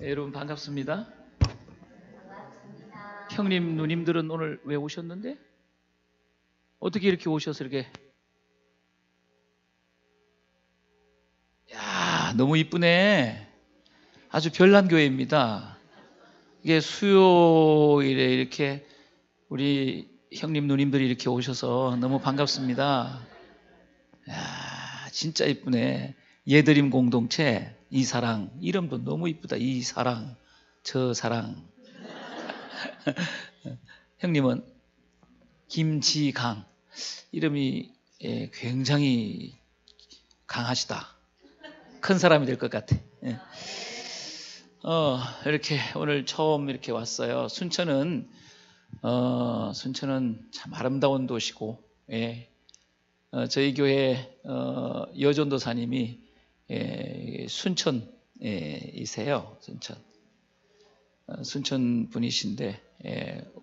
네, 여러분 반갑습니다. 형님, 누님들은 오늘 왜 오셨는데? 어떻게 이렇게 오셔서 이렇게? 야, 너무 이쁘네. 아주 별난 교회입니다. 이게 수요일에 이렇게 우리 형님, 누님들이 이렇게 오셔서 너무 반갑습니다. 야, 진짜 이쁘네. 예드림 공동체 이사랑, 이름도 너무 이쁘다. 이사랑, 저사랑. 형님은 김지강, 이름이 굉장히 강하시다. 큰 사람이 될 것 같아. 이렇게 오늘 처음 이렇게 왔어요. 순천은 참 아름다운 도시고, 저희 교회 여전도사님이 순천이세요. 순천 분이신데,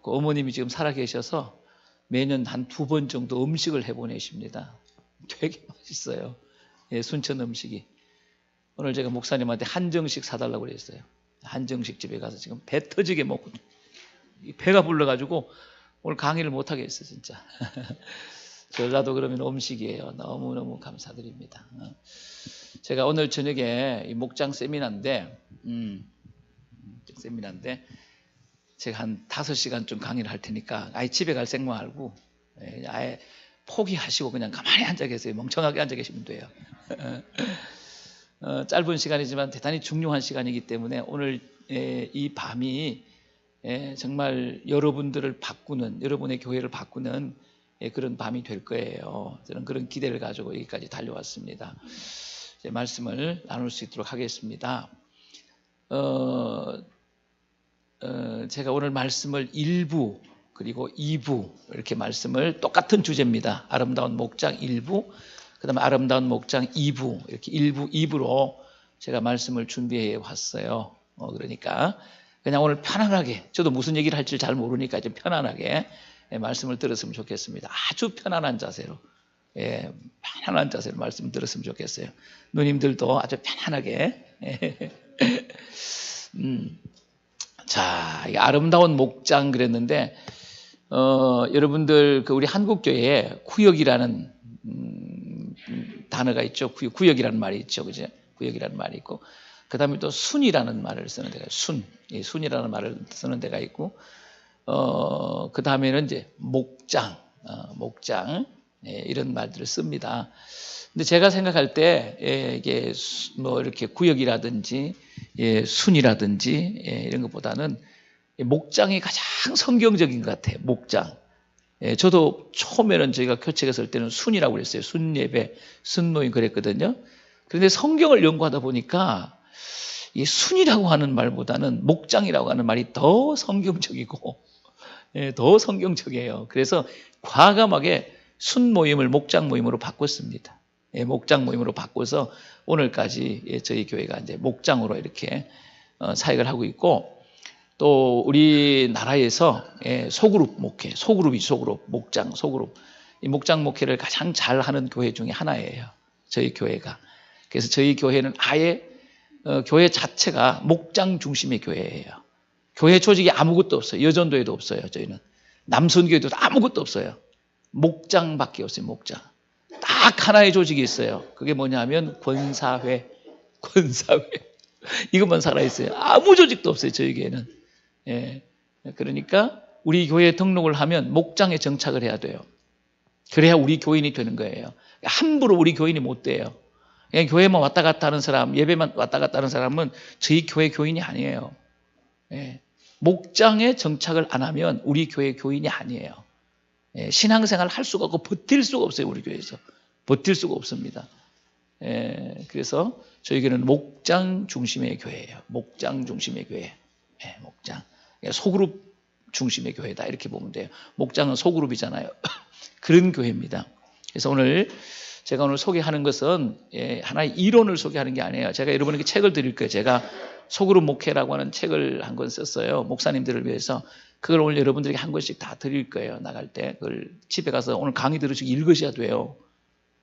그 어머님이 지금 살아계셔서 매년 한 2번 정도 음식을 해보내십니다. 되게 맛있어요. 순천 음식이. 오늘 제가 목사님한테 한정식 사달라고 그랬어요. 한정식 집에 가서 지금 배 터지게 먹고, 배가 불러가지고 오늘 강의를 못하겠어요, 진짜. 저라도 그러면 음식이에요. 너무너무 감사드립니다. 제가 오늘 저녁에 이 목장 세미나인데, 제가 한 5시간쯤 강의를 할 테니까 아예 집에 갈 생각 말고 아예 포기하시고 그냥 가만히 앉아 계세요. 멍청하게 앉아 계시면 돼요. 짧은 시간이지만 대단히 중요한 시간이기 때문에 오늘 이 밤이 정말 여러분들을 바꾸는, 여러분의 교회를 바꾸는 그런 밤이 될 거예요. 저는 그런 기대를 가지고 여기까지 달려왔습니다. 이제 말씀을 나눌 수 있도록 하겠습니다. 제가 오늘 말씀을 1부 그리고 2부 이렇게 말씀을, 똑같은 주제입니다. 아름다운 목장 1부, 그 다음에 아름다운 목장 2부, 이렇게 1부, 2부로 제가 말씀을 준비해 왔어요. 그러니까 그냥 오늘 편안하게, 저도 무슨 얘기를 할지 잘 모르니까 좀 편안하게 말씀을 들었으면 좋겠습니다. 아주 편안한 자세로, 편안한 자세로 말씀 들었으면 좋겠어요. 누님들도 아주 편안하게. 자, 아름다운 목장 그랬는데, 여러분들, 우리 한국교회에 구역이라는 단어가 있죠. 구역이라는 말이 있죠. 그죠? 구역이라는 말이 있고, 그 다음에 또 순이라는 말을 쓰는 데가, 순이라는 말을 쓰는 데가 있고, 그 다음에는 이제 목장, 이런 말들을 씁니다. 근데 제가 생각할 때, 이게 뭐 이렇게 구역이라든지, 순이라든지, 이런 것보다는 목장이 가장 성경적인 것 같아요. 목장. 저도 처음에는 저희가 교책에 쓸 때는 순이라고 그랬어요. 순예배, 순모임 그랬거든요. 그런데 성경을 연구하다 보니까 이 순이라고 하는 말보다는 목장이라고 하는 말이 더 성경적이고, 더 성경적이에요. 그래서 과감하게 순모임을 목장 모임으로 바꿨습니다. 목장 모임으로 바꿔서 오늘까지 저희 교회가 이제 목장으로 이렇게 사역을 하고 있고, 또 우리나라에서 소그룹 목회, 소그룹, 목장, 소그룹. 이 목장 목회를 가장 잘하는 교회 중에 하나예요. 저희 교회가. 그래서 저희 교회는 아예 교회 자체가 목장 중심의 교회예요. 교회 조직이 아무것도 없어요. 여전도에도 없어요. 저희는 남선교회도 아무것도 없어요. 목장밖에 없어요. 목장. 딱 하나의 조직이 있어요. 그게 뭐냐면 권사회. 이것만 살아있어요. 아무 조직도 없어요. 저희 교회는. 그러니까 우리 교회에 등록을 하면 목장에 정착을 해야 돼요. 그래야 우리 교인이 되는 거예요. 함부로 우리 교인이 못 돼요. 그냥 교회만 왔다 갔다 하는 사람, 예배만 왔다 갔다 하는 사람은 저희 교회 교인이 아니에요. 목장에 정착을 안 하면 우리 교회 교인이 아니에요. 신앙생활 할 수가 없고 버틸 수가 없어요. 우리 교회에서 버틸 수가 없습니다. 그래서 저희 교회는 목장 중심의 교회예요. 목장 중심의 교회. 목장. 소그룹 중심의 교회다, 이렇게 보면 돼요. 목장은 소그룹이잖아요. 그런 교회입니다. 그래서 오늘 제가 소개하는 것은 하나의 이론을 소개하는 게 아니에요. 제가 여러분에게 책을 드릴 거예요. 제가 소그룹 목회라고 하는 책을 한 권 썼어요. 목사님들을 위해서. 그걸 오늘 여러분들에게 한 권씩 다 드릴 거예요. 나갈 때. 그걸 집에 가서 오늘 강의 들으시고 읽으셔야 돼요.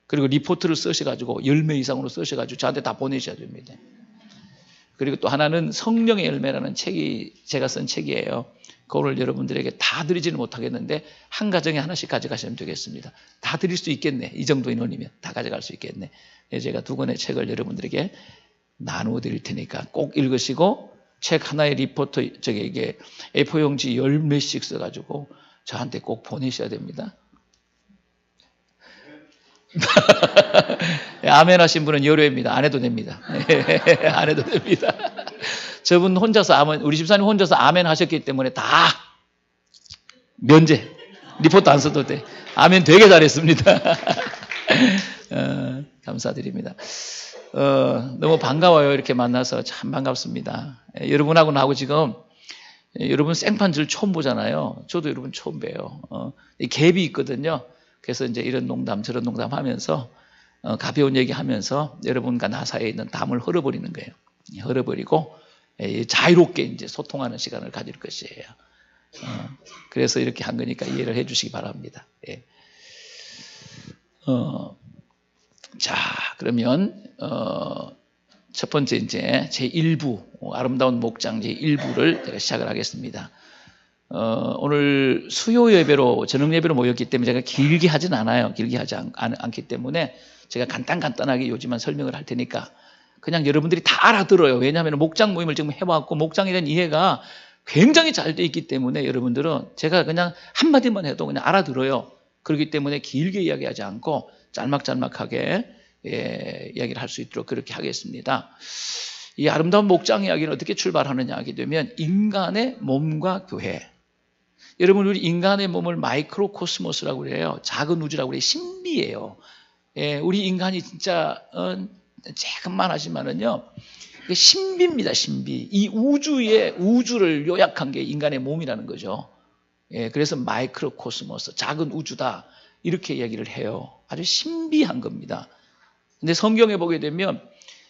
그리고 리포트를 쓰셔가지고 10매 이상으로 쓰셔가지고 저한테 다 보내셔야 됩니다. 그리고 또 하나는 성령의 열매라는 책이 제가 쓴 책이에요. 그거를 여러분들에게 다 드리지는 못하겠는데 한 가정에 하나씩 가져가시면 되겠습니다. 다 드릴 수 있겠네. 이 정도 인원이면 다 가져갈 수 있겠네. 제가 2권의 책을 여러분들에게 나누어 드릴 테니까 꼭 읽으시고 책 하나의 리포터 이게 A4용지 10몇씩 써가지고 저한테 꼭 보내셔야 됩니다. 아멘 하신 분은 여료입니다. 안 해도 됩니다. 안 해도 됩니다. 저분 혼자서 아멘, 우리 집사님 혼자서 아멘 하셨기 때문에 다 면제. 리포트 안 써도 돼. 아멘 되게 잘했습니다. 감사드립니다. 너무 반가워요. 이렇게 만나서 참 반갑습니다. 여러분하고 나하고 지금 여러분 생판지를 처음 보잖아요. 저도 여러분 처음 봬요. 이 갭이 있거든요. 그래서 이제 이런 농담 저런 농담 하면서 가벼운 얘기 하면서 여러분과 나 사이에 있는 담을 헐어버리는 거예요. 헐어버리고 자유롭게 이제 소통하는 시간을 가질 것이에요. 그래서 이렇게 한 거니까 이해를 해 주시기 바랍니다. 예. 자, 그러면 첫 번째 이제 제1부 아름다운 목장 제1부를 제가 시작을 하겠습니다. 오늘 수요 예배로 저녁 예배로 모였기 때문에 제가 길게 하진 않아요. 길게 하지 않기 때문에 제가 간단하게 요지만 설명을 할 테니까 그냥 여러분들이 다 알아들어요. 왜냐하면 목장 모임을 지금 해왔고 목장에 대한 이해가 굉장히 잘 돼 있기 때문에 여러분들은 제가 그냥 한마디만 해도 그냥 알아들어요. 그렇기 때문에 길게 이야기하지 않고 짤막짤막하게 이야기를 할 수 있도록 그렇게 하겠습니다. 이 아름다운 목장 이야기는 어떻게 출발하느냐 하게 되면 인간의 몸과 교회. 여러분 우리 인간의 몸을 마이크로 코스모스라고 그래요. 작은 우주라고 그래요. 신비예요. 우리 인간이 진짜 조금만 하지만은요 신비입니다. 신비. 이 우주를 요약한 게 인간의 몸이라는 거죠. 그래서 마이크로 코스모스, 작은 우주다 이렇게 얘기를 해요. 아주 신비한 겁니다. 근데 성경에 보게 되면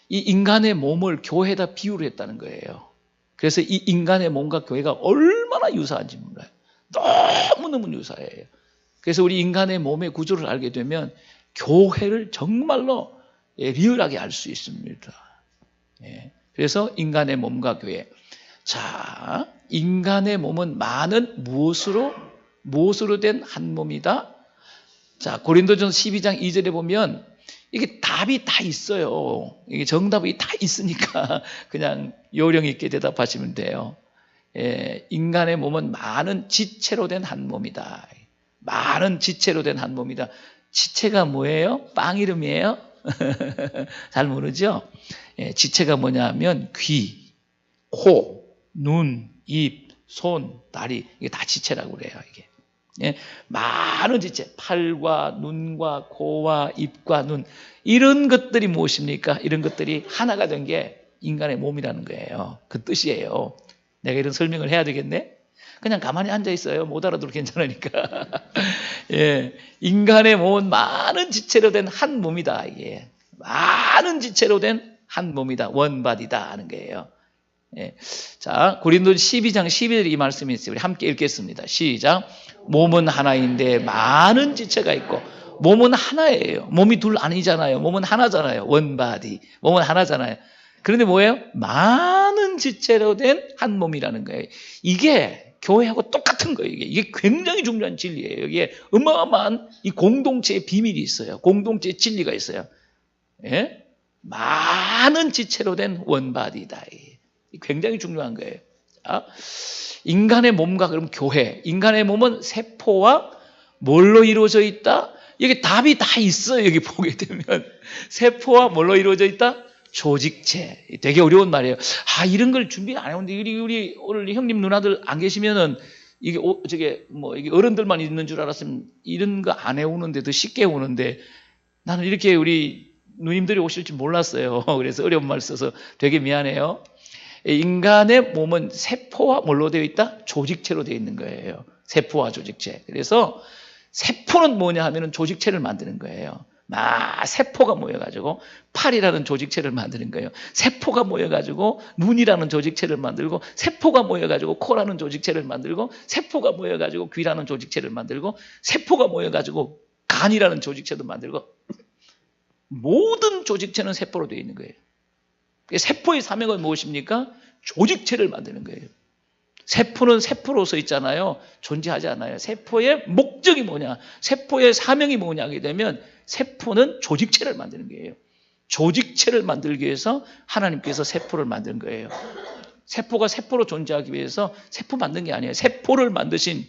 이 인간의 몸을 교회에다 비유를 했다는 거예요. 그래서 이 인간의 몸과 교회가 얼마나 유사한지 몰라요. 너무너무 유사해요. 그래서 우리 인간의 몸의 구조를 알게 되면 교회를 정말로 리얼하게 알 수 있습니다. 그래서 인간의 몸과 교회. 자, 인간의 몸은 많은 무엇으로 된 한 몸이다. 자, 고린도전서 12장 2절에 보면 이게 답이 다 있어요. 이게 정답이 다 있으니까 그냥 요령 있게 대답하시면 돼요. 인간의 몸은 많은 지체로 된 한 몸이다. 많은 지체로 된 한 몸이다. 지체가 뭐예요? 빵 이름이에요? 잘 모르죠? 지체가 뭐냐면 귀, 코, 눈, 입, 손, 다리 이게 다 지체라고 그래요. 이게 많은 지체, 팔과 눈과 코와 입과 눈 이런 것들이 무엇입니까? 이런 것들이 하나가 된 게 인간의 몸이라는 거예요. 그 뜻이에요. 내가 이런 설명을 해야 되겠네? 그냥 가만히 앉아 있어요. 못 알아들어도 괜찮으니까. 인간의 몸은 많은 지체로 된 한 몸이다. 이게 많은 지체로 된 한 몸이다. 원바디다 하는 거예요. 자, 고린도전 12장 12절에 이 말씀이 있어요. 우리 함께 읽겠습니다. 시작. 몸은 하나인데 많은 지체가 있고 몸은 하나예요. 몸이 둘 아니잖아요. 몸은 하나잖아요. 원바디. 몸은 하나잖아요. 그런데 뭐예요? 많은 지체로 된 한 몸이라는 거예요. 이게 교회하고 똑같은 거예요. 이게 굉장히 중요한 진리예요. 이게 어마어마한 이 공동체의 비밀이 있어요. 공동체의 진리가 있어요. 많은 지체로 된 원바디다. 굉장히 중요한 거예요. 자, 인간의 몸과 그럼 교회. 인간의 몸은 세포와 뭘로 이루어져 있다? 여기 답이 다 있어요. 여기 보게 되면. 세포와 뭘로 이루어져 있다? 조직체. 되게 어려운 말이에요. 이런 걸 준비 안 해오는데, 우리 오늘 형님 누나들 안 계시면은, 이게 어른들만 있는 줄 알았으면 이런 거 안 해오는데 더 쉽게 오는데, 나는 이렇게 우리 누님들이 오실 줄 몰랐어요. 그래서 어려운 말 써서 되게 미안해요. 인간의 몸은 세포와 뭘로 되어 있다? 조직체로 되어 있는 거예요. 세포와 조직체. 그래서 세포는 뭐냐 하면은 조직체를 만드는 거예요. 세포가 모여가지고 팔이라는 조직체를 만드는 거예요. 세포가 모여가지고 눈이라는 조직체를 만들고, 세포가 모여가지고 코라는 조직체를 만들고, 세포가 모여가지고 귀라는 조직체를 만들고, 세포가 모여가지고 간이라는 조직체도 만들고, 모든 조직체는 세포로 되어 있는 거예요. 세포의 사명은 무엇입니까? 조직체를 만드는 거예요. 세포는 세포로서 있잖아요. 존재하지 않아요. 세포의 목적이 뭐냐, 세포의 사명이 뭐냐 하게 되면 세포는 조직체를 만드는 거예요. 조직체를 만들기 위해서 하나님께서 세포를 만든 거예요. 세포가 세포로 존재하기 위해서 세포 만든 게 아니에요. 세포를 만드신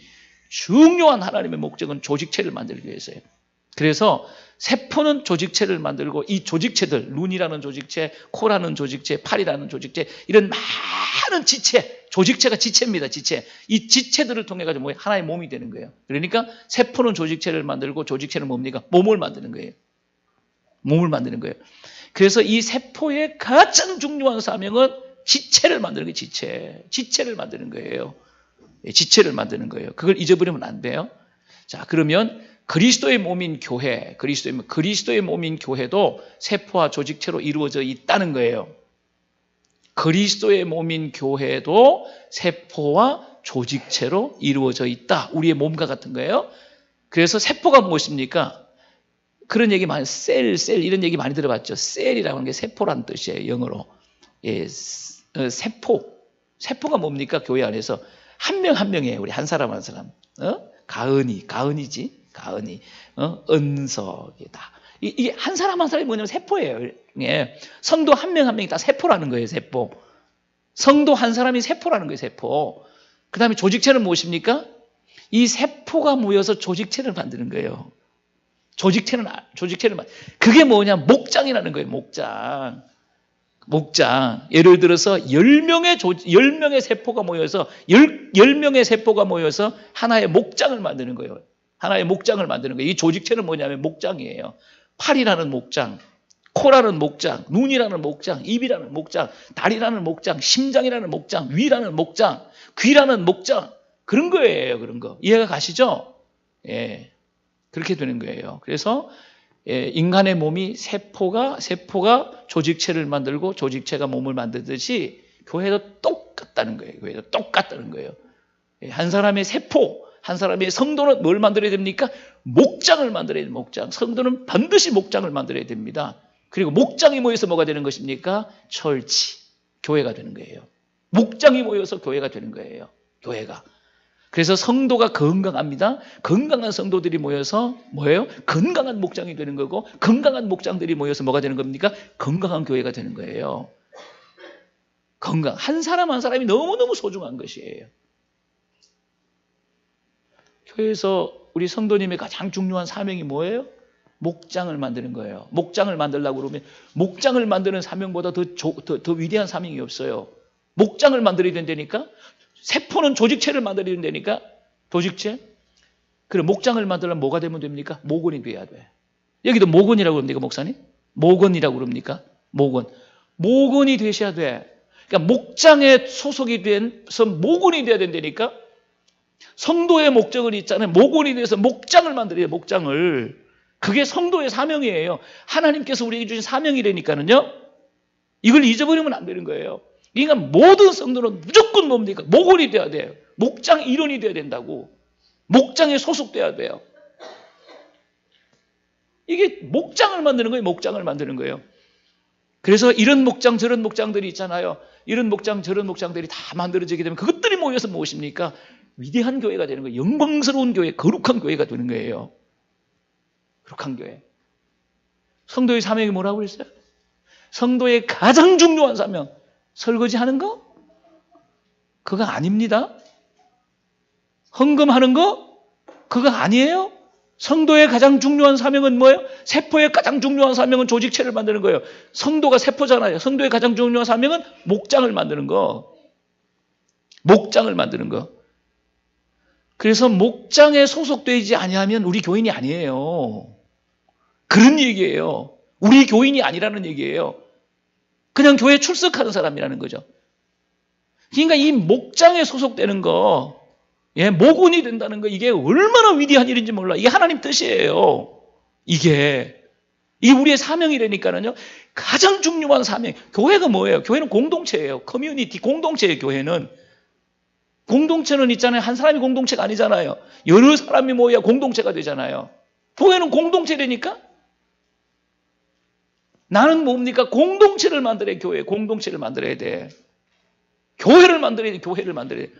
중요한 하나님의 목적은 조직체를 만들기 위해서예요. 그래서 세포는 조직체를 만들고 이 조직체들, 눈이라는 조직체, 코라는 조직체, 팔이라는 조직체, 이런 많은 지체, 조직체가 지체입니다. 지체. 이 지체들을 통해 가지고 하나의 몸이 되는 거예요. 그러니까 세포는 조직체를 만들고 조직체는 뭡니까? 몸을 만드는 거예요. 몸을 만드는 거예요. 그래서 이 세포의 가장 중요한 사명은 지체를 만드는 거예요. 지체를 만드는 거예요. 지체를 만드는 거예요. 그걸 잊어버리면 안 돼요. 자, 그러면 그리스도의 몸인 교회, 그리스도의 몸인 교회도 세포와 조직체로 이루어져 있다는 거예요. 그리스도의 몸인 교회도 세포와 조직체로 이루어져 있다. 우리의 몸과 같은 거예요. 그래서 세포가 무엇입니까? 그런 얘기 많이, 셀 이런 얘기 많이 들어봤죠. 셀이라고 하는 게 세포라는 뜻이에요. 영어로. 예, 세포가 뭡니까? 교회 안에서 한 명 한 명이에요. 우리 한 사람 한 사람. 가은이지. 은석이다. 이게 한 사람 한 사람이 뭐냐면 세포예요. 예. 성도 한 명 한 명이 다 세포라는 거예요. 세포. 성도 한 사람이 세포라는 거예요. 세포. 그 다음에 조직체는 무엇입니까? 이 세포가 모여서 조직체를 만드는 거예요. 조직체는 그게 뭐냐? 목장이라는 거예요. 목장. 예를 들어서 10명의 세포가 모여서 10명의 세포가 모여서 하나의 목장을 만드는 거예요. 하나의 목장을 만드는 거예요. 이 조직체는 뭐냐면 목장이에요. 팔이라는 목장, 코라는 목장, 눈이라는 목장, 입이라는 목장, 다리라는 목장, 심장이라는 목장, 위라는 목장, 귀라는 목장. 그런 거예요. 그런 거. 이해가 가시죠? 예. 그렇게 되는 거예요. 그래서 인간의 몸이 세포가 조직체를 만들고 조직체가 몸을 만들듯이 교회도 똑같다는 거예요. 교회도 똑같다는 거예요. 한 사람의 세포, 한 사람의 성도는 뭘 만들어야 됩니까? 목장을 만들어야 돼요. 목장. 성도는 반드시 목장을 만들어야 됩니다. 그리고 목장이 모여서 뭐가 되는 것입니까? 철치, 교회가 되는 거예요. 목장이 모여서 교회가 되는 거예요. 교회가. 그래서 성도가 건강합니다. 건강한 성도들이 모여서 뭐예요? 건강한 목장이 되는 거고, 건강한 목장들이 모여서 뭐가 되는 겁니까? 건강한 교회가 되는 거예요. 한 사람 한 사람이 너무너무 소중한 것이에요. 교회에서 우리 성도님의 가장 중요한 사명이 뭐예요? 목장을 만드는 거예요. 목장을 만들려고 그러면 목장을 만드는 사명보다 더 위대한 사명이 없어요. 목장을 만들어야 된다니까? 세포는 조직체를 만들어야 된다니까? 조직체? 그래, 목장을 만들려면 뭐가 되면 됩니까? 모건이 돼야 돼. 여기도 모건이라고 그럽니까, 목사님? 모건이라고 그럽니까? 모건이 되셔야 돼. 그러니까 목장에 소속이 돼서 모건이 돼야 된다니까? 성도의 목적은 있잖아요. 모건이 돼서 목장을 만들어요. 목장을. 그게 성도의 사명이에요. 하나님께서 우리에게 주신 사명이라니까는요. 이걸 잊어버리면 안 되는 거예요. 그러니까 모든 성도는 무조건 뭡니까? 모건이 돼야 돼요. 목장 일원이 돼야 된다고. 목장에 소속돼야 돼요. 이게 목장을 만드는 거예요. 목장을 만드는 거예요. 그래서 이런 목장 저런 목장들이 있잖아요. 이런 목장 저런 목장들이 다 만들어지게 되면 그것들이 모여서 무엇입니까? 위대한 교회가 되는 거예요. 영광스러운 교회, 거룩한 교회가 되는 거예요. 거룩한 교회. 성도의 사명이 뭐라고 그랬어요? 성도의 가장 중요한 사명. 설거지하는 거? 그거 아닙니다. 헌금하는 거? 그거 아니에요. 성도의 가장 중요한 사명은 뭐예요? 세포의 가장 중요한 사명은 조직체를 만드는 거예요. 성도가 세포잖아요. 성도의 가장 중요한 사명은 목장을 만드는 거. 목장을 만드는 거. 그래서 목장에 소속되지 아니하면 우리 교인이 아니에요. 그런 얘기예요. 우리 교인이 아니라는 얘기예요. 그냥 교회에 출석하는 사람이라는 거죠. 그러니까 이 목장에 소속되는 거, 모건이 된다는 거, 이게 얼마나 위대한 일인지 몰라. 이게 하나님 뜻이에요. 이게 우리의 사명이라니까는요. 가장 중요한 사명. 교회가 뭐예요? 교회는 공동체예요. 커뮤니티, 공동체예요. 공동체는 있잖아요. 한 사람이 공동체가 아니잖아요. 여러 사람이 모여야 공동체가 되잖아요. 교회는 공동체라니까? 나는 뭡니까? 공동체를 만들어야 교회, 공동체를 만들어야 돼. 교회를 만들어야 돼, 교회를 만들어야 돼.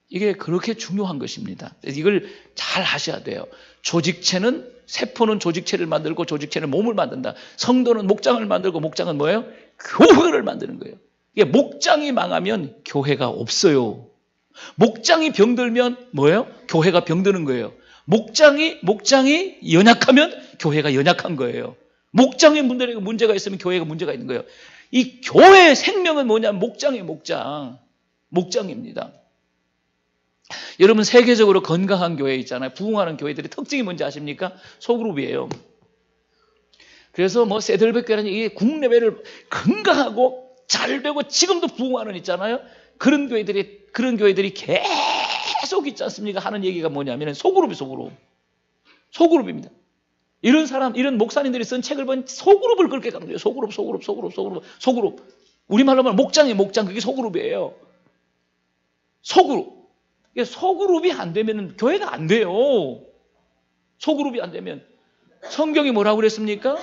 이게 그렇게 중요한 것입니다. 이걸 잘 하셔야 돼요. 조직체는, 세포는 조직체를 만들고 조직체는 몸을 만든다. 성도는 목장을 만들고 목장은 뭐예요? 교회를 만드는 거예요. 이게 목장이 망하면 교회가 없어요. 목장이 병들면 뭐예요? 교회가 병드는 거예요. 목장이 연약하면 교회가 연약한 거예요. 목장에 문제가 있으면 교회가 문제가 있는 거예요. 이 교회의 생명은 뭐냐면 목장이에요, 목장. 목장입니다. 여러분, 세계적으로 건강한 교회 있잖아요. 부흥하는 교회들의 특징이 뭔지 아십니까? 소그룹이에요. 그래서 뭐 세들백교라는 이게 국내배를 건강하고 잘 되고 지금도 부흥하는 있잖아요. 그런 교회들이 계속 있지 않습니까? 하는 얘기가 뭐냐면 소그룹입니다. 이런 목사님들이 쓴 책을 보면 소그룹을 그렇게 강조해요. 소그룹. 우리말로 말하면 목장이에요, 목장. 그게 소그룹이에요. 소그룹이 안 되면 교회가 안 돼요. 소그룹이 안 되면. 성경이 뭐라고 그랬습니까?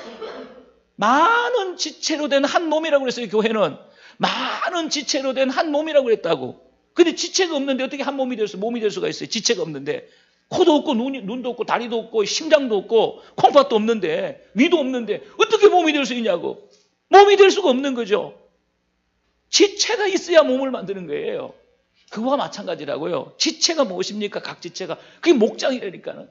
많은 지체로 된 한 몸이라고 그랬어요. 교회는 많은 지체로 된 한 몸이라고 그랬다고. 근데 지체가 없는데 어떻게 한 몸이 될 수가 있어요? 지체가 없는데. 코도 없고 눈도 없고 다리도 없고 심장도 없고 콩팥도 없는데 위도 없는데 어떻게 몸이 될 수 있냐고. 몸이 될 수가 없는 거죠. 지체가 있어야 몸을 만드는 거예요. 그거와 마찬가지라고요. 지체가 무엇입니까? 각 지체가. 그게 목장이라니까는.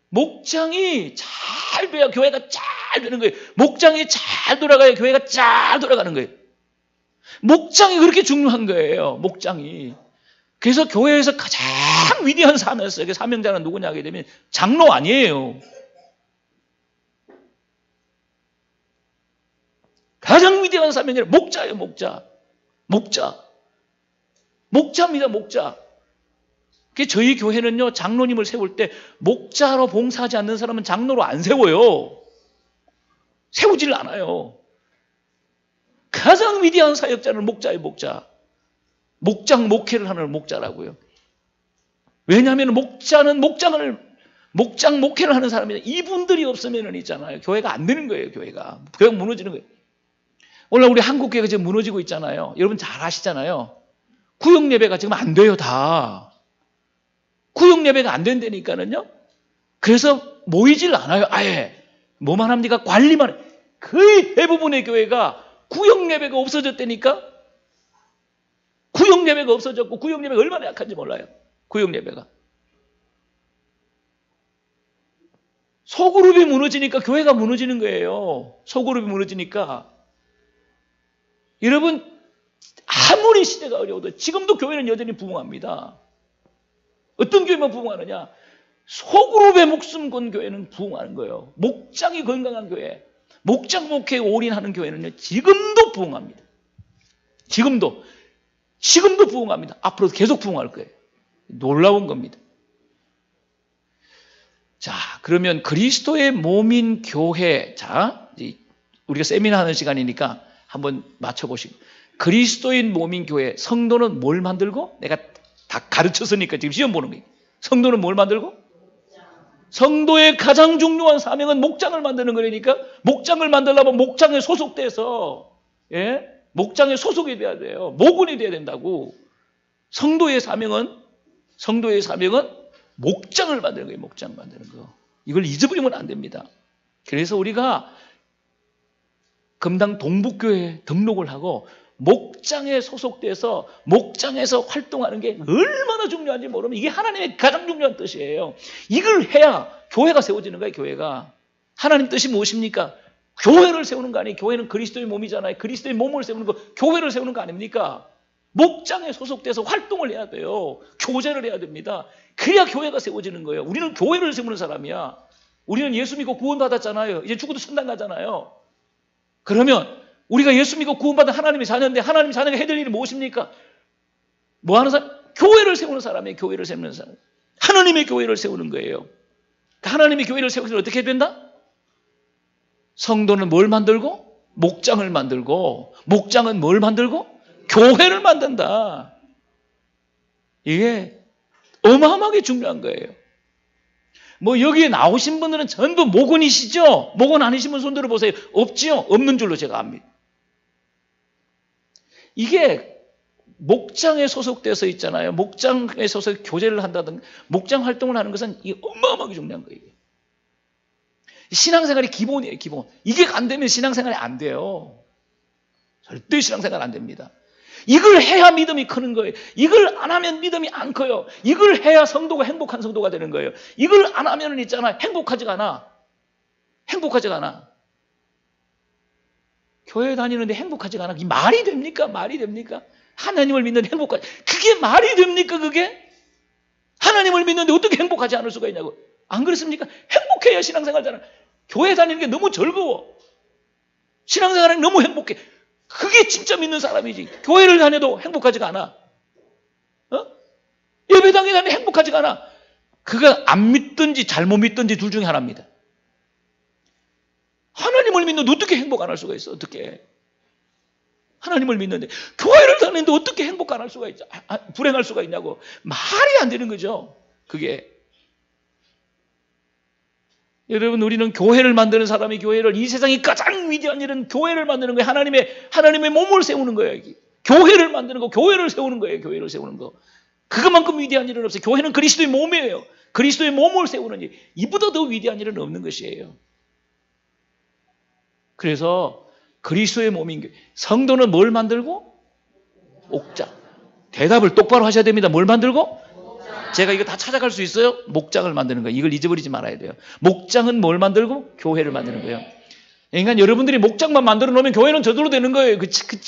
목장이 잘 돼야 교회가 잘 되는 거예요. 목장이 잘 돌아가야 교회가 잘 돌아가는 거예요. 목장이 그렇게 중요한 거예요. 목장이. 그래서 교회에서 가장 위대한 사명이었어요. 사명자는 누구냐 하게 되면 장로 아니에요. 가장 위대한 사명이 목자예요. 목자입니다. 목자. 저희 교회는요, 장로님을 세울 때 목자로 봉사하지 않는 사람은 장로로 안 세워요. 세우질 않아요. 가장 위대한 사역자는 목자예요, 목자. 목장 목회를 하는 목자라고요. 왜냐하면 목장 목회를 하는 사람이 이분들이 없으면은 있잖아요. 교회가 안 되는 거예요, 교회가 무너지는 거예요. 오늘 우리 한국교회가 지금 무너지고 있잖아요. 여러분 잘 아시잖아요. 구역 예배가 지금 안 돼요, 다. 구역 예배가 안 된다니까는요. 그래서 모이질 않아요, 아예. 뭐만 합니까? 관리만 해요. 거의 대부분의 교회가 구역 예배가 없어졌다니까. 구역 예배가 없어졌고 구역 예배가 얼마나 약한지 몰라요. 구역 예배가. 소그룹이 무너지니까 교회가 무너지는 거예요. 소그룹이 무너지니까. 여러분, 아무리 시대가 어려워도 지금도 교회는 여전히 부흥합니다. 어떤 교회만 부흥하느냐? 소그룹에 목숨 건 교회는 부흥하는 거예요. 목장이 건강한 교회, 목장 목회에 올인하는 교회는요, 지금도 부흥합니다. 지금도 부흥합니다. 앞으로도 계속 부흥할 거예요. 놀라운 겁니다. 자, 그러면 그리스도의 몸인 교회. 자, 우리가 세미나 하는 시간이니까 한번 맞춰보시고. 그리스도인 몸인 교회, 성도는 뭘 만들고? 내가 다 가르쳤으니까 지금 시험 보는 거예요. 성도는 뭘 만들고? 성도의 가장 중요한 사명은 목장을 만드는 거니까 목장을 만들려면 목장에 소속돼서, 목장에 소속이 돼야 돼요. 모근이 돼야 된다고. 성도의 사명은 목장을 만드는 거예요. 목장 만드는 거. 이걸 잊어버리면 안 됩니다. 그래서 우리가 금당 동북교회에 등록을 하고 목장에 소속돼서 목장에서 활동하는 게 얼마나 중요한지 모르면 이게 하나님의 가장 중요한 뜻이에요. 이걸 해야 교회가 세워지는 거예요. 교회가. 하나님 뜻이 무엇입니까? 교회를 세우는 거 아니에요. 교회는 그리스도의 몸이잖아요. 그리스도의 몸을 세우는 거, 교회를 세우는 거 아닙니까? 목장에 소속돼서 활동을 해야 돼요. 교제를 해야 됩니다. 그래야 교회가 세워지는 거예요. 우리는 교회를 세우는 사람이야. 우리는 예수 믿고 구원받았잖아요. 이제 죽어도 천당 가잖아요. 그러면 우리가 예수 믿고 구원받은 하나님의 자녀인데 하나님의 자녀가 해야 될 일이 무엇입니까? 뭐 하는 사람? 교회를 세우는 사람이에요. 교회를 세우는 사람. 하나님의 교회를 세우는 거예요. 하나님의 교회를 세우기 위해서 어떻게 해야 된다? 성도는 뭘 만들고? 목장을 만들고, 목장은 뭘 만들고? 교회를 만든다. 이게 어마어마하게 중요한 거예요. 뭐 여기에 나오신 분들은 전부 목원이시죠? 목원 아니시면 손 들어보세요. 없지요? 없는 줄로 제가 압니다. 이게 목장에 소속돼서 있잖아요. 목장에 소속 교제를 한다든가 목장 활동을 하는 것은 이게 어마어마하게 중요한 거예요. 신앙생활이 기본이에요. 기본. 이게 안 되면 신앙생활이 안 돼요. 절대 신앙생활 안 됩니다. 이걸 해야 믿음이 크는 거예요. 이걸 안 하면 믿음이 안 커요. 이걸 해야 성도가 행복한 성도가 되는 거예요. 이걸 안 하면 있잖아, 행복하지가 않아. 행복하지가 않아. 교회 다니는데 행복하지가 않아. 이 말이 됩니까? 말이 됩니까? 하나님을 믿는데 행복하지. 그게 말이 됩니까? 그게? 하나님을 믿는데 어떻게 행복하지 않을 수가 있냐고. 안 그렇습니까? 행복해야 신앙생활 잘하는. 교회 다니는 게 너무 즐거워. 신앙생활은 너무 행복해. 그게 진짜 믿는 사람이지. 교회를 다녀도 행복하지가 않아. 예배당에 다니도 행복하지가 않아. 그가 안 믿든지 잘못 믿든지 둘 중에 하나입니다. 하나님을 믿는데 어떻게 행복 안 할 수가 있어? 어떻게? 하나님을 믿는데 교회를 다니는데 어떻게 행복 안 할 수가 있죠? 불행할 수가 있냐고. 말이 안 되는 거죠. 그게. 여러분, 우리는 교회를 만드는 사람이 교회를, 이 세상이 가장 위대한 일은 교회를 만드는 거예요. 하나님의 몸을 세우는 거예요. 교회를 만드는 거, 교회를 세우는 거예요. 교회를 세우는 거. 그것만큼 위대한 일은 없어요. 교회는 그리스도의 몸이에요. 그리스도의 몸을 세우는 일. 이보다 더 위대한 일은 없는 것이에요. 그래서 그리스도의 몸인 교회. 성도는 뭘 만들고? 목장. 대답을 똑바로 하셔야 됩니다. 뭘 만들고? 제가 이거 다 찾아갈 수 있어요? 목장을 만드는 거예요. 이걸 잊어버리지 말아야 돼요. 목장은 뭘 만들고? 교회를 만드는 거예요. 그러니까 여러분들이 목장만 만들어 놓으면 교회는 저절로 되는 거예요.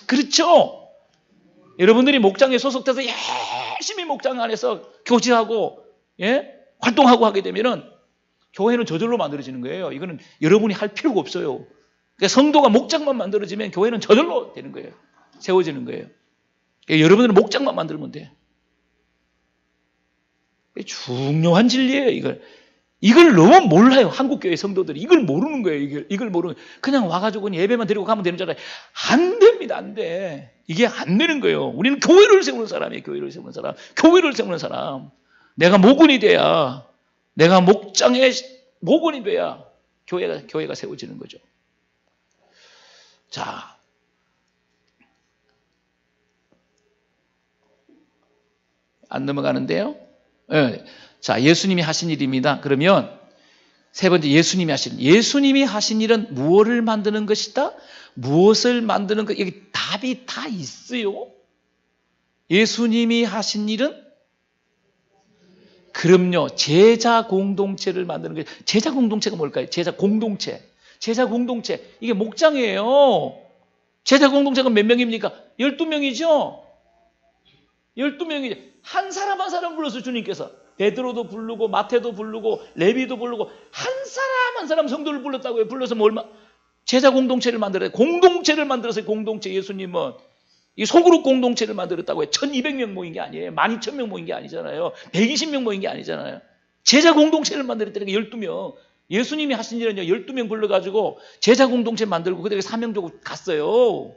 그렇죠? 여러분들이 목장에 소속돼서 열심히 목장 안에서 교제하고, 활동하고 하게 되면은 교회는 저절로 만들어지는 거예요. 이거는 여러분이 할 필요가 없어요. 그러니까 성도가 목장만 만들어지면 교회는 저절로 되는 거예요. 세워지는 거예요. 그러니까 여러분들은 목장만 만들면 돼요. 중요한 진리예요, 이걸 너무 몰라요, 한국교회 성도들이. 이걸 모르는 거예요, 이걸 모르는 거예요. 그냥 와가지고 예배만 드리고 가면 되는 줄 알아요. 안 됩니다, 안 돼. 이게 안 되는 거예요. 우리는 교회를 세우는 사람이에요, 교회를 세우는 사람. 교회를 세우는 사람. 내가 목원이 돼야, 내가 목장의 목원이 돼야 교회가 세워지는 거죠. 자. 안 넘어가는데요. 네. 자, 예수님이 하신 일입니다. 그러면 세 번째, 예수님이 하신 일은 무엇을 만드는 것이다? 무엇을 만드는 것? 여기 답이 다 있어요. 예수님이 하신 일은? 그럼요, 제자 공동체를 만드는 거예요. 제자 공동체가 뭘까요? 제자 공동체. 이게 목장이에요. 제자 공동체가 몇 명입니까? 12명이죠? 12명이죠. 한 사람 한 사람 불러서 주님께서 베드로도 부르고 마태도 부르고 레위도 부르고 한 사람 한 사람 성도를 불렀다고요. 불러서 제자 공동체를 만들어요. 공동체를 만들었어요. 공동체. 예수님은 이 소그룹 공동체를 만들었다고요. 1200명 모인 게 아니에요. 12000명 모인 게 아니잖아요. 120명 모인 게 아니잖아요. 제자 공동체를 만들었다니까 12명. 예수님이 하신 일은요, 12명 불러가지고 제자 공동체 만들고 그들에게 사명 주고 갔어요.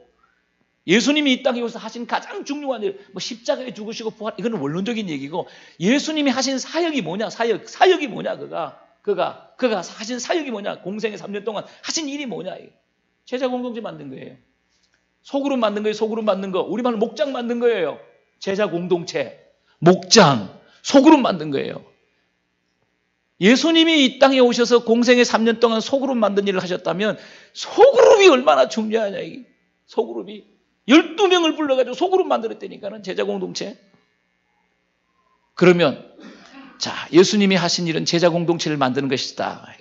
예수님이 이 땅에 오셔서 하신 가장 중요한 일, 십자가에 죽으시고 부활, 이거는 원론적인 얘기고, 예수님이 하신 사역이 뭐냐, 사역이 뭐냐, 그가 하신 사역이 뭐냐, 공생의 3년 동안 하신 일이 뭐냐, 제자 공동체 만든 거예요. 소그룹 만든 거예요, 소그룹 만든 거. 우리말로 목장 만든 거예요. 제자 공동체, 목장, 소그룹 만든 거예요. 예수님이 이 땅에 오셔서 공생의 3년 동안 소그룹 만든 일을 하셨다면, 소그룹이 얼마나 중요하냐, 이게. 소그룹이. 12명을 불러가지고 소그룹 만들었다니까는, 제자 공동체. 그러면, 자, 예수님이 하신 일은 제자 공동체를 만드는 것이다.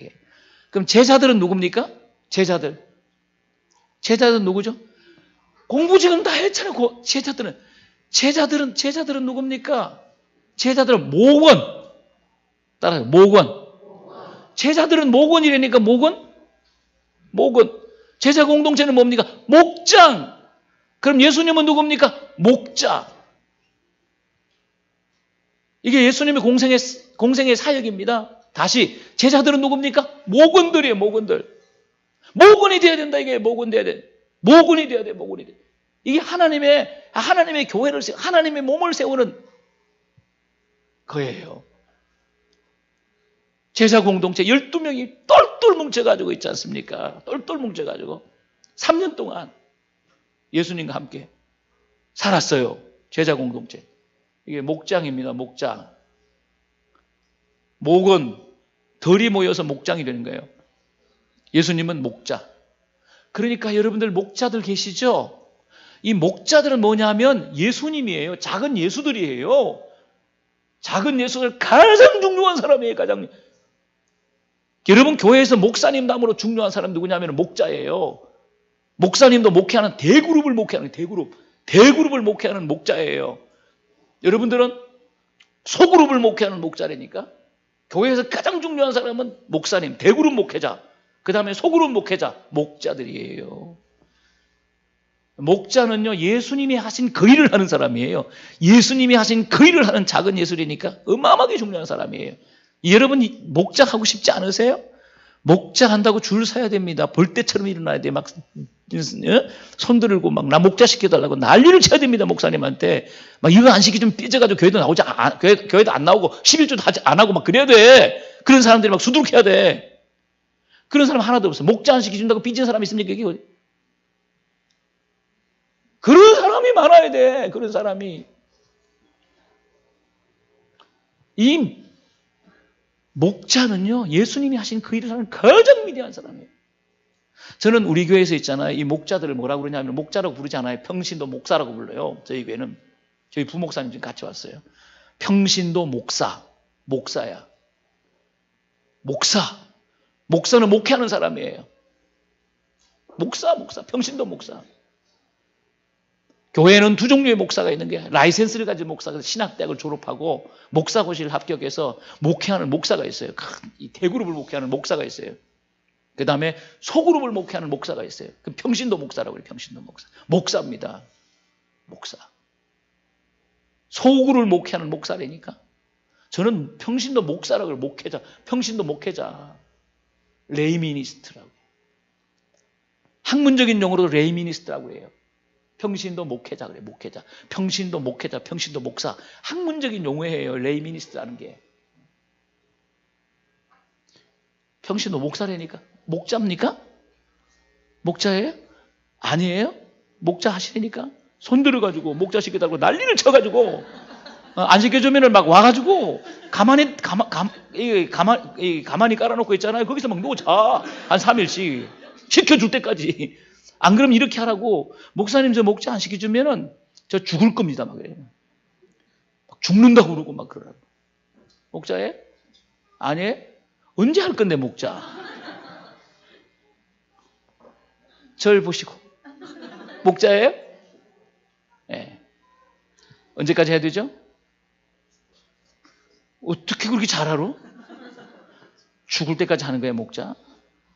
그럼 제자들은 누굽니까? 제자들은 누구죠? 공부 지금 다 했잖아요. 제자들은 누굽니까? 제자들은 목원. 따라요. 목원. 제자들은 목원이라니까, 목원. 제자 공동체는 뭡니까? 목장. 그럼 예수님은 누굽니까? 목자. 이게 예수님의 공생의 사역입니다. 다시, 제자들은 누굽니까? 목원들이에요, 목원들. 목원이 돼야 된다, 이게. 목원이 돼야 돼. 이게 하나님의 교회를 하나님의 몸을 세우는 거예요. 제자 공동체 12명이 똘똘 뭉쳐가지고 있지 않습니까? 똘똘 뭉쳐가지고 3년 동안 예수님과 함께 살았어요. 제자 공동체. 이게 목장입니다. 목장. 목은 덜이 모여서 목장이 되는 거예요. 예수님은 목자. 그러니까 여러분들 목자들 계시죠? 이 목자들은 뭐냐면 예수님이에요. 작은 예수들이에요. 작은 예수들 가장 중요한 사람이에요. 가장. 여러분 교회에서 목사님 다음으로 중요한 사람 누구냐면 목자예요. 목사님도 목회하는 대그룹을 목회하는 대그룹을 목회하는 목자예요. 여러분들은 소그룹을 목회하는 목자라니까. 교회에서 가장 중요한 사람은 목사님, 대그룹 목회자, 그 다음에 소그룹 목회자, 목자들이에요. 목자는요, 예수님이 하신 그 일을 하는 사람이에요. 예수님이 하신 그 일을 하는 작은 예술이니까 어마어마하게 중요한 사람이에요. 여러분 목자 하고 싶지 않으세요? 목자 한다고 줄 서야 됩니다. 벌떼처럼 일어나야 돼. 막 손 들고 막 나 목자 시켜달라고 난리를 쳐야 됩니다. 목사님한테 막 이거 안 시키면 삐져가지고 교회도 안 나오고 11조도 하지 안 하고 막 그래야 돼. 그런 사람들이 막 수두룩해야 돼. 그런 사람 하나도 없어. 목자 안 시켜준다고 삐진 사람 있습니까? 이게 그런 사람이 많아야 돼. 그런 사람이. 이 목자는요, 예수님이 하신 그 일을 하는 가장 위대한 사람이에요. 저는 우리 교회에서 있잖아요. 이 목자들을 뭐라고 그러냐면, 목자라고 부르지 않아요. 평신도 목사라고 불러요. 저희 교회는. 저희 부목사님 지금 같이 왔어요. 평신도 목사. 목사야. 목사. 목사는 목회하는 사람이에요. 목사. 평신도 목사. 교회는 두 종류의 목사가 있는 게 라이센스를 가진 목사가 신학대학을 졸업하고 목사고시를 합격해서 목회하는 목사가 있어요. 이 대그룹을 목회하는 목사가 있어요. 그 다음에 소그룹을 목회하는 목사가 있어요. 그 평신도 목사라고 해요. 평신도 목사. 목사입니다. 목사. 소그룹을 목회하는 목사라니까. 저는 평신도 목사라고 해요. 목회자. 평신도 목회자. 레이미니스트라고 해요. 학문적인 용어로 레이미니스트라고 해요. 평신도 목회자 그래. 목회자. 평신도 목회자. 평신도 목사. 학문적인 용어예요. 레이미니스트라는 게. 평신도 목사라니까. 목자입니까? 목자예요? 아니에요? 목자 하시니까 손 들어가지고 목자 시켜달라고 난리를 쳐가지고 안 시켜주면은 막 와가지고 가만히 깔아놓고 있잖아요. 거기서 막 누워 자. 한 3일씩 시켜줄 때까지. 안 그러면 이렇게 하라고. 목사님 저 목자 안 시켜주면은 저 죽을 겁니다. 막 그래요. 막 죽는다고 그러고 막 그러라고. 목자예요? 아니에요? 언제 할 건데 목자? 절 보시고. 목자예요? 네. 언제까지 해야 되죠? 어떻게 그렇게 잘 알아? 죽을 때까지 하는 거야, 목자.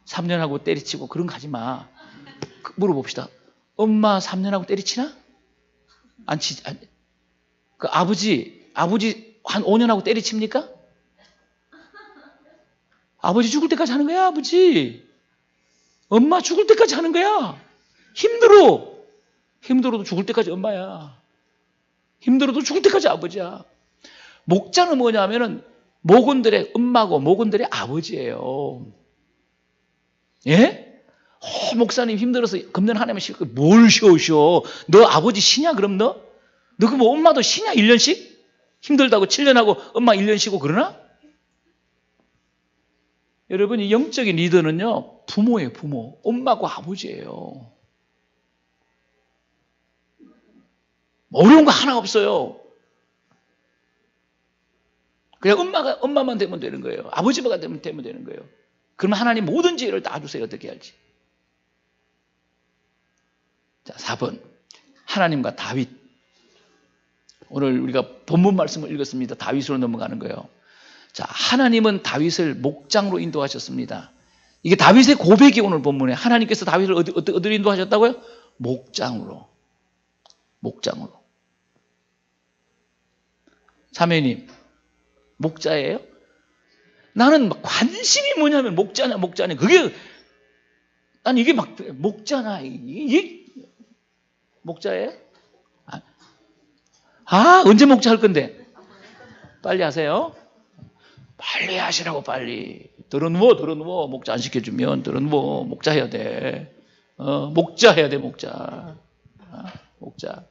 3년 하고 때리치고 그런 거 하지 마. 물어봅시다. 엄마 3년 하고 때리치나? 안 치지. 그 아버지 한 5년 하고 때리칩니까? 아버지 죽을 때까지 하는 거야, 아버지. 엄마 죽을 때까지 하는 거야. 힘들어도 죽을 때까지 엄마야. 힘들어도 죽을 때까지 아버지야. 목자는 뭐냐면은 목원들의 엄마고 목원들의 아버지예요. 예? 목사님 힘들어서 금년 한 해만 쉬고 뭘 쉬어? 너 아버지 쉬냐 그럼 너? 너 그 뭐 엄마도 쉬냐 1년씩? 힘들다고 7년 하고 엄마 1년 쉬고 그러나? 여러분 이 영적인 리더는요 부모예요. 부모. 엄마고 아버지예요. 어려운 거 하나 없어요. 그냥 엄마만 되면 되는 거예요. 아버지가 되면 되는 거예요. 그러면 하나님 모든 지혜를 다 주세요. 어떻게 할지. 자, 4번. 하나님과 다윗. 오늘 우리가 본문 말씀을 읽었습니다. 다윗으로 넘어가는 거예요. 자, 하나님은 다윗을 목장으로 인도하셨습니다. 이게 다윗의 고백이 오늘 본문에 하나님께서 다윗을 어디로 인도하셨다고요? 목장으로. 목장으로. 자매님, 목자예요? 나는 관심이 뭐냐면 목자냐. 그게 난 이게 막 목자냐 이게 목자예요? 언제 목자 할 건데? 빨리 하세요. 빨리 하시라고 빨리. 들어누워. 목자 안 시켜주면 들어누워. 목자 해야 돼. 목자 해야 돼, 목자. 목자.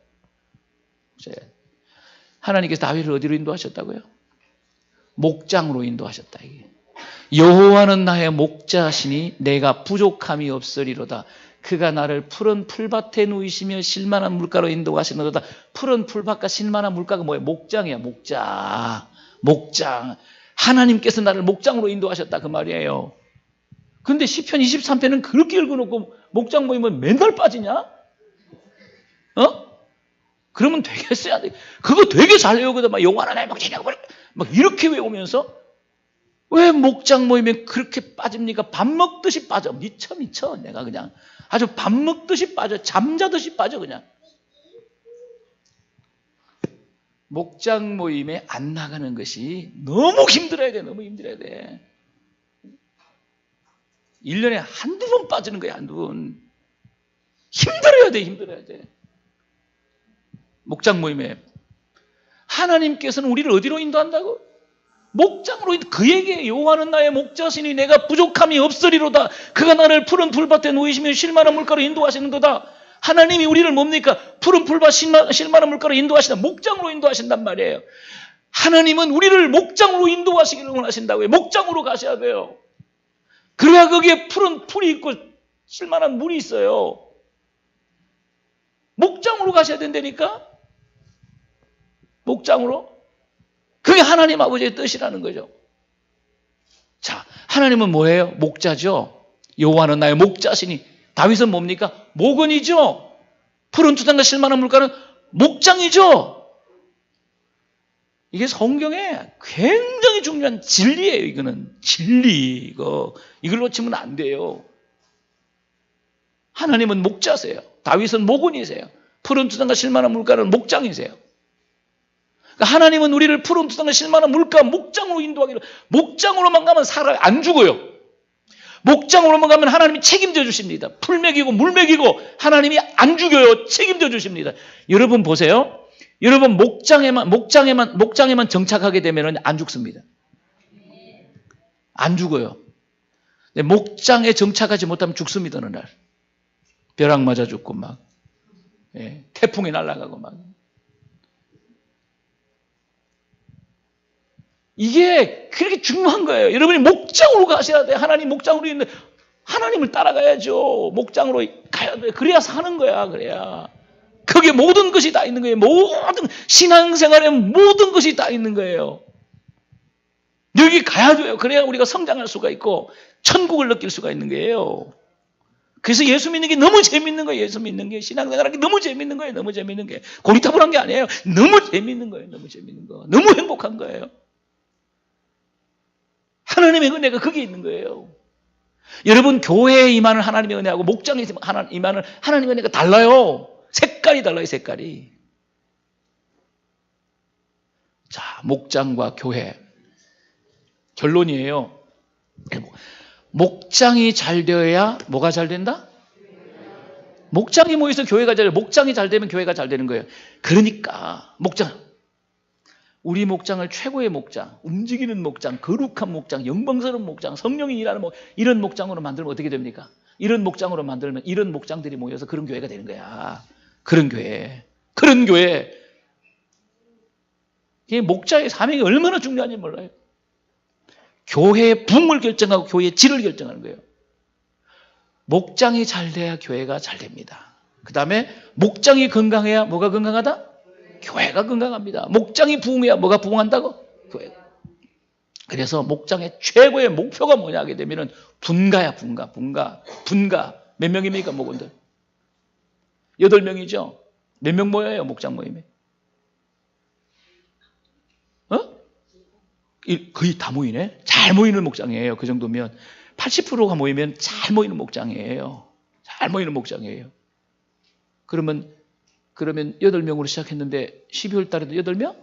하나님께서 다윗을 어디로 인도하셨다고요? 목장으로 인도하셨다. 이게. 여호와는 나의 목자시니 내가 부족함이 없으리로다. 그가 나를 푸른 풀밭에 누이시며 실만한 물가로 인도하시는도다. 푸른 풀밭과 실만한 물가가 뭐예요? 목장이야, 목장. 하나님께서 나를 목장으로 인도하셨다 그 말이에요. 근데 시편 23편은 그렇게 읽어놓고 목장 모이면 맨날 빠지냐? 그러면 되겠어야 돼. 그거 되게 잘 외우거든. 막 여호와는 나의 목자냐고 막 이렇게 외우면서 왜 목장 모이면 그렇게 빠집니까? 밥 먹듯이 빠져. 미쳐. 내가 그냥 아주 밥 먹듯이 빠져. 잠자듯이 빠져 그냥. 목장 모임에 안 나가는 것이 너무 힘들어야 돼. 너무 힘들어야 돼. 1년에 한두 번 빠지는 거야. 한두 번. 힘들어야 돼. 목장 모임에. 하나님께서는 우리를 어디로 인도한다고? 목장으로 그에게 여호와는 나의 목자시니 내가 부족함이 없으리로다. 그가 나를 푸른 풀밭에 놓이시며 실만한 물가로 인도하시는도다. 하나님이 우리를 뭡니까? 푸른 풀밭 실만한 물가로 인도하신다. 목장으로 인도하신단 말이에요. 하나님은 우리를 목장으로 인도하시기를 원하신다고요. 목장으로 가셔야 돼요. 그래야 거기에 푸른 풀이 있고 실만한 물이 있어요. 목장으로 가셔야 된다니까? 목장으로? 그게 하나님 아버지의 뜻이라는 거죠. 자, 하나님은 뭐예요? 목자죠. 여호와는 나의 목자시니. 다윗은 뭡니까? 목원이죠. 푸른 투단과 실만한 물가는 목장이죠. 이게 성경에 굉장히 중요한 진리예요. 이거는 진리. 이걸 놓치면 안 돼요. 하나님은 목자세요. 다윗은 목원이세요. 푸른 투단과 실만한 물가는 목장이세요. 하나님은 우리를 푸른 투단과 실만한 물가 목장으로 인도하기를. 목장으로만 가면 살아요. 안 죽어요. 목장으로만 가면 하나님이 책임져 주십니다. 풀 먹이고 물 먹이고 하나님이 안 죽여요. 책임져 주십니다. 여러분 보세요. 여러분 목장에만 정착하게 되면 안 죽습니다. 안 죽어요. 목장에 정착하지 못하면 죽습니다. 어느 날 벼락 맞아 죽고 막 태풍이 날아가고 막. 이게 그렇게 중요한 거예요. 여러분이 목장으로 가셔야 돼요. 하나님 목장으로 있는 하나님을 따라가야죠. 목장으로 가야 돼요. 그래야 사는 거야. 그래야. 거기에 모든 것이 다 있는 거예요. 모든 신앙생활에 모든 것이 다 있는 거예요. 여기 가야 돼요. 그래야 우리가 성장할 수가 있고 천국을 느낄 수가 있는 거예요. 그래서 예수 믿는 게 너무 재밌는 거예요. 예수 믿는 게 신앙생활하는 게 너무 재밌는 거예요. 너무 재밌는 게 고리타분한 게 아니에요. 너무 재밌는 거예요. 너무 재밌는 거. 너무 행복한 거예요. 하나님의 은혜가 거기에 있는 거예요. 여러분 교회에 임하는 하나님의 은혜하고 목장에 임하는 하나님의 은혜가 달라요. 색깔이 달라요. 색깔이. 자, 목장과 교회. 결론이에요. 목장이 잘 되어야 뭐가 잘 된다? 목장이 모여서 교회가 잘 돼요. 목장이 잘 되면 교회가 잘 되는 거예요. 그러니까 목장. 우리 목장을 최고의 목장, 움직이는 목장, 거룩한 목장, 영광스러운 목장, 성령이 일하는 이런 목장으로 만들면 어떻게 됩니까? 이런 목장으로 만들면 이런 목장들이 모여서 그런 교회가 되는 거야. 그런 교회. 이 목자의 사명이 얼마나 중요한지 몰라요. 교회의 부흥을 결정하고 교회의 질을 결정하는 거예요. 목장이 잘 돼야 교회가 잘 됩니다. 그 다음에 목장이 건강해야 뭐가 건강하다? 교회가 건강합니다. 목장이 부흥해야 뭐가 부흥한다고? 교회가. 그래서 목장의 최고의 목표가 뭐냐 하게 되면은 분가야, 분가. 몇 명입니까, 목원들? 8명이죠? 몇 명 모여요, 목장 모임에? 거의 다 모이네? 잘 모이는 목장이에요. 그 정도면. 80%가 모이면 잘 모이는 목장이에요. 잘 모이는 목장이에요. 그러면 8명으로 시작했는데 12월 달에도 8명?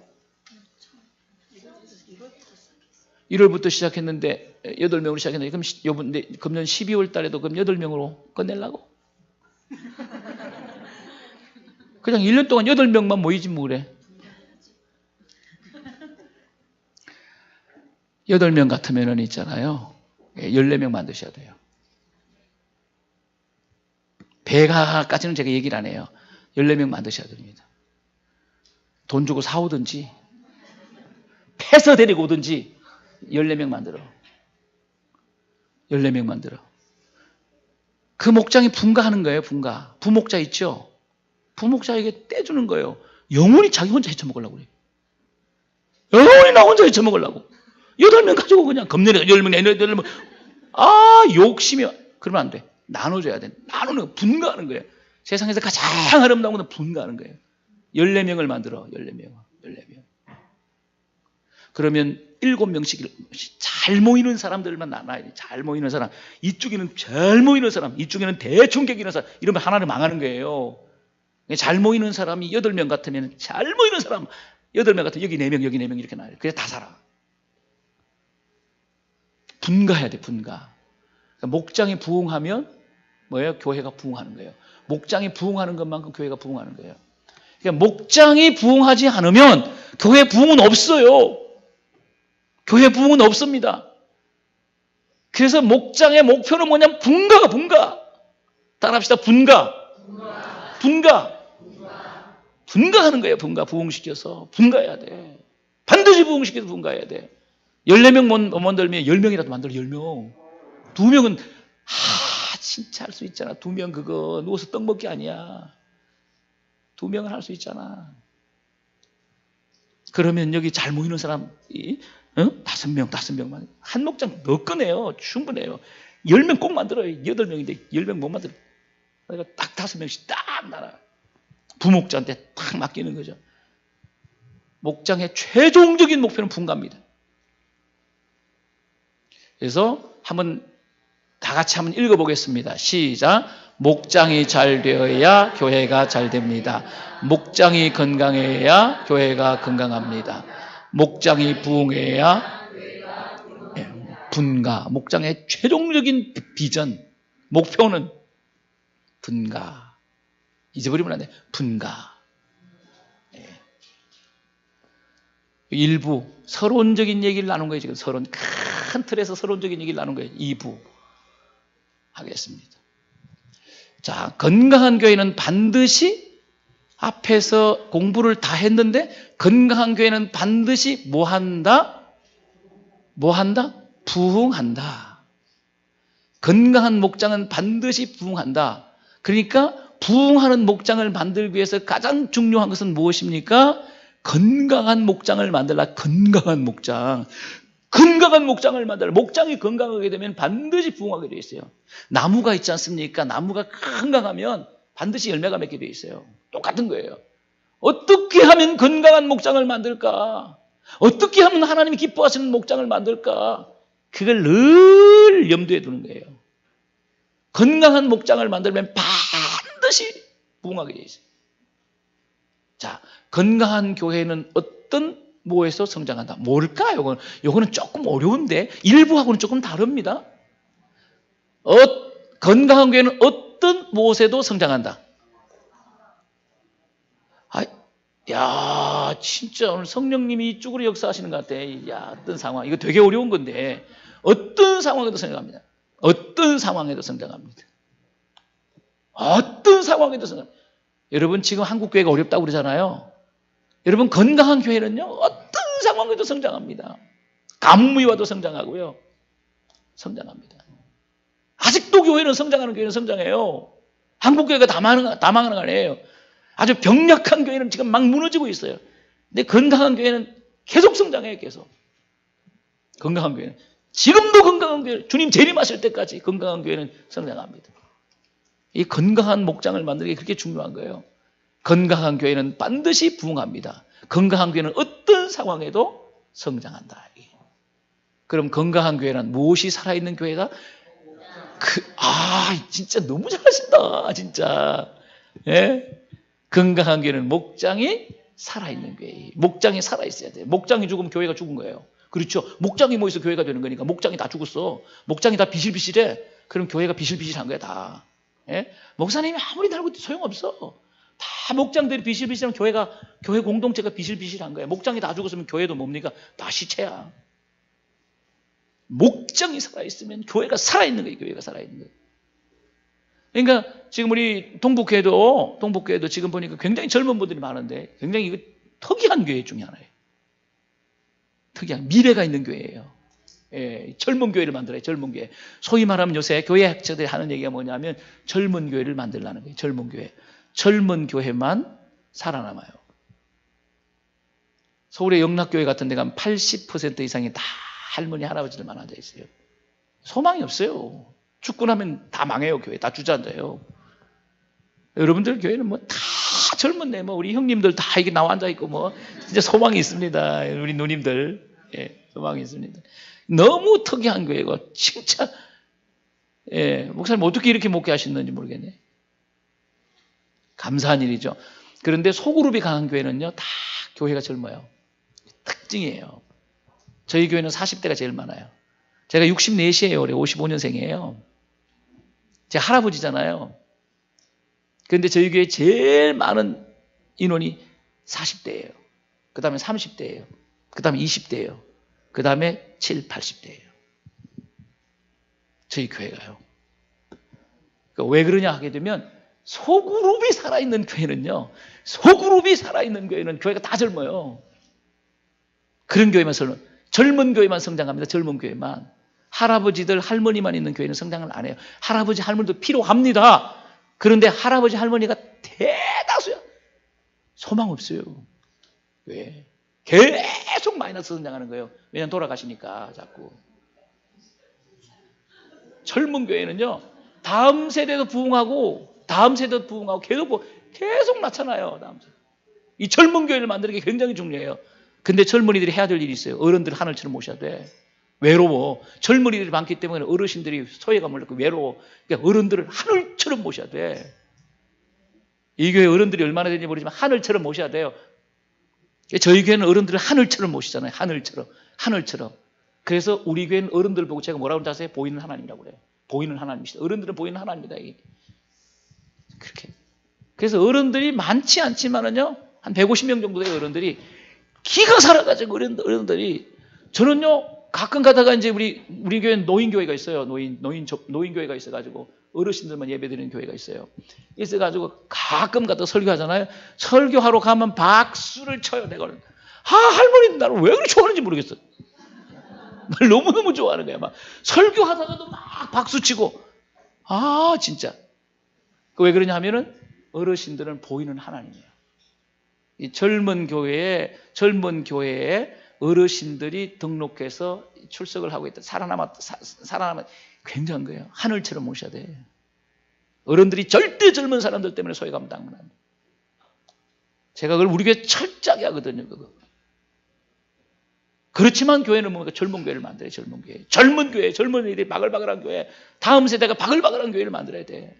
1월부터 시작했는데 8명으로 시작했는데 그럼 금년 12월 달에도 그럼 8명으로 끝내려고? 그냥 1년 동안 8명만 모이지 뭐 그래. 8명 같으면은 있잖아요. 14명 만드셔야 돼요. 배가까지는 제가 얘기를 안 해요. 14명 만드셔야 됩니다. 돈 주고 사오든지 패서 데리고 오든지 14명 만들어. 14명 만들어. 그 목장이 분가하는 거예요. 분가. 부목자 있죠? 부목자에게 떼주는 거예요. 영원히 자기 혼자 헤쳐먹으려고 그래요. 영원히 나 혼자 헤쳐먹으려고. 8명 가지고 그냥 겁내려. 10명, 8명. 욕심이. 그러면 안 돼. 나눠줘야 돼. 나누는 거, 분가하는 거예요. 세상에서 가장 아름다운 건 분가하는 거예요. 14명을 만들어. 14명. 그러면 7명씩 잘 모이는 사람들만 나눠야 돼. 잘 모이는 사람. 이쪽에는 잘 모이는 사람. 이쪽에는 대충 객이는 사람. 이러면 하나는 망하는 거예요. 잘 모이는 사람이 8명 같으면 잘 모이는 사람 8명 같으면 여기 4명, 여기 4명 이렇게 나와요. 그래서 다 살아. 분가해야 돼. 분가. 그러니까 목장이 부흥하면 뭐예요? 교회가 부흥하는 거예요. 목장이 부흥하는 것만큼 교회가 부흥하는 거예요. 그러니까 목장이 부흥하지 않으면 교회 부흥은 없어요. 교회 부흥은 없습니다. 그래서 목장의 목표는 뭐냐면 분가가 분가. 따라합시다. 분가. 분가하는 거예요. 분가. 부흥시켜서. 분가해야 돼. 반드시 부흥시켜서 분가해야 돼. 14명 못 만들면 10명이라도 만들어. 10명. 2명은 진짜 할 수 있잖아. 2명 그거 누워서 떡 먹기 아니야. 2명은 할 수 있잖아. 그러면 여기 잘 모이는 사람 5명만 한 목장 더 꺼내요. 충분해요. 10명 꼭 만들어요. 8명인데 10명 못 만들어. 그러니까 딱 5명씩 딱 나눠. 부목자한테 딱 맡기는 거죠. 목장의 최종적인 목표는 분가입니다. 그래서 다 같이 한번 읽어보겠습니다. 시작. 목장이 잘 되어야 교회가 잘 됩니다. 목장이 건강해야 교회가 건강합니다. 목장이 부흥해야 분가. 목장의 최종적인 비전, 목표는 분가. 잊어버리면 안 돼. 분가. 일부 서론적인 얘기를 나눈 거예요. 지금 큰 틀에서 서론적인 얘기를 나눈 거예요. 2부 하겠습니다. 자, 건강한 교회는 반드시 앞에서 공부를 다 했는데 건강한 교회는 반드시 뭐 한다? 부흥한다. 건강한 목장은 반드시 부흥한다. 그러니까 부흥하는 목장을 만들기 위해서 가장 중요한 것은 무엇입니까? 건강한 목장을 만들라. 건강한 목장. 건강한 목장을 만들라. 목장이 건강하게 되면 반드시 부흥하게 되어 있어요. 나무가 있지 않습니까? 나무가 건강하면 반드시 열매가 맺게 되어 있어요. 똑같은 거예요. 어떻게 하면 건강한 목장을 만들까? 어떻게 하면 하나님이 기뻐하시는 목장을 만들까? 그걸 늘 염두에 두는 거예요. 건강한 목장을 만들면 반드시 부흥하게 되어 있어요. 자, 건강한 교회는 어떤 뭐에서 성장한다? 뭘까요? 요거는 조금 어려운데 일부하고는 조금 다릅니다. 건강한 교회는 어떤 무엇에도 성장한다. 야, 진짜 오늘 성령님이 이쪽으로 역사하시는 것 같아. 야, 어떤 상황. 이거 되게 어려운 건데 어떤 상황에도 성장합니다. 어떤 상황에도 성장합니다. 어떤 상황에도 성장합니다. 여러분 지금 한국 교회가 어렵다고 그러잖아요. 여러분 건강한 교회는요 어떤 상황에도 성장합니다. 가뭄이 와도 성장하고요. 성장합니다. 아직도 교회는 성장하는 교회는 성장해요. 한국 교회가 다 망하는 거 아니에요. 아주 병약한 교회는 지금 막 무너지고 있어요. 근데 건강한 교회는 계속 성장해요. 계속. 건강한 교회는 지금도 건강한 교회, 주님 재림하실 때까지 건강한 교회는 성장합니다. 이 건강한 목장을 만드는 게 그렇게 중요한 거예요. 건강한 교회는 반드시 부흥합니다. 건강한 교회는 어떤 상황에도 성장한다. 그럼 건강한 교회는 무엇이 살아있는 교회가? 진짜 너무 잘하신다. 진짜. 예? 건강한 교회는 목장이 살아있는 교회. 목장이 살아있어야 돼요. 목장이 죽으면 교회가 죽은 거예요. 그렇죠. 목장이 뭐 있어 교회가 되는 거니까. 목장이 다 죽었어. 목장이 다 비실비실해. 그럼 교회가 비실비실한 거야 다. 예? 목사님이 아무리 달고 소용없어. 다 목장들이 비실비실하면 교회 공동체가 비실비실한 거예요. 목장이 다 죽었으면 교회도 뭡니까? 다 시체야. 목장이 살아있으면 교회가 살아있는 거예요. 교회가 살아있는 거예요. 그러니까 지금 우리 동북교회도 지금 보니까 굉장히 젊은 분들이 많은데 굉장히 이거 특이한 교회 중에 하나예요. 특이한 미래가 있는 교회예요. 예, 젊은 교회를 만들어요. 젊은 교회. 소위 말하면 요새 교회 학자들이 하는 얘기가 뭐냐면 젊은 교회를 만들라는 거예요. 젊은 교회. 젊은 교회만 살아남아요. 서울의 영락교회 같은 데 가면 80% 이상이 다 할머니 할아버지들만 앉아 있어요. 소망이 없어요. 죽고 나면 다 망해요. 교회 다 주저앉아요. 여러분들 교회는 뭐 다 젊은데 뭐 우리 형님들 다 이게 나와 앉아 있고 뭐 진짜 소망이 있습니다. 우리 누님들. 예, 소망이 있습니다. 너무 특이한 교회고 진짜 예, 목사님 어떻게 이렇게 목회하시는지 모르겠네. 감사한 일이죠. 그런데 소그룹이 강한 교회는요 다 교회가 젊어요. 특징이에요. 저희 교회는 40대가 제일 많아요. 제가 64시에요. 올해 55년생이에요. 제 할아버지잖아요. 그런데 저희 교회 제일 많은 인원이 40대예요. 그 다음에 30대예요. 그 다음에 20대예요. 그 다음에 7, 80대예요. 저희 교회가요. 그러니까 왜 그러냐 하게 되면 소그룹이 살아있는 교회는요. 소그룹이 살아있는 교회는 교회가 다 젊어요. 그런 교회만 젊은 교회만 성장합니다. 젊은 교회만. 할아버지들 할머니만 있는 교회는 성장을 안 해요. 할아버지 할머니도 필요합니다. 그런데 할아버지 할머니가 대다수야. 소망 없어요. 왜? 계속 마이너스 성장하는 거예요. 왜냐면 돌아가시니까 자꾸. 젊은 교회는요. 다음 세대도 부흥하고 계속 낳잖아요. 다음 세대. 이 젊은 교회를 만드는 게 굉장히 중요해요. 근데 젊은이들이 해야 될 일이 있어요. 어른들 하늘처럼 모셔야 돼. 외로워. 젊은이들이 많기 때문에 어르신들이 소외감을 느끼고 외로워. 그러니까 어른들을 하늘처럼 모셔야 돼. 이 교회 어른들이 얼마나 되는지 모르지만 하늘처럼 모셔야 돼요. 저희 교회는 어른들을 하늘처럼 모시잖아요. 하늘처럼. 그래서 우리 교회는 어른들 보고 제가 뭐라고 하세요? 보이는 하나님이라고 그래요. 보이는 하나님이시다. 어른들은 보이는 하나님이다. 그렇게. 그래서 어른들이 많지 않지만은요, 한 150명 정도 돼요, 어른들이. 기가 살아가지고 어른들이. 저는요, 가끔 가다가 이제 우리 교회는 노인교회가 있어요. 노인교회가 있어가지고 어르신들만 예배드리는 교회가 있어요. 있어가지고 가끔 가다 설교하잖아요. 설교하러 가면 박수를 쳐요, 내가. 할머니는 나를 왜 그렇게 좋아하는지 모르겠어. 날 너무너무 좋아하는 거야. 막 설교하다가도 막 박수 치고. 진짜. 왜 그러냐 하면은 어르신들은 보이는 하나님이에요. 이 젊은 교회에 어르신들이 등록해서 출석을 하고 있다. 살아남아 굉장한 거예요. 하늘처럼 모셔야 돼. 어른들이 절대 젊은 사람들 때문에 소외감 당하면 안 돼. 제가 그걸 우리 교회 철저하게 하거든요. 그거. 그렇지만 교회는 뭔가 젊은 교회를 만들어야 돼. 젊은 교회, 젊은이들이 바글바글한 교회, 다음 세대가 바글바글한 교회를 만들어야 돼.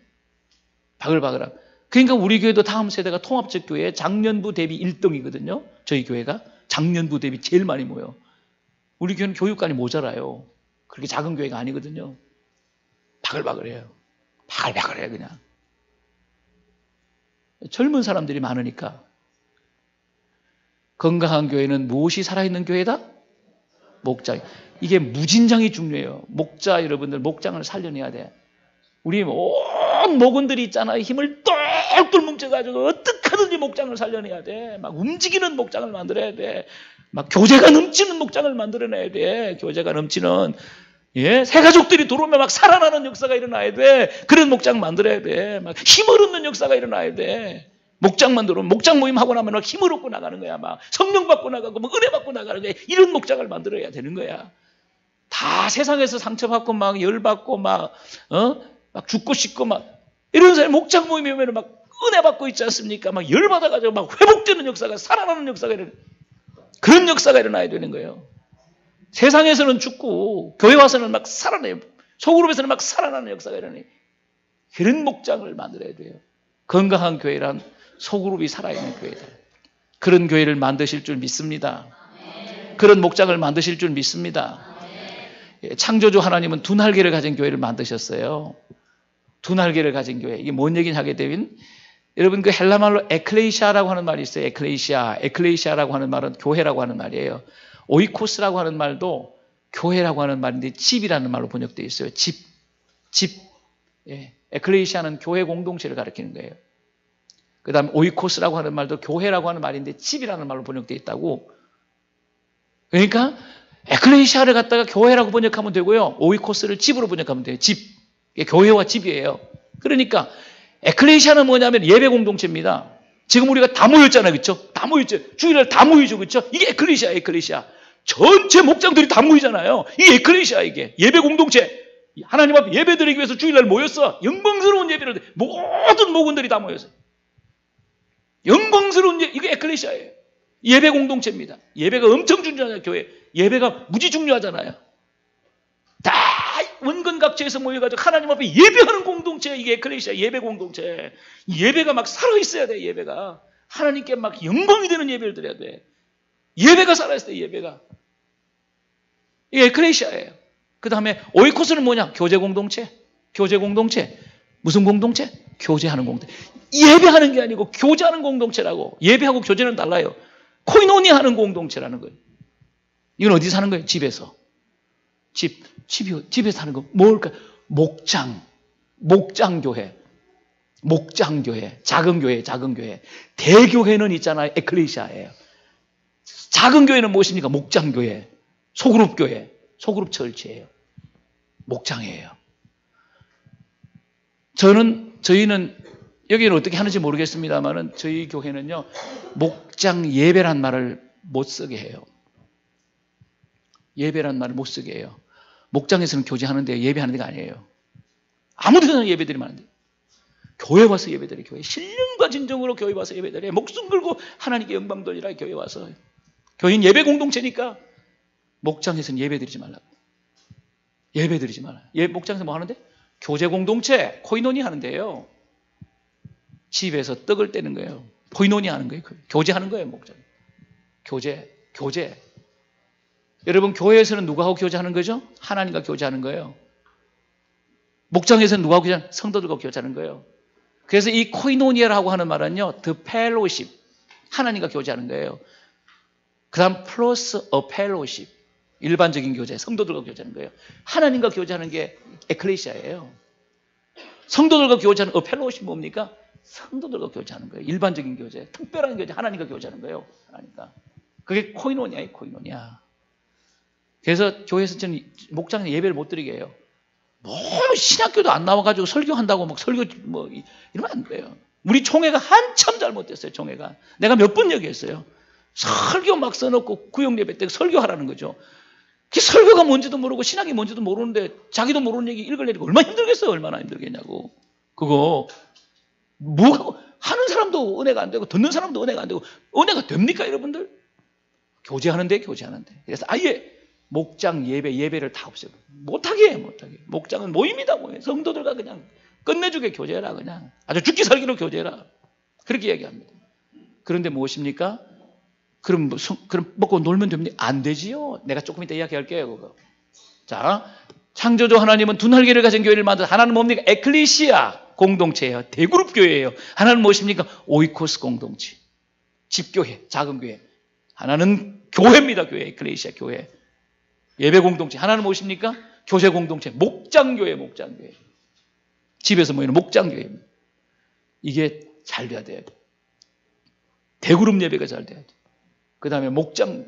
바글바글한. 그러니까 우리 교회도 다음 세대가 통합적 교회 장년부 대비 1등이거든요. 저희 교회가 장년부 대비 제일 많이 모여. 우리 교회는 교육관이 모자라요. 그렇게 작은 교회가 아니거든요. 바글바글해요. 바글바글해요, 그냥. 젊은 사람들이 많으니까. 건강한 교회는 무엇이 살아있는 교회다? 목장. 이게 무진장이 중요해요. 목자 여러분들, 목장을 살려내야 돼. 우리 온 목원들이 있잖아요. 힘을 똘똘 뭉쳐가지고 어떻게든지 목장을 살려내야 돼. 막 움직이는 목장을 만들어야 돼. 막 교제가 넘치는 목장을 만들어내야 돼. 교제가 넘치는. 새 가족들이 들어오면 막 살아나는 역사가 일어나야 돼. 그런 목장 만들어야 돼. 막 힘을 얻는 역사가 일어나야 돼. 목장만 들어오면 목장 모임 하고 나면 막 힘을 얻고 나가는 거야. 막 성령 받고 나가고 막 은혜 받고 나가는 거야. 이런 목장을 만들어야 되는 거야. 다 세상에서 상처받고 막 열받고 막 죽고 싶고 막 이런 사람이 목장 모임에 오면 막 은혜 받고 있지 않습니까? 막 열받아가지고 막 회복되는 역사가 살아나는 역사가 그런 역사가 일어나야 되는 거예요. 세상에서는 죽고 교회 와서는 막 살아내요. 소그룹에서는 막 살아나는 역사가 일어나요. 그런 목장을 만들어야 돼요. 건강한 교회란 소그룹이 살아있는 교회다. 그런 교회를 만드실 줄 믿습니다. 그런 목장을 만드실 줄 믿습니다. 창조주 하나님은 두 날개를 가진 교회를 만드셨어요. 두 날개를 가진 교회. 이게 뭔 얘기냐 하게 되면 여러분 그 헬라말로 에클레시아라고 하는 말이 있어요. 에클레시아라고 하는 말은 교회라고 하는 말이에요. 오이코스라고 하는 말도 교회라고 하는 말인데 집이라는 말로 번역되어 있어요. 집. 예. 에클레시아는 교회 공동체를 가리키는 거예요. 그 다음에 오이코스라고 하는 말도 교회라고 하는 말인데 집이라는 말로 번역되어 있다고. 그러니까 에클레시아를 갖다가 교회라고 번역하면 되고요. 오이코스를 집으로 번역하면 돼요. 집. 교회와 집이에요. 그러니까 에클레시아는 뭐냐면 예배 공동체입니다. 지금 우리가 다 모였잖아요. 그렇죠? 다 모였죠. 주일날 다 모이죠. 그렇죠? 이게 에클레시아예요. 에클레시아. 전체 목장들이 다 모이잖아요. 이게 에클레시아 이게. 예배 공동체. 하나님 앞에 예배 드리기 위해서 주일날 모였어. 영광스러운 예배를 모든 목원들이 다 모였어요. 영광스러운 이게 에클레시아예요. 예배 공동체입니다. 예배가 엄청 중요하잖아요. 교회. 예배가 무지 중요하잖아요. 다 원근각지에서 모여가지고 하나님 앞에 예배하는 공동체. 이게 에클레시아 예배 공동체. 예배가 막 살아있어야 돼. 예배가. 하나님께 막 영광이 되는 예배를 드려야 돼. 예배가 살아있어야 돼. 예배가. 이게 에클레시아예요. 그 다음에 오이코스는 뭐냐? 교제 공동체. 교제 공동체. 무슨 공동체? 교제하는 공동체. 예배하는 게 아니고 교제하는 공동체라고. 예배하고 교제는 달라요. 코이노니아하는 공동체라는 거예요. 이건 어디서 하는 거예요? 집에서. 집에서 하는 거. 뭘까? 목장교회. 목장교회. 작은 교회. 대교회는 있잖아요. 에클레시아예요. 작은 교회는 무엇입니까? 목장교회. 소그룹교회. 소그룹 철치예요. 목장이에요. 저희는 여기는 어떻게 하는지 모르겠습니다만은 저희 교회는요, 목장 예배란 말을 못 쓰게 해요. 예배란 말을 못 쓰게 해요. 목장에서는 교제하는데 예배하는 데가 아니에요. 아무 데나 예배드리면 안 돼요. 교회 와서 예배드려. 교회 신령과 진정으로 교회 와서 예배드려. 목숨 걸고 하나님께 영광 돌리라. 교회 와서. 교회는 예배 공동체니까 목장에서는 예배드리지 말라고. 예배드리지 말아요. 목장에서 뭐 하는데? 교제 공동체, 코이노니 하는데요. 집에서 떡을 떼는 거예요. 코이노니 하는 거예요. 교제하는 거예요. 목장. 교제. 여러분, 교회에서는 누구하고 교제하는 거죠? 하나님과 교제하는 거예요. 목장에서는 누구하고 교제하는? 성도들과 교제하는 거예요. 그래서 이 코이노니아라고 하는 말은요, the fellowship, 하나님과 교제하는 거예요. 그 다음 플러스 a fellowship, 일반적인 교제, 성도들과 교제하는 거예요. 하나님과 교제하는 게 에클레시아예요. 성도들과 교제하는 a fellowship 뭡니까? 성도들과 교제하는 거예요. 일반적인 교제, 특별한 교제, 하나님과 교제하는 거예요. 하나님과. 그게 코이노니아예요. 코이노니아. 그래서 교회에서 저는 목장에서 예배를 못 드리게 해요. 뭐 신학교도 안 나와가지고 설교한다고 막 설교 뭐 이러면 안 돼요. 우리 총회가 한참 잘못됐어요. 총회가. 내가 몇 번 얘기했어요. 설교 막 써놓고 구역 예배 때 설교하라는 거죠. 그 설교가 뭔지도 모르고 신학이 뭔지도 모르는데 자기도 모르는 얘기 읽으려니까 얼마나 힘들겠어요. 얼마나 힘들겠냐고. 그거 뭐 하는 사람도 은혜가 안 되고 듣는 사람도 은혜가 안 되고 은혜가 됩니까 여러분들? 교제하는데. 그래서 아예 목장 예배를 다 없애고 못하게 해. 목장은 모임이다. 성도들과 그냥 끝내주게 교제해라. 그냥 아주 죽기 살기로 교제해라. 그렇게 이야기합니다. 그런데 무엇입니까? 그럼 먹고 놀면 됩니까? 안 되지요. 내가 조금 이따 이야기할게요. 그거. 자, 창조주 하나님은 두 날개를 가진 교회를 만들어. 하나는 뭡니까? 에클레시아 공동체예요. 대그룹 교회예요. 하나는 무엇입니까? 오이코스 공동체. 집교회, 작은 교회. 하나는 교회입니다. 교회, 에클레시아 교회. 예배 공동체. 하나는 무엇입니까? 교제 공동체. 목장교회. 집에서 모이는 목장교회입니다. 이게 잘 돼야 돼요. 대그룹 예배가 잘 돼야 돼요. 그 다음에 목장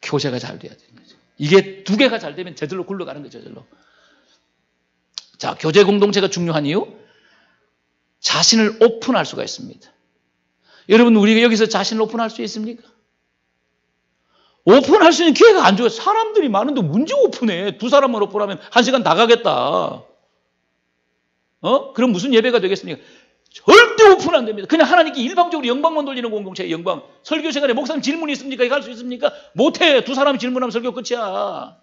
교제가 잘 돼야 되는 거죠. 이게 두 개가 잘 되면 저절로 굴러가는 거죠. 저절로. 자, 교제 공동체가 중요한 이유? 자신을 오픈할 수가 있습니다. 여러분, 우리가 여기서 자신을 오픈할 수 있습니까? 오픈할 수 있는 기회가 안 줘요. 사람들이 많은데 문제 오픈해. 두 사람만 오픈하면 1시간 다 가겠다. 그럼 무슨 예배가 되겠습니까? 절대 오픈 안 됩니다. 그냥 하나님께 일방적으로 영광만 돌리는 공동체의 영광. 설교 시간에 목사님 질문이 있습니까? 이거 할 수 있습니까? 못해. 두 사람이 질문하면 설교 끝이야.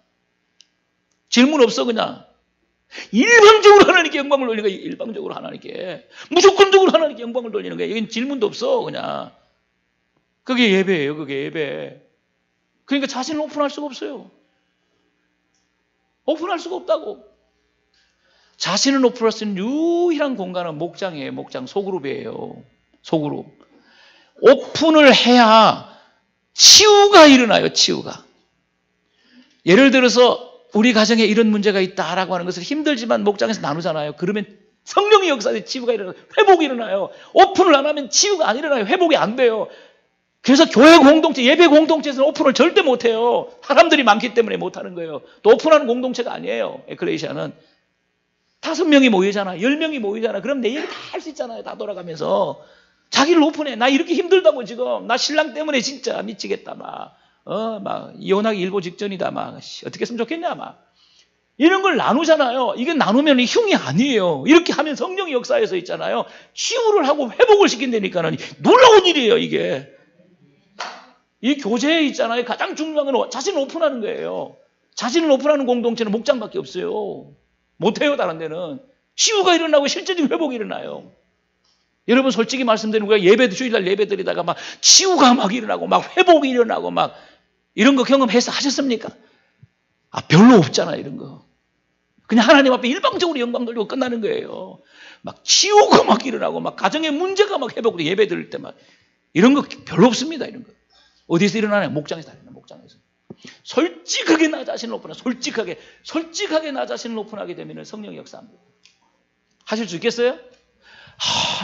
질문 없어 그냥. 일방적으로 하나님께 영광을 돌리는 거야. 일방적으로 하나님께. 무조건적으로 하나님께 영광을 돌리는 거야. 여기는 질문도 없어 그냥. 그게 예배예요. 그게 예배. 그러니까 자신을 오픈할 수가 없어요. 오픈할 수가 없다고. 자신을 오픈할 수 있는 유일한 공간은 목장이에요. 목장, 소그룹이에요. 소그룹. 오픈을 해야 치유가 일어나요. 치유가. 예를 들어서 우리 가정에 이런 문제가 있다라고 하는 것을 힘들지만 목장에서 나누잖아요. 그러면 성령의 역사에 치유가 일어나요. 회복이 일어나요. 오픈을 안 하면 치유가 안 일어나요. 회복이 안 돼요. 그래서 교회 공동체, 예배 공동체에서는 오픈을 절대 못해요. 사람들이 많기 때문에 못하는 거예요. 또 오픈하는 공동체가 아니에요. 에클레시아는 5명이 모이잖아. 10명이 모이잖아. 그럼 내 얘기 다 할 수 있잖아요. 다 돌아가면서. 자기를 오픈해. 나 이렇게 힘들다고 지금. 나 신랑 때문에 진짜 미치겠다. 막 이혼하기 일보 직전이다. 어떻게 했으면 좋겠냐. 이런 걸 나누잖아요. 이게 나누면 흉이 아니에요. 이렇게 하면 성령의 역사에서 있잖아요. 치유를 하고 회복을 시킨다니까는 놀라운 일이에요, 이게. 이 교제에 있잖아요. 가장 중요한 건 자신을 오픈하는 거예요. 자신을 오픈하는 공동체는 목장밖에 없어요. 못해요, 다른 데는. 치유가 일어나고 실제적인 회복이 일어나요. 여러분 솔직히 말씀드리면 우리가 예배도 주일날 예배드리다가 막 치유가 막 일어나고 막 회복이 일어나고 막 이런 거 경험해서 하셨습니까? 별로 없잖아요, 이런 거. 그냥 하나님 앞에 일방적으로 영광 돌리고 끝나는 거예요. 막 치유가 막 일어나고 막 가정의 문제가 막 회복되고 예배 드릴 때 막 이런 거 별로 없습니다, 이런 거. 어디서 일어나냐? 목장에서 일어나요, 목장에서. 솔직하게 나 자신을 오픈하고 솔직하게 나 자신을 오픈하게 되면 성령의 역사합니다. 하실 수 있겠어요?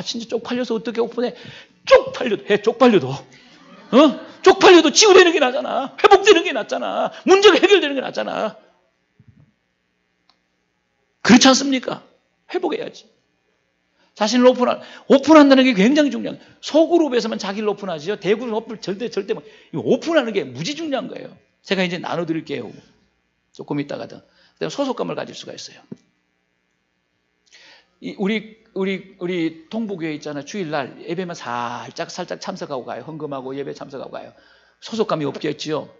진짜 쪽팔려서 어떻게 오픈해? 쪽팔려도. 쪽팔려도 치유되는 게 낫잖아. 회복되는 게 낫잖아. 문제가 해결되는 게 낫잖아. 그렇지 않습니까? 회복해야지. 자신을 오픈한다는 게 굉장히 중요한 거예요. 소그룹에서만 자기를 오픈하지요. 대그룹 오픈 절대 오픈하는 게 무지 중요한 거예요. 제가 이제 나눠드릴게요. 조금 있다가든. 그다음에 소속감을 가질 수가 있어요. 우리 동부교회 있잖아요. 주일날 예배만 살짝 참석하고 가요. 헌금하고 예배 참석하고 가요. 소속감이 없겠지요.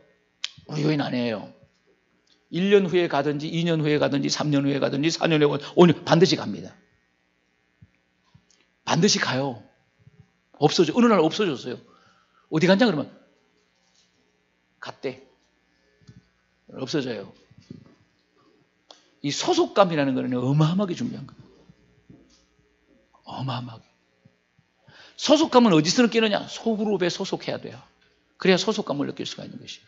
우리 교회는 아니에요. 1년 후에 가든지 2년 후에 가든지 3년 후에 가든지 4년 후에 가든지 5년 반드시 갑니다. 반드시 가요. 어느 날 없어졌어요. 어디 갔냐 그러면 갔대. 없어져요. 이 소속감이라는 거는 어마어마하게 중요한 거예요. 어마어마하게. 소속감은 어디서 느끼느냐? 소그룹에 소속해야 돼요. 그래야 소속감을 느낄 수가 있는 것이에요.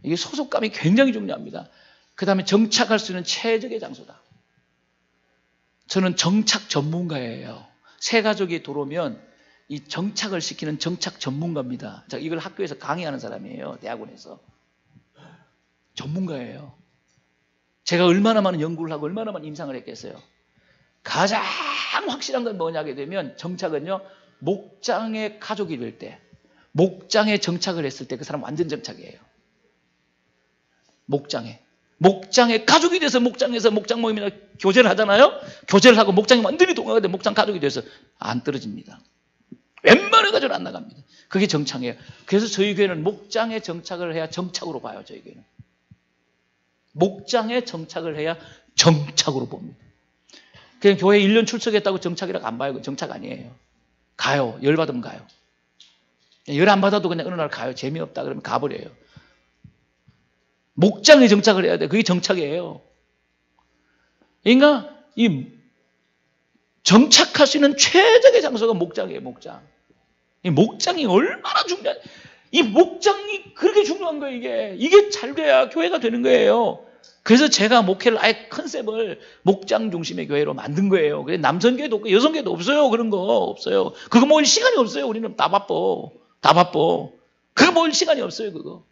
이게 소속감이 굉장히 중요합니다. 그 다음에 정착할 수 있는 최적의 장소다. 저는 정착 전문가예요. 새 가족이 들어오면 이 정착을 시키는 정착 전문가입니다. 이걸 학교에서 강의하는 사람이에요. 대학원에서. 전문가예요. 제가 얼마나 많은 연구를 하고 얼마나 많은 임상을 했겠어요. 가장 확실한 건 뭐냐 하게 되면 정착은요. 목장의 가족이 될 때, 목장에 정착을 했을 때 그 사람 완전 정착이에요. 목장에 가족이 돼서 목장에서 목장 모임이나 교제를 하잖아요. 교제를 하고 목장이 완전히 동화가 돼 목장 가족이 돼서 안 떨어집니다. 웬만한 가족은 안 나갑니다. 그게 정착이에요. 그래서 저희 교회는 목장에 정착을 해야 정착으로 봐요. 저희 교회는. 목장에 정착을 해야 정착으로 봅니다. 그냥 교회 1년 출석했다고 정착이라고 안 봐요. 정착 아니에요. 가요. 열 받으면 가요. 열 안 받아도 그냥 어느 날 가요. 재미없다 그러면 가버려요. 목장에 정착을 해야 돼. 그게 정착이에요. 그러니까 이 정착할 수 있는 최적의 장소가 목장이에요. 목장. 이 목장이 얼마나 중요한, 이 목장이 그렇게 중요한 거예요. 이게 잘 돼야 교회가 되는 거예요. 그래서 제가 목회를 아예 컨셉을 목장 중심의 교회로 만든 거예요. 그래서 남성교회도 없고 여성교회도 없어요. 그런 거 없어요. 그거 모일 시간이 없어요. 우리는 다 바빠. 그거 모일 시간이 없어요. 그거.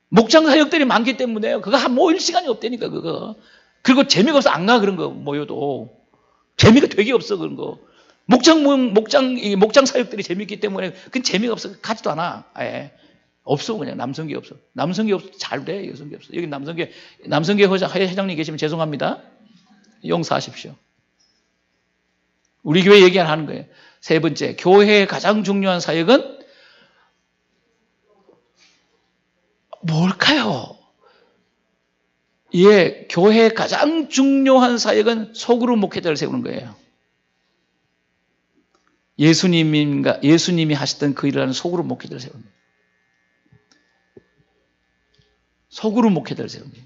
목장 사역들이 많기 때문에 그거 모일 시간이 없다니까 그거. 그리고 재미가 없어 안 가 그런 거 모여도 재미가 되게 없어 그런 거. 목장 사역들이 재밌기 때문에 그건 재미가 없어 가지도 않아. 아예. 없어 그냥 남성계 없어. 남성계 없어 잘 돼. 여성계 없어. 여기 남성계 회장님 계시면 죄송합니다. 용서하십시오. 우리 교회 얘기하는 거예요. 세 번째, 교회의 가장 중요한 사역은 뭘까요? 예, 교회의 가장 중요한 사역은 소그룹 목회자를 세우는 거예요. 예수님이 하셨던 그 일을 하는 소그룹 목회자를 세우는 거예요. 소그룹 목회자를 세우는 거예요.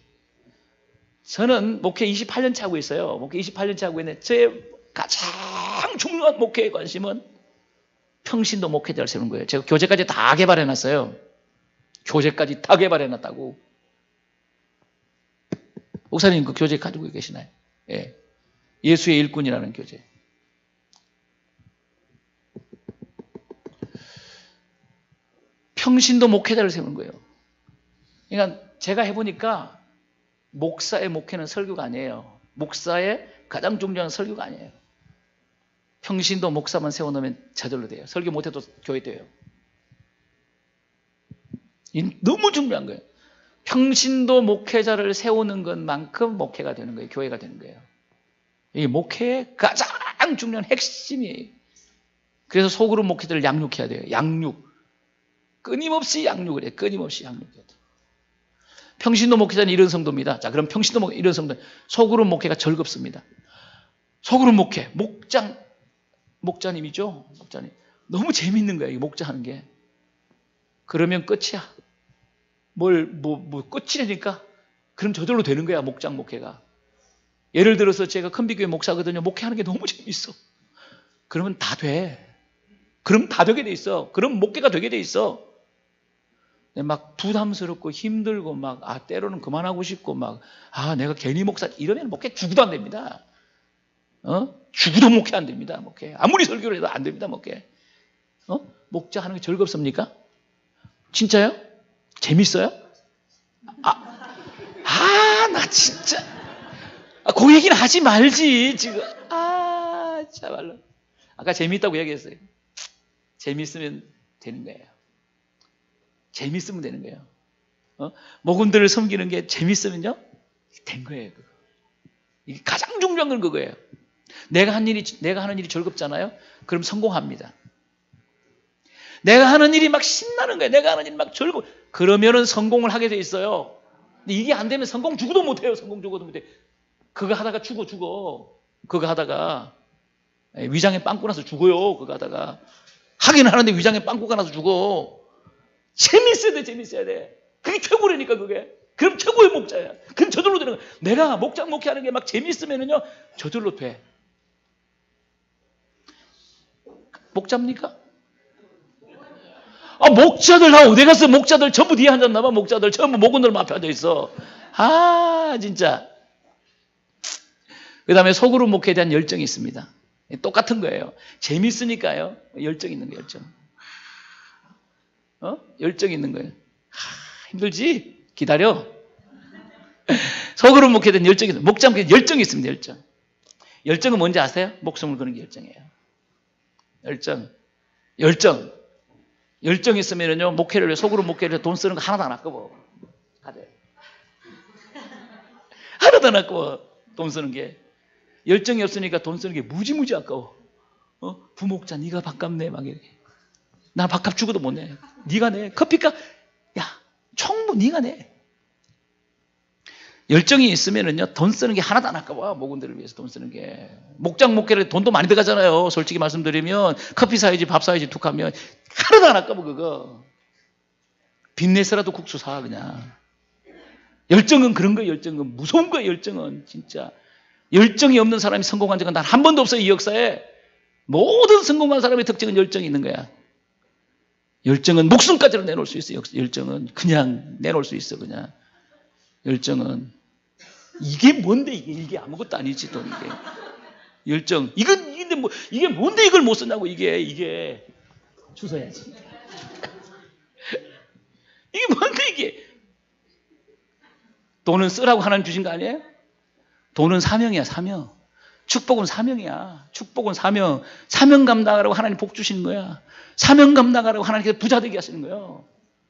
저는 목회 28년째 하고 있어요. 목회 28년째 하고 있는데 제 가장 중요한 목회의 관심은 평신도 목회자를 세우는 거예요. 제가 교재까지 다 개발해놨어요. 교재까지 다 개발해놨다고. 목사님 그 교재 가지고 계시나요? 예. 예수의 일꾼이라는 교재. 평신도 목회자를 세우는 거예요. 그러니까 제가 해보니까 목사의 목회는 설교가 아니에요. 목사의 가장 중요한 설교가 아니에요. 평신도 목사만 세워놓으면 저절로 돼요. 설교 못해도 교회 돼요. 너무 중요한 거예요. 평신도 목회자를 세우는 것만큼 목회가 되는 거예요. 교회가 되는 거예요. 이 목회의 가장 중요한 핵심이에요. 그래서 소그룹 목회자를 양육해야 돼요. 양육. 끊임없이 양육을 해요. 끊임없이 양육해야 돼요. 평신도 목회자는 이런 성도입니다. 자, 그럼 평신도 목회 이런 성도. 소그룹 목회가 즐겁습니다. 소그룹 목회, 목자님이죠. 목자님. 너무 재밌는 거예요. 이 목자하는 게. 그러면 끝이야. 끝이라니까? 그럼 저절로 되는 거야, 목회가. 예를 들어서 제가 큰비교회 목사거든요. 목회하는 게 너무 재밌어. 그러면 다 돼. 그럼 다 되게 돼 있어. 그럼 목회가 되게 돼 있어. 막 부담스럽고 힘들고 때로는 그만하고 싶고 내가 괜히 목사 이러면 목회 죽어도 안 됩니다. 죽어도 목회 안 됩니다. 목회. 아무리 설교를 해도 안 됩니다. 목회. 목자하는 게 즐겁습니까? 진짜요? 재밌어요? 나 진짜. 그 얘기는 하지 말지, 지금. 참말로. 아까 재밌다고 얘기했어요. 재밌으면 되는 거예요. 재밌으면 되는 거예요. 목원들을 섬기는 게 재밌으면요? 된 거예요. 그거. 이게 가장 중요한 건 그거예요. 내가 하는 일이 즐겁잖아요? 그럼 성공합니다. 내가 하는 일이 막 신나는 거예요. 내가 하는 일이 막 즐거워. 그러면은 성공을 하게 돼 있어요. 근데 이게 안 되면 성공 죽어도 못해요. 성공 죽어도 못해. 그거 하다가 죽어. 그거 하다가 위장에 빵꾸 나서 죽어요. 그거 하다가 하긴 하는데 위장에 빵꾸가 나서 죽어. 재밌어야 돼. 그게 최고라니까 그게. 그럼 최고의 목자야. 그럼 저절로 되는 거야. 내가 목회하는 게 막 재밌으면은요 저절로 돼. 목자입니까? 목자들 다 어디 갔어? 목자들 전부 뒤에 앉았나 봐. 목자들 전부 목원들 앞에 앉아 있어. 진짜. 그 다음에 소그룹 목회에 대한 열정이 있습니다. 똑같은 거예요. 재밌으니까요. 열정 있는 거예요. 열정 있는 거예요. 힘들지? 기다려. 소그룹 목회에 대한 열정이 있어요. 목자 목회에 열정이 있습니다. 열정은 뭔지 아세요? 목숨을 거는 게 열정이에요. 열정 있으면요 목회를 소그룹 목회를 돈 쓰는 거 하나도 안 아까워. 하나도 안 아까워. 돈 쓰는 게. 열정이 없으니까 돈 쓰는 게 무지무지 아까워. 부목자 네가 밥값 내 막 이렇게. 나 밥값 주고도 못 내. 네가 내. 커피값 총무 네가 내. 열정이 있으면은요 돈 쓰는 게 하나도 안 아까워. 목원들을 위해서 돈 쓰는 게. 목장 목회를 돈도 많이 들어가잖아요. 솔직히 말씀드리면 커피 사야지 밥 사야지 툭 하면 하나도 안 아까워 그거. 빚내서라도 국수 사 그냥. 열정은 그런 거예요. 열정은 무서운 거예요. 열정은 진짜. 열정이 없는 사람이 성공한 적은 단 한 번도 없어요. 이 역사에. 모든 성공한 사람의 특징은 열정이 있는 거야. 열정은 목숨까지도 내놓을 수 있어요. 열정은 그냥 내놓을 수 있어. 그냥 열정은 이게 뭔데 이게 아무것도 아니지 또 이게 열정 이게 뭔데 이걸 못 쓰냐고 이게 주워야지. 이게 뭔데 이게 돈은 쓰라고 하나님 주신 거 아니에요? 돈은 사명이야. 사명. 축복은 사명이야. 축복은 사명 감당하라고 하나님 복 주시는 거야. 사명 감당하라고 하나님께서 부자 되게 하시는 거예요.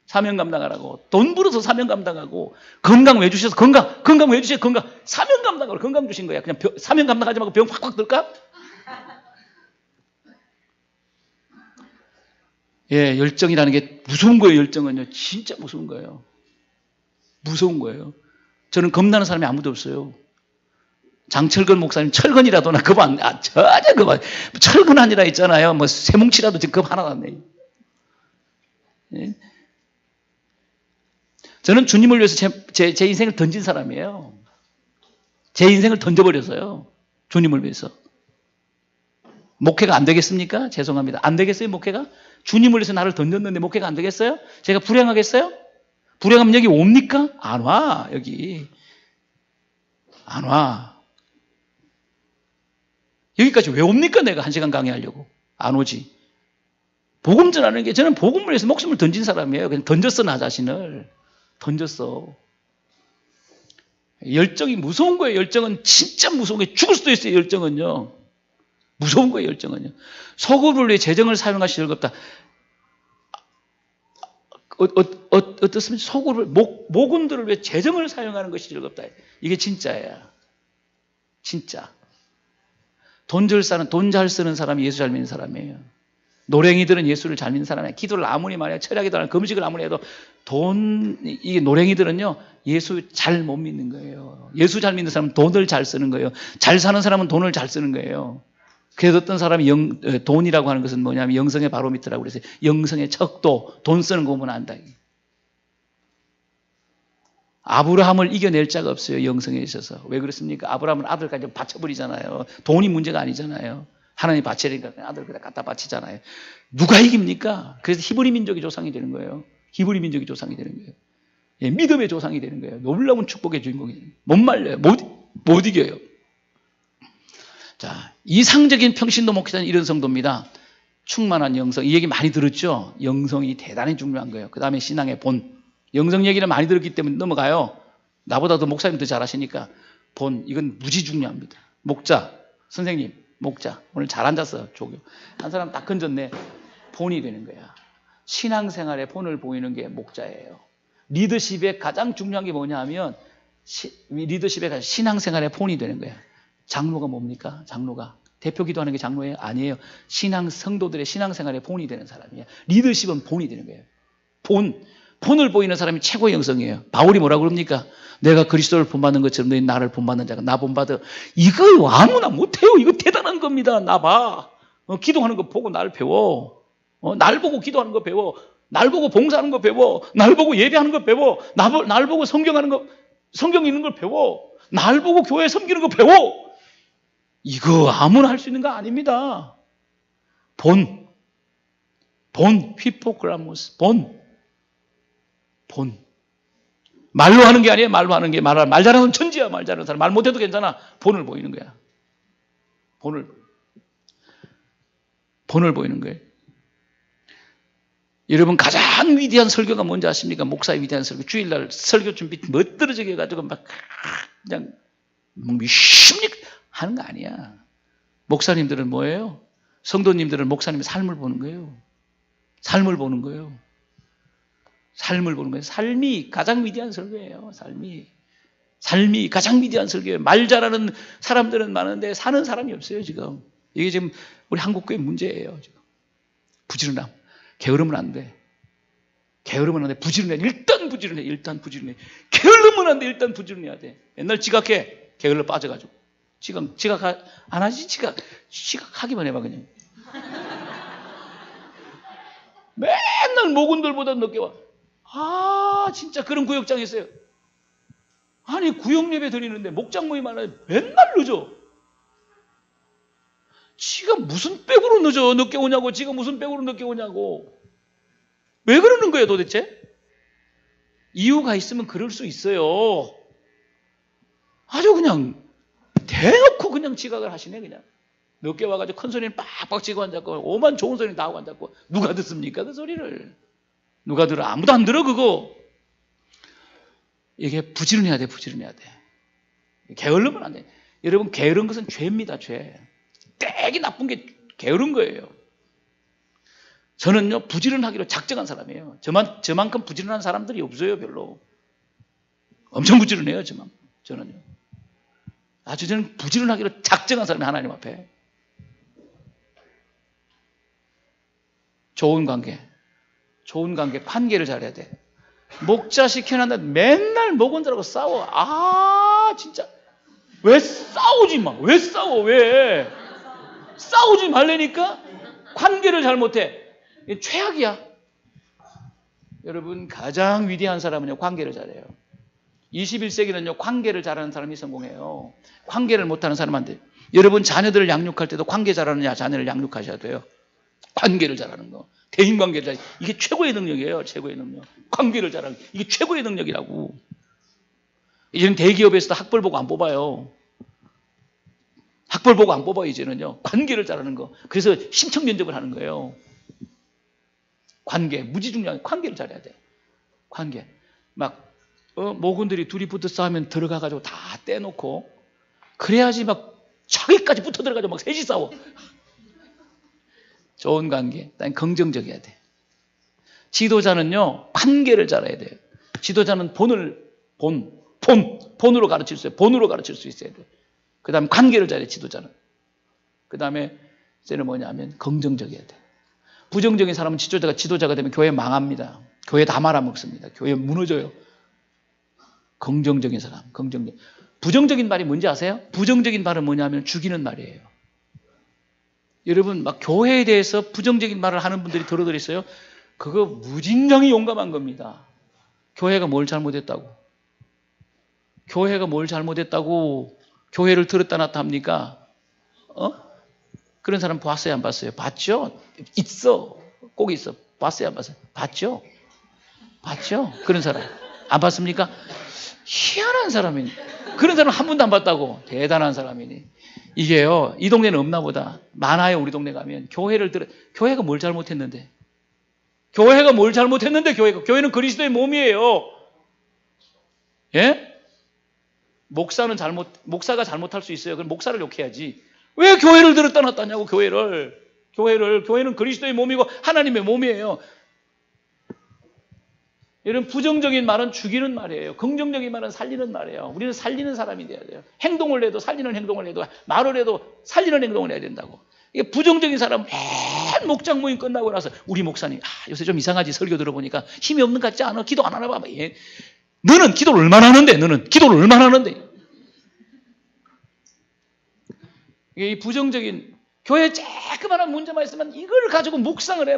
사명 감당하라고. 돈 벌어서 사명 감당하고 건강 왜 주셔서 건강 왜 주셔서 건강 사명 감당하라고 건강 주신 거야. 그냥 사명 감당하지 말고 병 확 들까? 열정이라는 게 무서운 거예요. 열정은요. 진짜 무서운 거예요. 무서운 거예요. 저는 겁나는 사람이 아무도 없어요. 장철근 목사님 철근이라도 나 겁 안 전혀 겁 철근 아니라 있잖아요. 쇠뭉치라도 지금 겁 하나도 안 내요. 저는 주님을 위해서 제 인생을 던진 사람이에요. 제 인생을 던져버렸어요. 주님을 위해서. 목회가 안 되겠습니까? 죄송합니다. 안 되겠어요, 목회가? 주님을 위해서 나를 던졌는데 목회가 안 되겠어요? 제가 불행하겠어요? 불행하면 여기 옵니까? 안 와. 여기 안 와. 여기까지 왜 옵니까? 내가 1시간 강의하려고. 안 오지. 복음 전하는 게, 저는 복음을 위해서 목숨을 던진 사람이에요. 그냥 던졌어, 나 자신을. 던졌어. 열정이 무서운 거예요. 열정은 진짜 무서운 거예요. 죽을 수도 있어요. 열정은요. 무서운 거예요. 열정은요. 소금을 위해 재정을 사용하시 즐겁다. 어떻습니까? 소금을, 모군들을 위해 재정을 사용하는 것이 즐겁다. 이게 진짜예요. 진짜. 돈 잘 쓰는 사람이 예수 잘 믿는 사람이에요. 노랭이들은 예수를 잘 믿는 사람이에요. 기도를 아무리 많이 해도, 철학이든 금식을 아무리 해도 이게 노랭이들은요, 예수 잘 못 믿는 거예요. 예수 잘 믿는 사람은 돈을 잘 쓰는 거예요. 잘 사는 사람은 돈을 잘 쓰는 거예요. 그래서 어떤 사람이 돈이라고 하는 것은 뭐냐면 영성의 바로미터라고 그래서 영성의 척도, 돈 쓰는 거 보면 안다. 아브라함을 이겨낼 자가 없어요. 영성에 있어서. 왜 그렇습니까? 아브라함은 아들까지 바쳐버리잖아요. 돈이 문제가 아니잖아요. 하나님 바치니까 아들 그냥 갖다 바치잖아요. 누가 이깁니까? 그래서 히브리 민족이 조상이 되는 거예요. 히브리 민족이 조상이 되는 거예요. 예, 믿음의 조상이 되는 거예요. 놀라운 축복의 주인공이. 못 말려요. 못 이겨요. 자, 이상적인 평신도 목회자는 이런 성도입니다. 충만한 영성. 이 얘기 많이 들었죠? 영성이 대단히 중요한 거예요. 그 다음에 신앙의 본. 영성 얘기를 많이 들었기 때문에 넘어가요. 나보다 더 목사님 더 잘하시니까. 본, 이건 무지 중요합니다. 목자, 선생님, 목자. 오늘 잘 앉았어, 조교. 한 사람 딱 건졌네. 본이 되는 거야. 신앙생활의 본을 보이는 게 목자예요. 리더십의 가장 중요한 게 뭐냐 하면, 리더십의 신앙생활의 본이 되는 거야. 장로가 뭡니까? 장로가. 대표 기도하는 게 장로예요? 아니에요. 성도들의 신앙생활의 본이 되는 사람이에요. 리더십은 본이 되는 거예요. 본을 보이는 사람이 최고의 영성이에요. 바울이 뭐라고 그럽니까? 내가 그리스도를 본받는 것처럼 너희 나를 본받는 자가 나 본받아. 이거 아무나 못해요. 이거 대단한 겁니다. 나 봐. 기도하는 거 보고 날 배워. 날 보고 기도하는 거 배워. 날 보고 봉사하는 거 배워. 날 보고 예배하는 거 배워. 날 보고 성경 읽는 걸 배워. 날 보고 교회 섬기는 거 배워. 이거 아무나 할 수 있는 거 아닙니다. 히포크라모스, 말로 하는 게 아니에요. 말로 하는 게 말 잘하는 천지야. 말 잘하는 사람. 말 못해도 괜찮아. 본을 보이는 거야. 본을 보이는 거예요. 여러분 가장 위대한 설교가 뭔지 아십니까? 목사의 위대한 설교. 주일날 설교 준비 멋들어지게 해가지고 막 그냥 미십니까? 하는 거 아니야. 목사님들은 뭐예요? 성도님들은 목사님의 삶을 보는 거예요. 삶을 보는 거예요. 삶이 가장 위대한 설교예요. 삶이 가장 위대한 설교예요. 말 잘하는 사람들은 많은데 사는 사람이 없어요, 지금. 이게 지금 우리 한국교회 문제예요, 지금. 부지런함. 게으르면 안 돼. 부지런해. 일단 부지런해. 게으르면 안 돼. 일단 부지런해야 돼. 맨날 지각해. 게을러 빠져가지고. 지각 안 하지? 지각하기만 해봐, 그냥. 맨날 모군들보다 늦게 와. 진짜 그런 구역장이 있어요. 아니, 구역 예배 드리는데 목장 모임 하나에 맨날 늦어. 지가 무슨 백으로 늦게 오냐고. 왜 그러는 거예요, 도대체? 이유가 있으면 그럴 수 있어요. 아주 그냥 대놓고 그냥 지각을 하시네, 그냥. 늦게 와가지고 큰 소리는 빡빡 치고 앉았고, 오만 좋은 소리 나오고 앉았고, 누가 듣습니까, 그 소리를? 누가 들어? 아무도 안 들어, 그거. 이게 부지런해야 돼. 게으르면 안 돼. 여러분, 게으른 것은 죄입니다, 죄. 되게 나쁜 게 게으른 거예요. 저는요, 부지런하기로 작정한 사람이에요. 저만큼 부지런한 사람들이 없어요, 별로. 엄청 부지런해요, 저는요. 저는 부지런하기로 작정한 사람이 하나님 앞에. 좋은 관계, 관계를 잘해야 돼. 목자 시켜놨는데 맨날 목원들하고 싸워. 진짜. 왜 싸우지 마? 왜 싸워? 왜? 싸우지 말라니까? 관계를 잘 못해. 이게 최악이야. 여러분, 가장 위대한 사람은요, 관계를 잘해요. 21세기는요, 관계를 잘하는 사람이 성공해요. 관계를 못하는 사람한테. 여러분, 자녀들을 양육할 때도 관계 잘하는 자녀를 양육하셔야 돼요. 관계를 잘하는 거. 대인관계를 잘, 이게 최고의 능력이에요. 최고의 능력. 관계를 잘하는 이게 최고의 능력이라고. 이제는 대기업에서도 학벌 보고 안 뽑아요. 학벌 보고 안 뽑아요. 이제는요. 관계를 잘하는 거. 그래서 신청 면접을 하는 거예요. 관계, 무지중량 관계를 잘해야 돼. 관계. 막 모군들이 둘이 붙어 싸우면 들어가가지고 다 떼놓고 그래야지 막 자기까지 붙어 들어가지고 막 셋이 싸워. 좋은 관계. 난 긍정적이어야 돼. 지도자는요 관계를 잘해야 돼요. 지도자는 본으로 가르칠 수 있어요. 본으로 가르칠 수 있어야 돼. 그 다음에 관계를 잘해 지도자는. 그 다음에 이제는 뭐냐면 긍정적이어야 돼. 부정적인 사람은 지도자가 되면 교회 망합니다. 교회 다 말아먹습니다. 교회 무너져요. 긍정적인 사람, 부정적인 말이 뭔지 아세요? 부정적인 말은 뭐냐면 죽이는 말이에요. 여러분 막 교회에 대해서 부정적인 말을 하는 분들이 들어있어요. 그거 무진장이 용감한 겁니다. 교회가 뭘 잘못했다고? 교회가 뭘 잘못했다고 교회를 들었다 놨다 합니까? 그런 사람 봤어요, 안 봤어요? 봤죠? 있어. 꼭 있어. 봤어요, 안 봤어요? 봤죠? 봤죠? 그런 사람. 안 봤습니까? 희한한 사람이니. 그런 사람 한 번도 안 봤다고. 대단한 사람이니. 이게요, 이 동네는 없나 보다. 많아요, 우리 동네 가면. 교회가 뭘 잘못했는데? 교회는 그리스도의 몸이에요. 예? 목사가 잘못할 수 있어요. 그럼 목사를 욕해야지. 왜 교회를 들었다 놨다 하냐고, 교회는 그리스도의 몸이고 하나님의 몸이에요. 이런 부정적인 말은 죽이는 말이에요. 긍정적인 말은 살리는 말이에요. 우리는 살리는 사람이 돼야 돼요. 행동을 해도 살리는 행동을 해도, 말을 해도 살리는 행동을 해야 된다고. 이게 부정적인 사람은 맨 목장 모임 끝나고 나서 우리 목사님 요새 좀 이상하지, 설교 들어보니까 힘이 없는 것 같지 않아? 기도 안 하나 봐. 예. 너는 기도를 얼마나 하는데? 이게 이 부정적인 교회 조그마한 문제만 있으면 이걸 가지고 묵상을 해.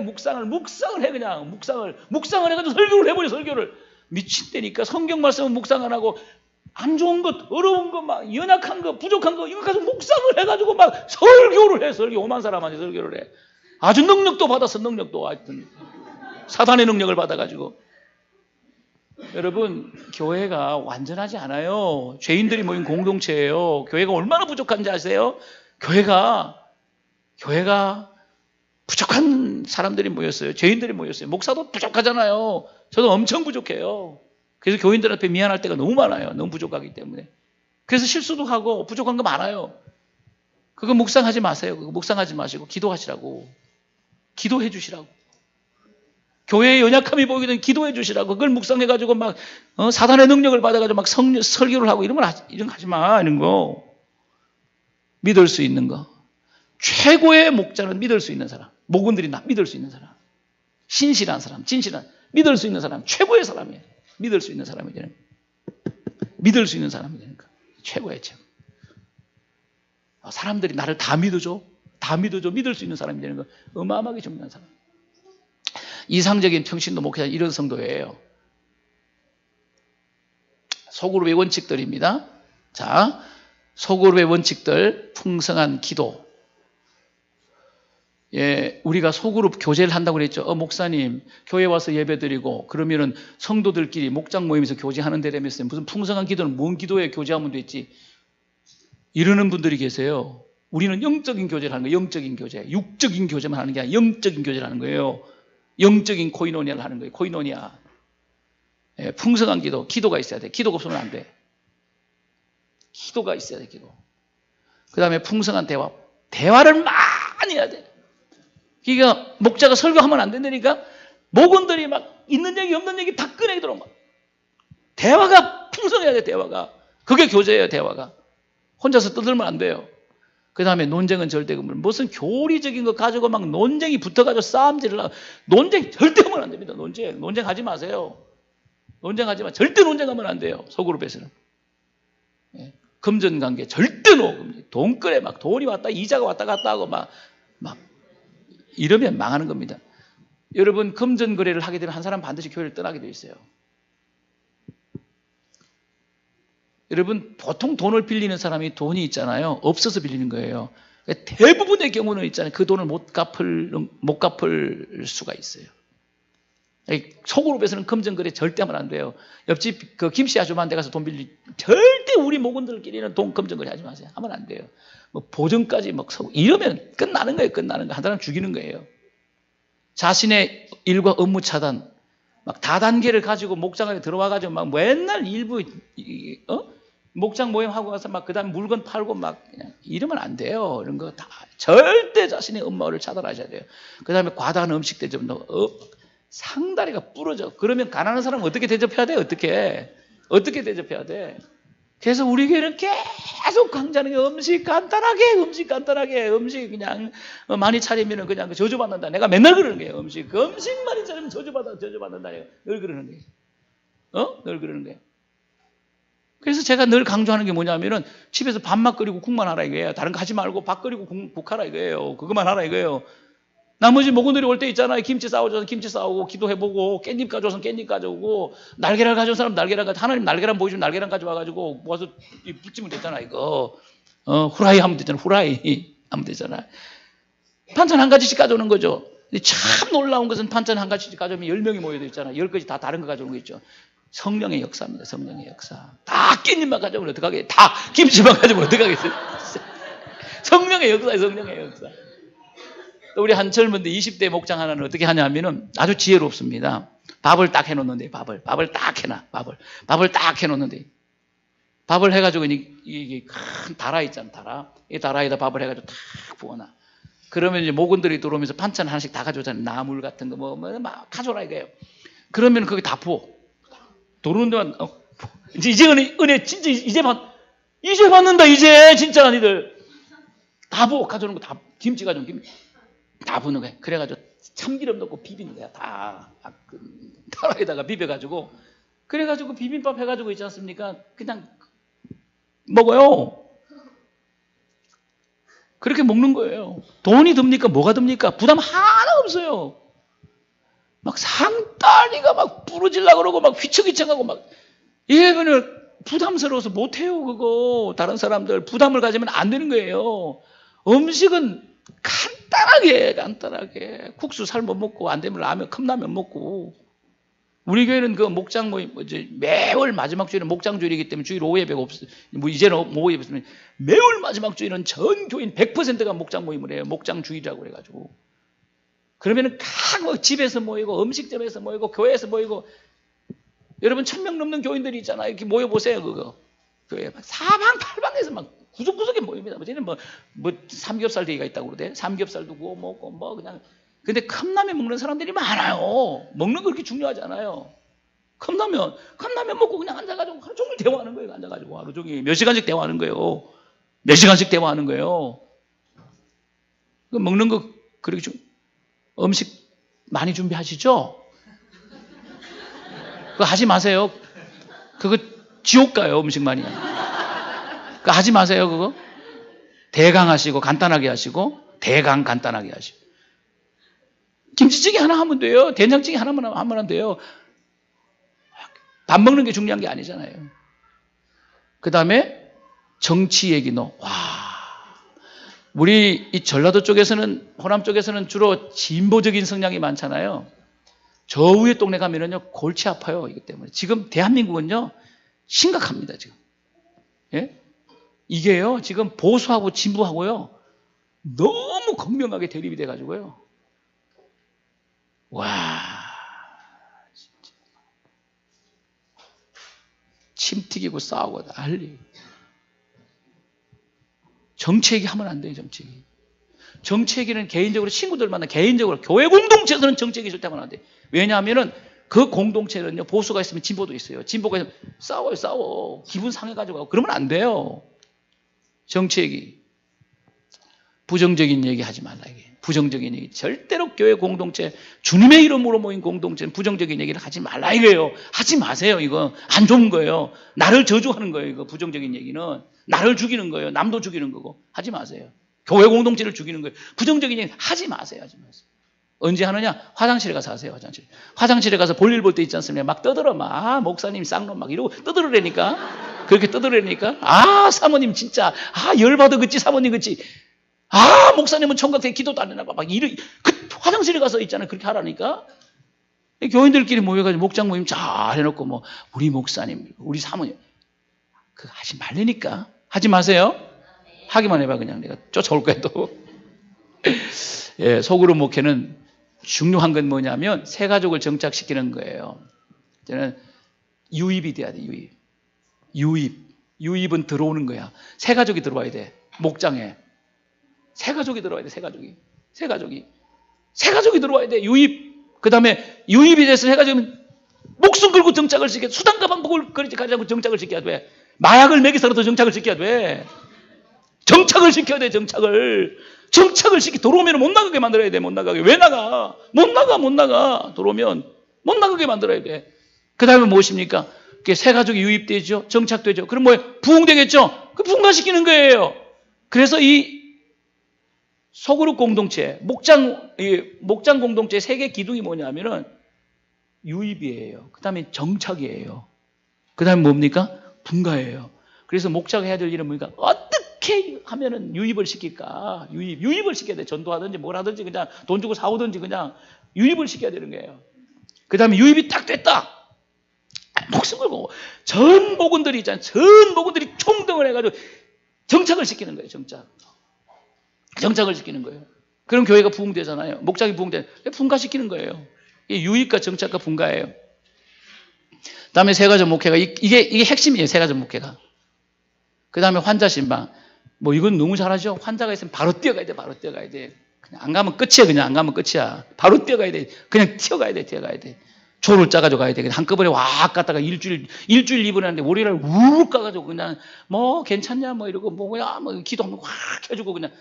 그냥 묵상을 해가지고 설교를 해버려. 설교를 미친다니까. 성경 말씀은 묵상 안 하고 안 좋은 것, 어려운 것, 막 연약한 것, 부족한 거 이거 가지고 묵상을 해가지고 막 설교를 해. 설교 오만 사람한테 설교를 해. 아주 능력도 받았어. 하여튼 사단의 능력을 받아가지고. 여러분, 교회가 완전하지 않아요. 죄인들이 모인 공동체예요. 교회가 얼마나 부족한지 아세요? 교회가 부족한 사람들이 모였어요. 죄인들이 모였어요. 목사도 부족하잖아요. 저도 엄청 부족해요. 그래서 교인들 앞에 미안할 때가 너무 많아요. 너무 부족하기 때문에. 그래서 실수도 하고 부족한 거 많아요. 그거 묵상하지 마세요. 그거 묵상하지 마시고 기도하시라고. 기도해 주시라고. 교회의 연약함이 보이게 되면 기도해 주시라고. 그걸 묵상해가지고 막 사단의 능력을 받아가지고 막 설교를 하고 이런 거 하지 마. 이런 거. 믿을 수 있는 거. 최고의 목자는 믿을 수 있는 사람. 목원들이 믿을 수 있는 사람. 신실한 사람, 진실한, 믿을 수 있는 사람, 최고의 사람이에요. 믿을 수 있는 사람이 되는 거예요. 믿을 수 있는 사람이 되는 거예요. 최고의 최고. 사람들이 나를 다 믿어줘. 믿을 수 있는 사람이 되는 거 어마어마하게 중요한 사람. 이상적인 평신도 목회자 이런 성도예요. 소그룹의 원칙들입니다. 자, 소그룹의 원칙들, 풍성한 기도. 예, 우리가 소그룹 교제를 한다고 그랬죠. 목사님, 교회 와서 예배 드리고, 그러면은 성도들끼리 목장 모임에서 교제하는 데 되면서 무슨 풍성한 기도는 뭔 기도에 교제하면 됐지? 이러는 분들이 계세요. 우리는 영적인 교제를 하는 거예요. 영적인 교제. 육적인 교제만 하는 게 아니라 영적인 교제를 하는 거예요. 영적인 코이노니아를 하는 거예요. 코이노니아. 예, 풍성한 기도가 있어야 돼. 기도가 없으면 안 돼. 기도가 있어야 돼, 기도. 그 다음에 풍성한 대화를 많이 해야 돼. 그러니까 목자가 설교하면 안 된다니까 목원들이 막 있는 얘기 없는 얘기 다 꺼내도록 막 대화가 풍성해야 돼. 대화가. 그게 교제예요. 대화가. 혼자서 떠들면 안 돼요. 그 다음에 논쟁은 절대 금물. 무슨 교리적인 거 가지고 막 논쟁이 붙어가지고 싸움질을 하고 논쟁 절대 하면 안 됩니다. 논쟁하지 마세요. 절대 논쟁하면 안 돼요. 소그룹에서는. 예. 금전관계 절대 돈끌에 막 돈이 왔다 이자가 왔다 갔다 하고 막 이러면 망하는 겁니다. 여러분, 금전거래를 하게 되면 한 사람 반드시 교회를 떠나게 돼 있어요. 여러분, 보통 돈을 빌리는 사람이 돈이 있잖아요. 없어서 빌리는 거예요. 대부분의 경우는 있잖아요. 그 돈을 못 갚을 수가 있어요. 소그룹에서는 금전거래 절대 하면 안 돼요. 옆집 그 김씨 아줌마한테 가서 돈 빌리, 절대 우리 목원들끼리는 돈 금전거래 하지 마세요. 하면 안 돼요. 뭐 보증까지 막 서고 이러면 끝나는 거예요. 끝나는 거. 한 사람 죽이는 거예요. 자신의 일과 업무 차단, 막 다단계를 가지고 목장에 들어와가지고 막 맨날 일부 목장 모임하고 가서 막 그다음 물건 팔고 막 그냥 이러면 안 돼요. 이런 거 다 절대 자신의 업무를 차단하셔야 돼요. 그다음에 과다한 음식 대접 상다리가 부러져. 그러면 가난한 사람은 어떻게 대접해야 돼? 어떻게 대접해야 돼? 그래서 우리 교회는 계속 강조하는 게 음식 간단하게 음식 그냥 많이 차리면 그냥 저주받는다. 내가 맨날 그러는 거예요. 음식 많이 차리면 저주받는다. 내가 늘 그러는 거예요. 늘 그러는 거예요. 그래서 제가 늘 강조하는 게 뭐냐면은 집에서 밥만 끓이고 국만 하라 이거예요. 다른 거 하지 말고 밥 끓이고 국 하라 이거예요. 그것만 하라 이거예요. 나머지 목원들이 올 때 있잖아요. 김치 싸워줘서 김치 싸우고 기도해보고 깻잎 가져와서 깻잎 가져오고 날계란 가져온 사람 날계란 가져. 하나님 날계란 보여주면 날계란 가져와가지고 모아서 불찌면 되잖아 이거. 후라이 하면 되잖아. 후라이 하면 되잖아. 반찬 한 가지씩 가져오는 거죠. 참 놀라운 것은 반찬 한 가지씩 가져오면 10명이 모여져 있잖아. 10가지 다 다른 거 가져오는 거 있죠. 성령의 역사입니다. 성령의 역사. 다 깻잎만 가져오면 어떡하게? 다 김치만 가져오면 어떡하겠어요? 성령의 역사예요. 성령의 역사. 또 우리 한 젊은데 20대 목장 하나는 어떻게 하냐면은 아주 지혜롭습니다. 밥을 딱 해놓는데 밥을 딱 해놔. 밥을 딱 해놓는데 밥을 해가지고 이게 큰 다라 있잖아. 다라. 이 다라에다 밥을 해가지고 딱 부어놔. 그러면 이제 목원들이 들어오면서 반찬 하나씩 다 가져오잖아요. 나물 같은 거 막 가져오라 이거예요. 그러면 거기 다 부어. 들어오는 데만 이제 은혜 진짜 이제 받는다 이제 진짜 니들 다 부어. 가져오는 거 다 김치 가져온 김치 다 부는 거야. 그래가지고 참기름 넣고 비비는 거야. 다 다라에다가 비벼가지고 그래가지고 비빔밥 해가지고 있지 않습니까? 그냥 먹어요. 그렇게 먹는 거예요. 돈이 듭니까? 뭐가 듭니까? 부담 하나 없어요. 막 상다리가 막 부러질라 그러고 막 휘청휘청하고 막 이러면은 부담스러워서 못해요. 그거 다른 사람들 부담을 가지면 안 되는 거예요. 음식은 간단하게 국수 삶아 먹고 안 되면 라면 컵라면 먹고 우리 교회는 그 목장 모임 매월 마지막 주일은 목장 주일이기 때문에 주일 오후 예배가 없어요. 뭐 이제는 오후 예배 없으면 매월 마지막 주일은 전 교인 100%가 목장 모임을 해요. 목장 주일이라고 그래가지고 그러면은 각 집에서 모이고 음식점에서 모이고 교회에서 모이고 여러분 1000명 넘는 교인들이 있잖아요. 이렇게 모여 보세요. 그거 교회 사방팔방에서 막 구석구석에 모입니다. 저는 뭐 삼겹살 대회가 있다고 그러대. 삼겹살도 구워 먹고 뭐 그냥. 근데 컵라면 먹는 사람들이 많아요. 먹는 거 그렇게 중요하지 않아요. 컵라면 먹고 그냥 앉아가지고 하루 종일 대화하는 거예요. 앉아가지고 하루 종일 몇 시간씩 대화하는 거예요. 그 먹는 거 그렇게 음식 많이 준비하시죠? 그거 하지 마세요. 그거 지옥 가요. 음식 많이. 그거 하지 마세요. 그거. 대강하시고 간단하게 하시고 간단하게 하시고 김치찌개 하나 하면 돼요. 된장찌개 하나만 하면 돼요. 밥 먹는 게 중요한 게 아니잖아요. 그 다음에 정치 얘기도 우리 이 전라도 쪽에서는 호남 쪽에서는 주로 진보적인 성향이 많잖아요. 저 위에 동네 가면은요 골치 아파요. 이것 때문에 지금 대한민국은요 심각합니다. 지금 예? 이게요, 지금 보수하고 진보하고요, 너무 극명하게 대립이 돼가지고요. 와, 진짜. 침 튀기고 싸우고 난리. 정치 얘기하면 안 돼요, 정치 얘기. 정치 얘기는 개인적으로 친구들 만나 개인적으로 교회 공동체에서는 정치 얘기 절대 하면 안 돼. 왜냐하면은 그 공동체는요, 보수가 있으면 진보도 있어요. 진보가 있으면 싸워. 기분 상해가지고. 그러면 안 돼요. 정치 얘기. 부정적인 얘기 하지 말라. 이게. 부정적인 얘기. 절대로 교회 공동체, 주님의 이름으로 모인 공동체는 부정적인 얘기를 하지 말라 이거예요. 하지 마세요. 이거 안 좋은 거예요. 나를 저주하는 거예요. 이거 부정적인 얘기는. 나를 죽이는 거예요. 남도 죽이는 거고. 하지 마세요. 교회 공동체를 죽이는 거예요. 부정적인 얘기 하지 마세요. 언제 하느냐? 화장실에 가서 하세요. 화장실에 가서 볼일 볼 때 있지 않습니까? 막 떠들어. 목사님 쌍놈 막 이러고 떠들으라니까. 그렇게 떠들으라니까. 사모님 진짜. 열받아 그치 사모님 그치. 아, 목사님은 청각대 기도도 안 해나봐. 막 그 화장실에 가서 있잖아요. 그렇게 하라니까. 교인들끼리 모여가지고 목장 모임 잘 해놓고 뭐 우리 목사님, 우리 사모님 그거 하지 말라니까. 하지 마세요. 하기만 해봐 그냥 내가 쫓아올 거야 또. 예, 소그룹 목회는 중요한 건 뭐냐면 새 가족을 정착시키는 거예요. 저는 유입이 돼야 돼. 유입은 들어오는 거야. 새 가족이 들어와야 돼. 목장에 새 가족이 들어와야 돼. 새 가족이 들어와야 돼. 유입. 그 다음에 유입이 돼서 새 가족은 목숨 걸고 정착을 시켜야 돼. 수단과 방법을 가지고 정착을 시켜야 돼. 마약을 먹여서라도 정착을 시켜야 돼. 정착을 시켜야 돼. 정착을 들어오면 못 나가게 만들어야 돼. 못 나가게. 왜 나가? 못 나가. 들어오면 못 나가게 만들어야 돼. 그 다음에 무엇입니까? 새 가족이 유입되죠. 정착되죠. 그럼 뭐예요? 부흥되겠죠. 그 부흥화시키는 거예요. 그래서 이 소그룹 공동체, 목장 공동체의 세 개 기둥이 뭐냐면은 유입이에요. 그 다음에 정착이에요. 그 다음에 뭡니까? 분가예요. 그래서 목자가 해야 될 일은 뭡니까? 어떻게 하면은 유입을 시킬까? 유입을 시켜야 돼. 전도하든지 뭘 하든지 그냥 돈 주고 사오든지 그냥 유입을 시켜야 되는 거예요. 그 다음에 유입이 딱 됐다. 목숨 걸고 전 목원들이 있잖아요. 전 목원들이 총동을 해가지고 정착을 시키는 거예요. 정착을 시키는 거예요. 그럼 교회가 부흥되잖아요. 목장이 부흥되잖아요. 분가시키는 거예요. 이게 유입과 정착과 분가예요. 다음에 새 가족 목회가 이게 핵심이에요. 새 가족 목회가. 그 다음에 환자 신방. 뭐 이건 너무 잘하죠. 환자가 있으면 바로 뛰어가야 돼. 그냥 안 가면 끝이야. 바로 뛰어가야 돼. 그냥 뛰어가야 돼. 조를 짜가지고 가야 돼. 한꺼번에 왁 갔다가 일주일 입원하는데 월요일날 우르르 가가지고 그냥 뭐 괜찮냐 뭐 이러고 뭐야 뭐 기도 한번 확 해주고 그냥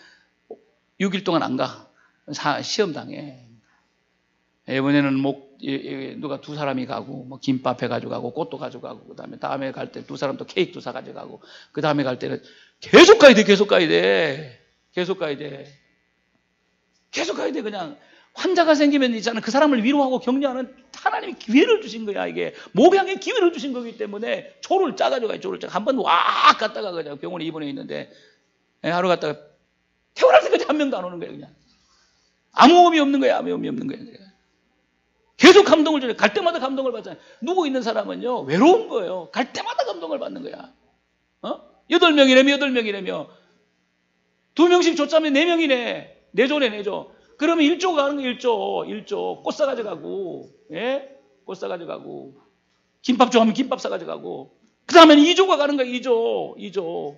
6일 동안 안 가. 시험 당해. 이번에는 누가 두 사람이 가고 뭐 김밥 해가지고 가고 꽃도 가져가고 다음에 갈 때 두 사람 또 케이크도 사가지고 가고 그 다음에 갈 때는 계속 가야 돼. 그냥 환자가 생기면 있잖아. 그 사람을 위로하고 격려하는 하나님이 기회를 주신 거야. 이게 목양의 기회를 주신 거기 때문에 조를 짜가지고 가요. 한번 왁 갔다가 그냥 병원에 입원해 있는데 하루 갔다가 태어날 때까지 한 명도 안 오는 거야. 그냥 아무 의미 없는 거야. 계속 감동을 줘요. 갈 때마다 감동을 받잖아요. 누구 있는 사람은요 외로운 거예요. 갈 때마다 감동을 받는 거야. 8명이라며 2명씩 줬자면 4명이네. 4조네. 그러면 1조가 가는 거예요. 1조. 꽃 싸가지고 가고, 예? 꽃 싸가지고 가고, 김밥 좋아하면 김밥 싸가지고 가고, 그 다음에는 2조가 가는 거예요. 2조.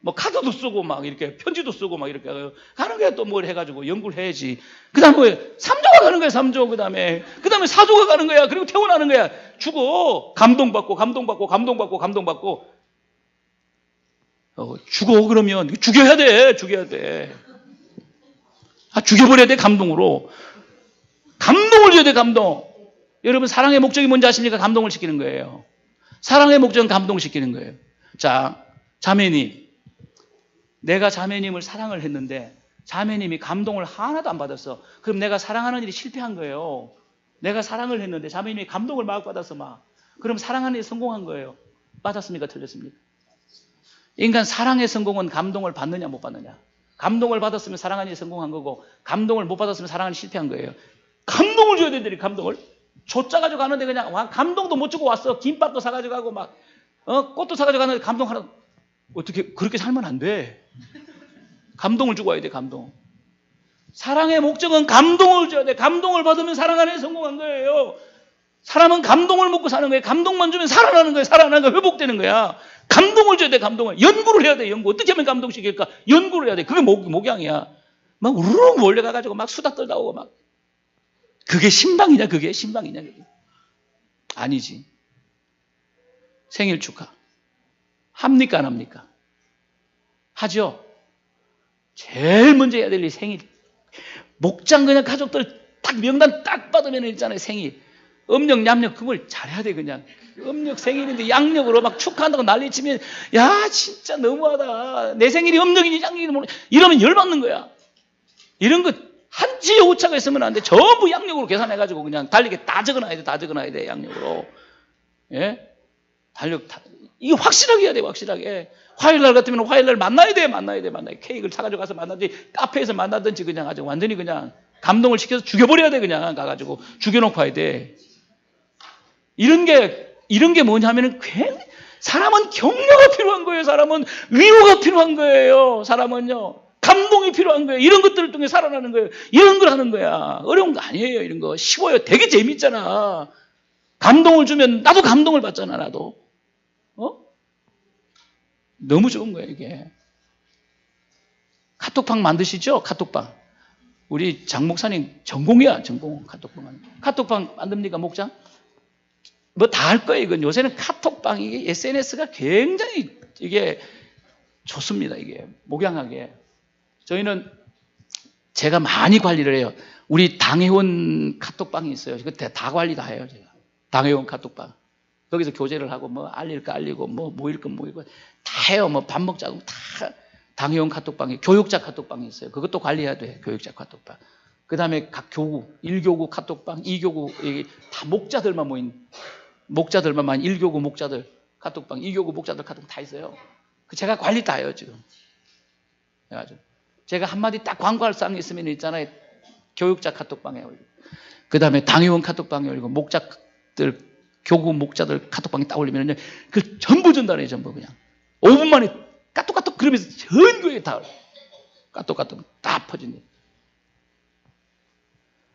뭐 카드도 쓰고 막 이렇게 편지도 쓰고 막 이렇게 가는 거야. 또 뭘 해가지고 연구를 해야지. 그 다음에 뭐 3조가 가는 거야. 3조. 그 다음에 4조가 가는 거야. 그리고 퇴원하는 거야. 죽어. 감동받고. 죽어. 그러면 죽여야 돼. 죽여버려야 돼. 감동으로. 감동을 줘야 돼. 감동. 여러분 사랑의 목적이 뭔지 아십니까? 감동을 시키는 거예요. 사랑의 목적은 감동시키는 거예요. 자, 자매님. 내가 자매님을 사랑을 했는데 자매님이 감동을 하나도 안 받았어. 그럼 내가 사랑하는 일이 실패한 거예요. 내가 사랑을 했는데 자매님이 감동을 막 받아서 그럼 사랑하는 일이 성공한 거예요. 맞았습니까? 틀렸습니까? 인간 사랑의 성공은 감동을 받느냐 못 받느냐. 감동을 받았으면 사랑하는 일이 성공한 거고 감동을 못 받았으면 사랑하는 일이 실패한 거예요. 감동을 줘야 되는데 감동을 줬자가지고 가는데 그냥 감동도 못 주고 왔어. 김밥도 사가지고 가고 꽃도 사가지고 가는데 감동 하나 어떻게 그렇게 살면 안 돼. 감동을 주고 와야 돼. 감동. 사랑의 목적은 감동을 줘야 돼. 감동을 받으면 사랑하는 데 성공한 거예요. 사람은 감동을 먹고 사는 거예요. 감동만 주면 살아나는 거예요. 회복되는 거야. 감동을 줘야 돼. 감동을. 연구를 해야 돼. 어떻게 하면 감동시킬까? 연구를 해야 돼. 그게 목양이야. 막 우르르 몰려가가지고 막 수다 떨다 오고 그게 신방이냐? 그게? 아니지. 생일 축하. 합니까? 안 합니까? 하죠. 제일 먼저 해야 될 일이 생일. 목장 그냥 가족들 딱 명단 딱 받으면 있잖아요. 생일. 음력, 양력 그걸 잘해야 돼. 그냥. 음력 생일인데 양력으로 막 축하한다고 난리치면 야 진짜 너무하다. 내 생일이 음력이니 양력이니 이러면 열받는 거야. 이런 거 한치의 오차가 있으면 안 돼. 전부 양력으로 계산해가지고 그냥 달리게 다 적어놔야 돼. 양력으로. 예? 이거 확실하게 해야 돼. 확실하게 화요일날 같으면 화요일날 만나야 돼. 케이크를 사가지고 가서 만나든지 카페에서 만나든지 그냥 아주 완전히 그냥 감동을 시켜서 죽여버려야 돼. 그냥 가가지고 죽여놓고 와야 돼. 이런 게 뭐냐면은 사람은 격려가 필요한 거예요. 사람은 위로가 필요한 거예요. 사람은요. 감동이 필요한 거예요. 이런 것들을 통해 살아나는 거예요. 이런 걸 하는 거야. 어려운 거 아니에요. 이런 거 쉬워요. 되게 재밌잖아. 감동을 주면 나도 감동을 받잖아. 나도. 너무 좋은 거예요. 이게. 카톡방 만드시죠? 카톡방. 우리 장 목사님 전공이야. 전공. 카톡방 만듭니까? 목장? 뭐 다 할 거예요. 이건 요새는 카톡방, 이게 SNS가 굉장히 이게 좋습니다. 이게 목양하게. 저희는 제가 많이 관리를 해요. 우리 당회원 카톡방이 있어요. 그때 다 관리 다 해요. 제가. 당회원 카톡방. 거기서 교제를 하고 뭐 알릴 거 알리고 뭐 모일 거 모이고 다 해요. 뭐 밥 먹자고 다 당회원 카톡방에 교육자 카톡방이 있어요. 그것도 관리해야 돼. 교육자 카톡방. 그다음에 각 교구, 1교구 카톡방, 2교구 다 목자들만 모인 1교구 목자들 카톡방, 2교구 목자들 카톡방 다 있어요. 제가 관리 다 해요, 지금. 그래가지고 제가 한마디 딱 광고할 사항이 있으면 있잖아요. 교육자 카톡방에 올리고. 그다음에 당회원 카톡방에 올리고 목자들 교구 목자들 카톡방에 딱 올리면요. 그 전부 전달해요, 전부 그냥. 5분 만에 까똑까똑 그러면서 전 교회에 다 까똑까똑 다 퍼진대.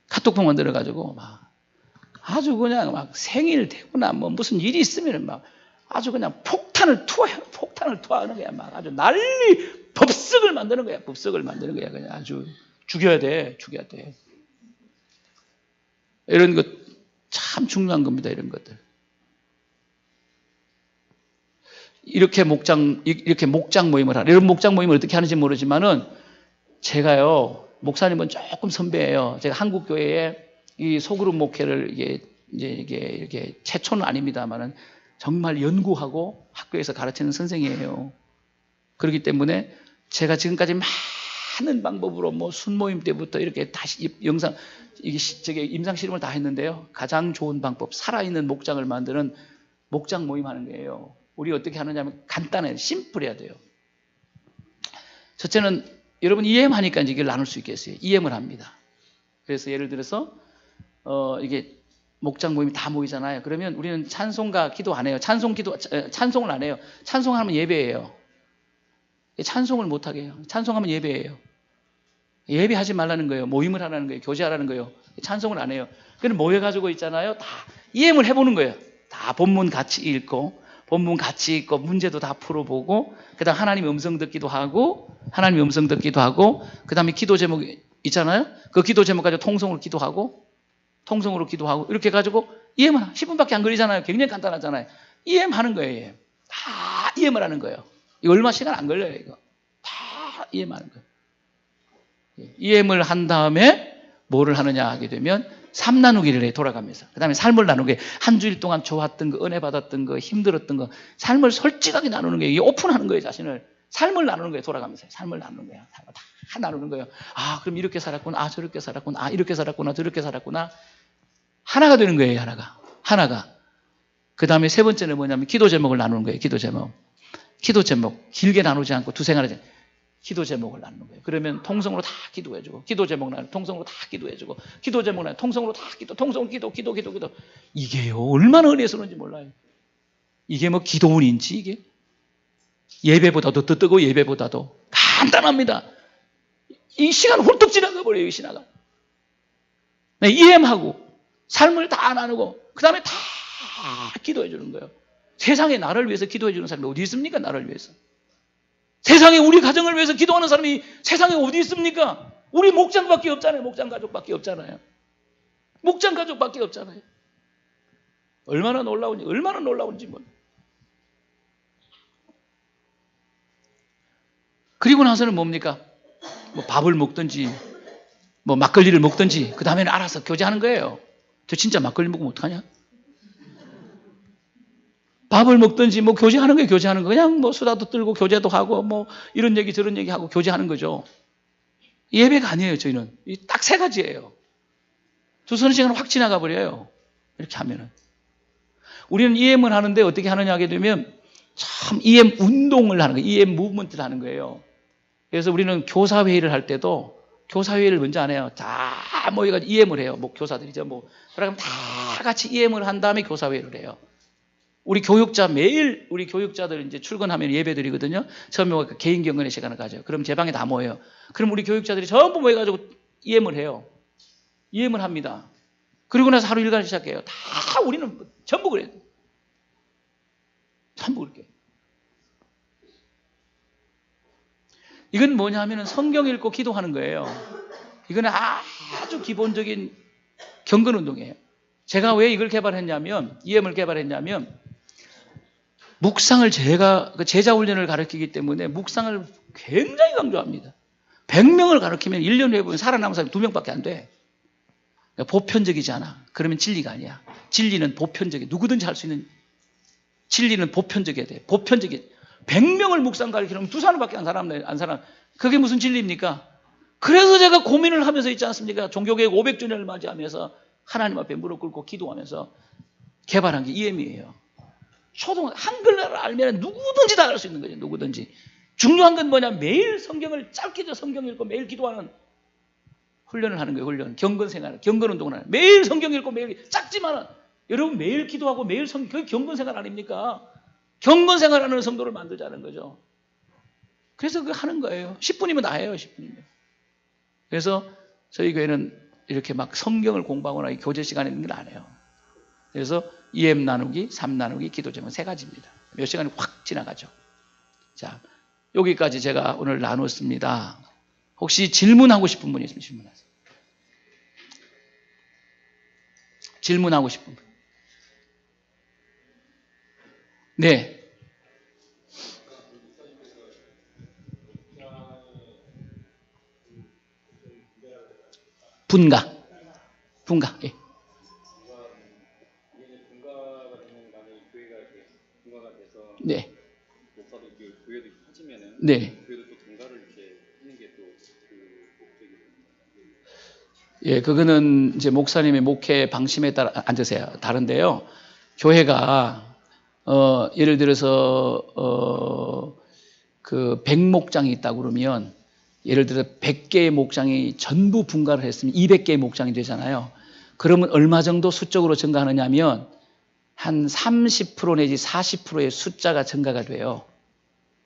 카톡방 만들어가지고 막 아주 그냥 막 생일 되거나 뭐 무슨 일이 있으면 막 아주 그냥 폭탄을 투하하는 거야. 막 아주 난리 법석을 만드는 거야. 그냥 아주 죽여야 돼. 이런 것 참 중요한 겁니다. 이런 것들. 이렇게 목장 모임을 하는, 이런 목장 모임을 어떻게 하는지 모르지만은 제가요, 목사님은 조금 선배예요. 제가 한국교회에 이 소그룹 목회를 이게 이렇게 최초는 아닙니다만은 정말 연구하고 학교에서 가르치는 선생이에요. 그렇기 때문에 제가 지금까지 많은 방법으로 뭐 순모임 때부터 이렇게 다시 영상, 임상 실험을 다 했는데요. 가장 좋은 방법, 살아있는 목장을 만드는 목장 모임 하는 거예요. 우리 어떻게 하느냐면 간단해요. 심플해야 돼요. 첫째는 여러분 EM하니까 이제 이걸 나눌 수 있겠어요. EM을 합니다. 그래서 예를 들어서 이게 목장 모임이 다 모이잖아요. 그러면 우리는 찬송가 기도 안 해요. 찬송을 안 해요. 찬송하면 예배예요. 찬송을 못 하게 해요. 찬송하면 예배예요. 예배하지 말라는 거예요. 모임을 하라는 거예요. 교제하라는 거예요. 찬송을 안 해요. 그럼 모여가지고 있잖아요. 다 EM을 해보는 거예요. 다 본문 같이 읽고 문제도 다 풀어보고, 그 다음 하나님의 음성 듣기도 하고, 그 다음에 기도 제목 있잖아요. 그 기도 제목 가지고 통성으로 기도하고, 이렇게 해가지고 EM을 10분밖에 안 걸리잖아요. 굉장히 간단하잖아요. EM 하는 거예요. EM. 다 EM을 하는 거예요. 이거 얼마 시간 안 걸려요. 이거 다 EM 하는 거예요. EM을 한 다음에 뭐를 하느냐 하게 되면 3나누기를 해, 돌아가면서. 그 다음에 삶을 나누는 게 한 주일 동안 좋았던 거, 은혜 받았던 거, 힘들었던 거, 삶을 솔직하게 나누는 거예요. 오픈하는 거예요, 자신을. 삶을 나누는 거예요, 돌아가면서. 삶을 나누는 거예요. 다 나누는 거예요. 아, 그럼 이렇게 살았구나. 아, 저렇게 살았구나. 아, 이렇게 살았구나. 저렇게 살았구나. 하나가 되는 거예요, 하나가. 그 다음에 세 번째는 뭐냐면 기도 제목을 나누는 거예요, 기도 제목. 길게 나누지 않고 두세 가지. 기도 제목을 나누는 거예요. 그러면 통성으로 다 기도해주고, 기도 제목 나누고, 통성으로 다 기도해주고, 기도 제목 나누고, 통성으로 다 통성 기도. 이게요, 얼마나 은혜스러운지 몰라요. 이게 뭐 기도원인지, 이게? 예배보다도 더 뜨고, 예배보다도 간단합니다. 이 시간 훌쩍 지나가 버려요, 이 시간가. 네, EM하고, 삶을 다 나누고, 그 다음에 다 기도해주는 거예요. 세상에 나를 위해서 기도해주는 사람이 어디 있습니까? 나를 위해서. 세상에 우리 가정을 위해서 기도하는 사람이 세상에 어디 있습니까? 우리 목장밖에 없잖아요. 목장 가족밖에 없잖아요. 얼마나 놀라운지 뭐. 그리고 나서는 뭡니까? 뭐 밥을 먹든지 뭐 막걸리를 먹든지 그 다음에는 알아서 교제하는 거예요. 저 진짜 막걸리 먹으면 어떡하냐? 밥을 먹든지 뭐 교제하는 거예요. 그냥 뭐 수다도 떨고 교제도 하고 뭐 이런 얘기 저런 얘기 하고 교제하는 거죠. 예배가 아니에요. 저희는 딱 세 가지예요. 두서너 시간은 확 지나가 버려요. 이렇게 하면은. 우리는 EM을 하는데 어떻게 하느냐 하게 되면 참 EM 운동을 하는 거예요. EM 무브먼트를 하는 거예요. 그래서 우리는 교사회의를 할 때도 교사회의를 먼저 안 해요. 다 모여가지고 EM을 해요. 뭐 교사들이죠. 뭐 그러면 다 같이 EM을 한 다음에 교사회의를 해요. 우리 교육자 매일 우리 교육자들 이제 출근하면 예배드리거든요. 처음에 개인 경건의 시간을 가져요. 그럼 제 방에 다 모여요. 그럼 우리 교육자들이 전부 모여가지고 EM을 해요. EM을 합니다. 그리고 나서 하루 일과를 시작해요. 다 우리는 전부 그래요. 전부 그렇게. 이건 뭐냐 하면 성경 읽고 기도하는 거예요. 이거는 아주 기본적인 경건 운동이에요. 제가 왜 이걸 개발했냐면, EM을 개발했냐면, 묵상을 제가 제자 훈련을 가르치기 때문에 묵상을 굉장히 강조합니다. 100명을 가르치면 1년 후에 보면 살아남은 사람이 2명밖에 안 돼. 그러니까 보편적이지 않아. 그러면 진리가 아니야. 진리는 보편적이야. 누구든지 할 수 있는 진리는 보편적이어야 돼. 보편적이. 100명을 묵상 가르치려면 2사람밖에 안 살아. 그게 무슨 진리입니까? 그래서 제가 고민을 하면서 있지 않습니까? 종교개혁 500주년을 맞이하면서 하나님 앞에 무릎 꿇고 기도하면서 개발한 게 EM이에요. 한글날을 알면 누구든지 다 할 수 있는 거죠. 누구든지. 중요한 건 뭐냐? 매일 성경을 짧게 성경 읽고 매일 기도하는 훈련을 하는 거예요. 훈련. 경건 생활, 경건 운동을 하는. 매일 성경 읽고 매일 작지만은 여러분 매일 기도하고 매일 성경, 그게 경건 생활 아닙니까? 경건 생활하는 성도를 만들자는 거죠. 그래서 그거 하는 거예요. 10분이면 다 해요. 10분이면. 그래서 저희 교회는 이렇게 막 성경을 공부하거나 교제 시간에 있는 건 안 해요. 그래서 EM 나누기, 3 나누기, 기도 제목 3가지입니다. 몇 시간이 확 지나가죠. 자, 여기까지 제가 오늘 나눴습니다. 혹시 질문하고 싶은 분이 있으면 질문하세요. 질문하고 싶은 분. 네. 분가. 예. 네. 목사도 교회도 커지면은 네. 교회도 또 분가를 이렇게 하는 게 또 그 목적이 됩니다. 예, 그거는 이제 목사님의 목회 방침에 따라 앉으세요. 다른데요. 교회가 예를 들어서 그 100목장이 있다고 그러면 예를 들어 100개의 목장이 전부 분가를 했으면 200개의 목장이 되잖아요. 그러면 얼마 정도 수적으로 증가하느냐면 한 30% 내지 40%의 숫자가 증가가 돼요.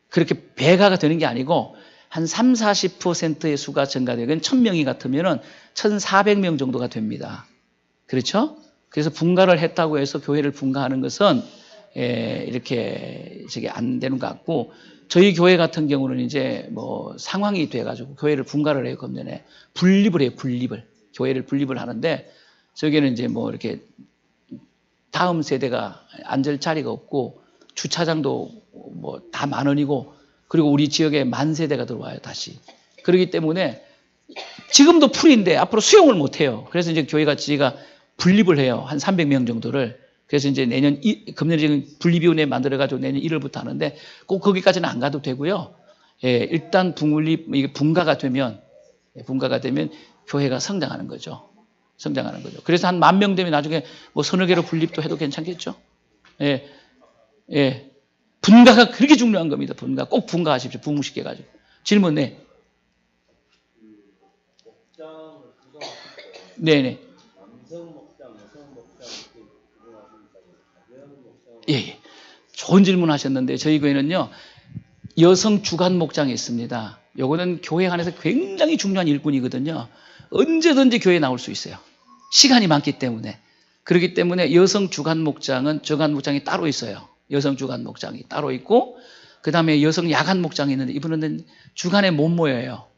그렇게 배가가 되는 게 아니고 한 3, 40%의 수가 증가돼요. 그건 1000명이 같으면 1400명 정도가 됩니다. 그렇죠? 그래서 분가를 했다고 해서 교회를 분가하는 것은 이렇게 저게 안 되는 것 같고, 저희 교회 같은 경우는 이제 뭐 상황이 돼가지고 교회를 분가를 해요. 금년에 분립을 해요. 교회를 분립을 하는데, 저기는 이제 뭐 이렇게 다음 세대가 앉을 자리가 없고 주차장도 뭐 다 10,000원이고, 그리고 우리 지역에 만세대가 들어와요. 다시. 그렇기 때문에 지금도 풀인데 앞으로 수용을 못 해요. 그래서 이제 교회가 지가 분립을 해요. 한 300명 정도를. 그래서 이제 금년에 분립위원회 만들어가지고 내년 1월부터 하는데 꼭 거기까지는 안 가도 되고요. 예, 일단 분가가 되면 교회가 성장하는 거죠. 그래서 한 10,000명 되면 나중에 뭐 서너 개로 분립도 해도 괜찮겠죠. 예. 분가가 그렇게 중요한 겁니다. 꼭 분가하십시오. 부흥시켜가지고. 질문, 네. 목장을 구성하실 때 네네. 남성 목장, 여성 목장 이렇게 구성하십니까? 가벼운 목장. 예. 좋은 질문 하셨는데, 저희 교회는요, 여성 주간 목장이 있습니다. 요거는 교회 안에서 굉장히 중요한 일꾼이거든요. 언제든지 교회에 나올 수 있어요. 시간이 많기 때문에. 그렇기 때문에 여성 주간 목장이 따로 있어요. 여성 주간 목장이 따로 있고, 그 다음에 여성 야간 목장이 있는데, 이분은 주간에 못 모여요.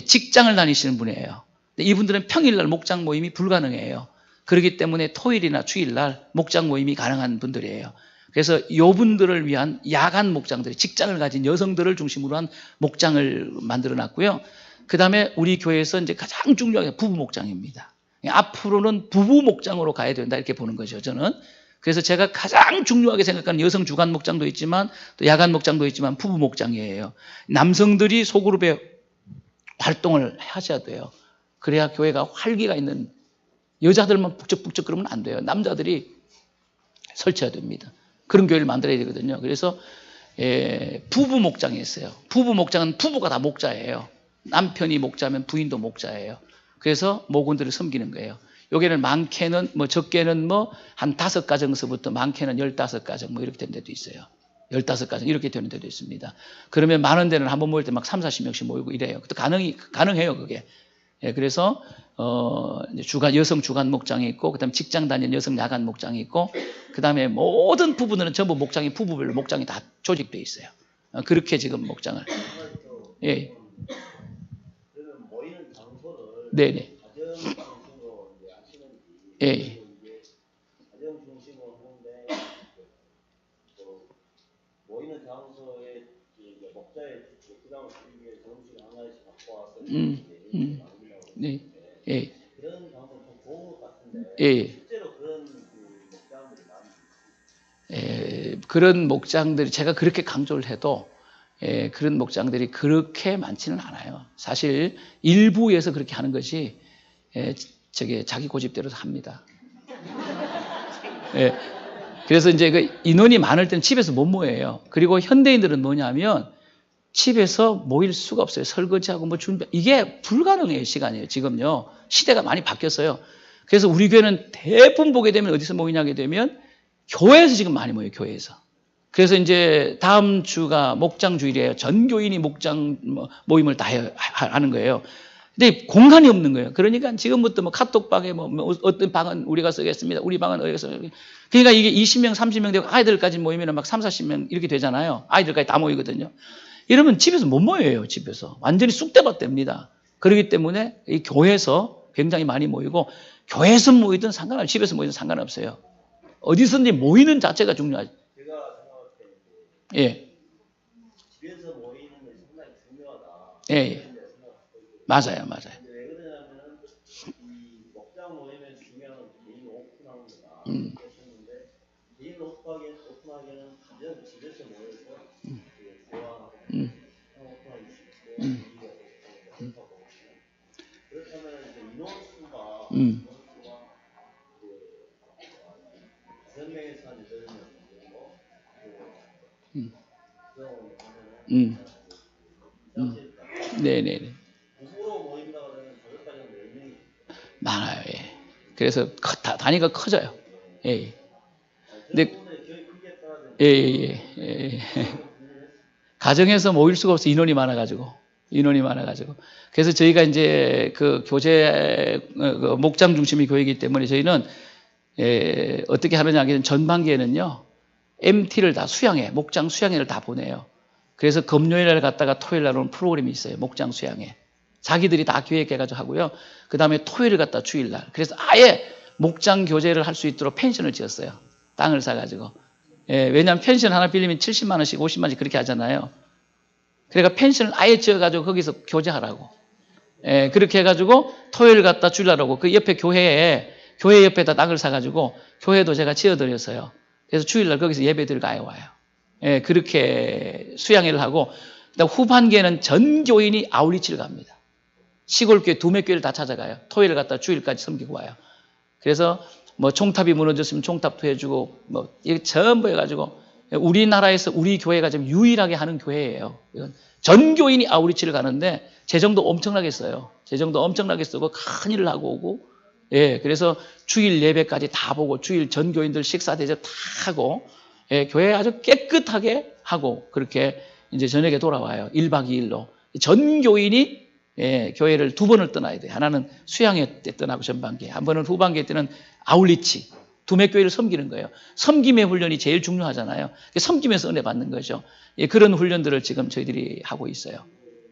직장을 다니시는 분이에요. 근데 이분들은 평일날 목장 모임이 불가능해요. 그렇기 때문에 토요일이나 주일날 목장 모임이 가능한 분들이에요. 그래서 이분들을 위한 야간 목장들이, 직장을 가진 여성들을 중심으로 한 목장을 만들어 놨고요. 그 다음에 우리 교회에서 이제 가장 중요한 게 부부 목장입니다. 앞으로는 부부 목장으로 가야 된다, 이렇게 보는 거죠, 저는. 그래서 제가 가장 중요하게 생각하는 여성 주간 목장도 있지만 또 야간 목장도 있지만 부부 목장이에요. 남성들이 소그룹에 활동을 하셔야 돼요. 그래야 교회가 활기가 있는, 여자들만 북적북적 그러면 안 돼요. 남자들이 설치해야 됩니다. 그런 교회를 만들어야 되거든요. 그래서 부부 목장이 있어요. 부부 목장은 부부가 다 목자예요. 남편이 목자면 부인도 목자예요. 그래서 모군들을 섬기는 거예요. 여기는 많게는 적게는 한 5가정서부터 많게는 15가정 이렇게 되는 데도 있어요. 15가정 이렇게 되는 데도 있습니다. 그러면 많은 데는 한번 모일 때 막 30-40명씩 모이고 이래요. 그것도 가능해요, 그게. 그래서 여성 주간 목장이 있고, 그다음에 직장 다니는 여성 야간 목장이 있고, 그다음에 모든 부부들은 전부 목장이 부부별로 목장이 다 조직되어 있어요. 그렇게 지금 목장을. 예. 그러면 모이는 장소를 네네. 가정 중심으로 이제 하시는지, 예. 가정 중심으로 하는데 모이는 장소에 이제 목자의 부담을 줄이기 위해 정식 하나씩 갖고 와서 네. 예. 그런 장소 좀 좋은 것 같은데 예. 실제로 그런 목장들이 많아요. 그런 목장들이 제가 그렇게 강조를 해도 그런 목장들이 그렇게 많지는 않아요. 사실 일부에서 그렇게 하는 것이 자기 고집대로 합니다. 그래서 이제 그 인원이 많을 때는 집에서 못 모여요. 그리고 현대인들은 뭐냐면 집에서 모일 수가 없어요. 설거지하고 준비. 이게 불가능해요, 시간이에요. 지금요. 시대가 많이 바뀌었어요. 그래서 우리 교회는 대부분 보게 되면 어디서 모이냐게 되면 교회에서 지금 많이 모여요, 교회에서. 그래서 이제 다음 주가 목장 주일이에요. 전 교인이 목장 모임을 다 하는 거예요. 근데 공간이 없는 거예요. 그러니까 지금부터 카톡방에 어떤 방은 우리가 쓰겠습니다. 우리 방은 어디가 쓰겠습니다. 그러니까 이게 20명, 30명 되고 아이들까지 모이면 막 30-40명 이렇게 되잖아요. 아이들까지 다 모이거든요. 이러면 집에서 못 모여요, 집에서. 완전히 쑥대밭 됩니다. 그렇기 때문에 이 교회에서 굉장히 많이 모이고, 교회에서 모이든 상관없어요. 집에서 모이든 상관없어요. 어디서든지 모이는 자체가 중요하죠. 제가 생각할 때 예. 집에서 모이는 것이 상당히 중요하다. 예. 맞아요. 왜 그러냐면은 이 목장 모임에 중요한 건 개인 오픈하는 거다. 했었는데 개인 오픈하기에는 가장 집에서 모여서 대화하고 오픈하기 쉽고 그렇다면 이제 인원수가 5명에서 한 8명 정도 네네네. 부부로 모인다 그러면 5가정 4명이 많아요. 예. 그래서 단위가 커져요. 예. 근데 가정에서 모일 수가 없어. 인원이 많아가지고. 그래서 저희가 이제 그 교제 그 목장 중심의 교회이기 때문에 저희는 어떻게 하느냐 하면 전반기에는요 MT를 다 목장 수양회를 다 보내요. 그래서 금요일날 갔다가 토요일날 오는 프로그램이 있어요. 목장 수양회. 자기들이 다 계획해가지고 하고요. 그 다음에 토요일을 갔다 주일날. 그래서 아예 목장 교제를 할 수 있도록 펜션을 지었어요. 땅을 사가지고. 왜냐하면 펜션 하나 빌리면 70만 원씩 50만 원씩 그렇게 하잖아요. 그러니까 펜션을 아예 지어가지고 거기서 교제하라고. 그렇게 해가지고 토요일 갔다 주일날 오고, 그 옆에 교회 옆에다 땅을 사가지고 교회도 제가 지어드렸어요. 그래서 주일날 거기서 예배 드리고 아예 와요. 그렇게 수양회를 하고, 그다음 후반기에는 전 교인이 아울리치를 갑니다. 시골교회 2몇 교회를 다 찾아가요. 토요일 갔다 주일까지 섬기고 와요. 그래서 총탑이 무너졌으면 총탑도 해주고 이게 전부 해가지고 우리나라에서 우리 교회가 지금 유일하게 하는 교회예요. 이건 전 교인이 아우리치를 가는데 재정도 엄청나게 써요. 재정도 엄청나게 쓰고 큰 일을 하고 오고, 그래서 주일 예배까지 다 보고 주일 전 교인들 식사 대접 다 하고, 교회 아주 깨끗하게 하고 그렇게 이제 저녁에 돌아와요. 1박 2일로 전 교인이 교회를 2번을 떠나야 돼요. 하나는 수양회 때 떠나고 전반기에, 한 번은 후반기 때는 아울리치, 두매 교회를 섬기는 거예요. 섬김의 훈련이 제일 중요하잖아요. 섬김에서 은혜 받는 거죠. 그런 훈련들을 지금 저희들이 하고 있어요.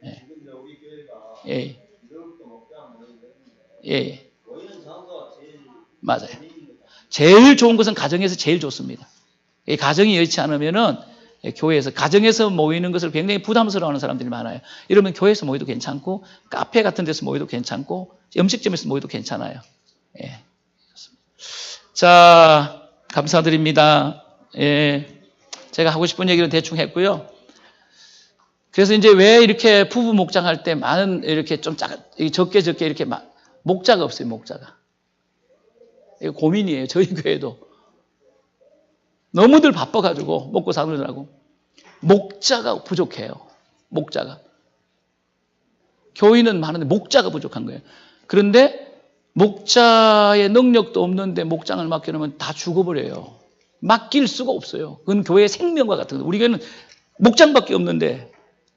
우리 교회가 예. 이럴부터 목장 모이는데 예. 모이는 장소가 제일 맞아요. 제일 좋은 것은 가정에서 제일 좋습니다. 가정이 여의치 않으면은 교회에서, 가정에서 모이는 것을 굉장히 부담스러워하는 사람들이 많아요. 이러면 교회에서 모여도 괜찮고, 카페 같은 데서 모여도 괜찮고, 음식점에서 모여도 괜찮아요. 자, 감사드립니다. 제가 하고 싶은 얘기를 대충 했고요. 그래서 이제 왜 이렇게 부부 목장할 때 많은 이렇게 좀 적게 이렇게 목자가 없어요, 목자가. 이거 고민이에요, 저희 교회도. 너무들 바빠가지고, 먹고 사느라고. 목자가 부족해요. 목자가. 교인은 많은데 목자가 부족한 거예요. 그런데 목자의 능력도 없는데 목장을 맡겨놓으면 다 죽어버려요. 맡길 수가 없어요. 그건 교회의 생명과 같은 거예요. 우리 교회는 목장밖에 없는데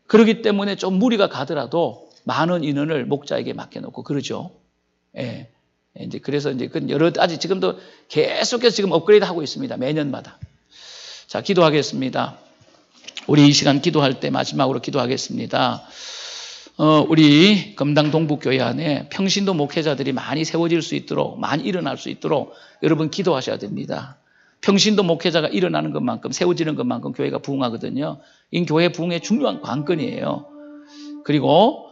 그렇기 때문에 좀 무리가 가더라도 많은 인원을 목자에게 맡겨놓고 그러죠. 예. 이제 그래서 이제 그 여러 가지 지금도 계속해서 지금 업그레이드 하고 있습니다. 매년마다. 자, 기도하겠습니다. 우리 이 시간 기도할 때 마지막으로 기도하겠습니다. 우리 금당 동북교회 안에 평신도 목회자들이 많이 세워질 수 있도록, 많이 일어날 수 있도록 여러분 기도하셔야 됩니다. 평신도 목회자가 일어나는 것만큼, 세워지는 것만큼 교회가 부흥하거든요. 이 교회 부흥의 중요한 관건이에요. 그리고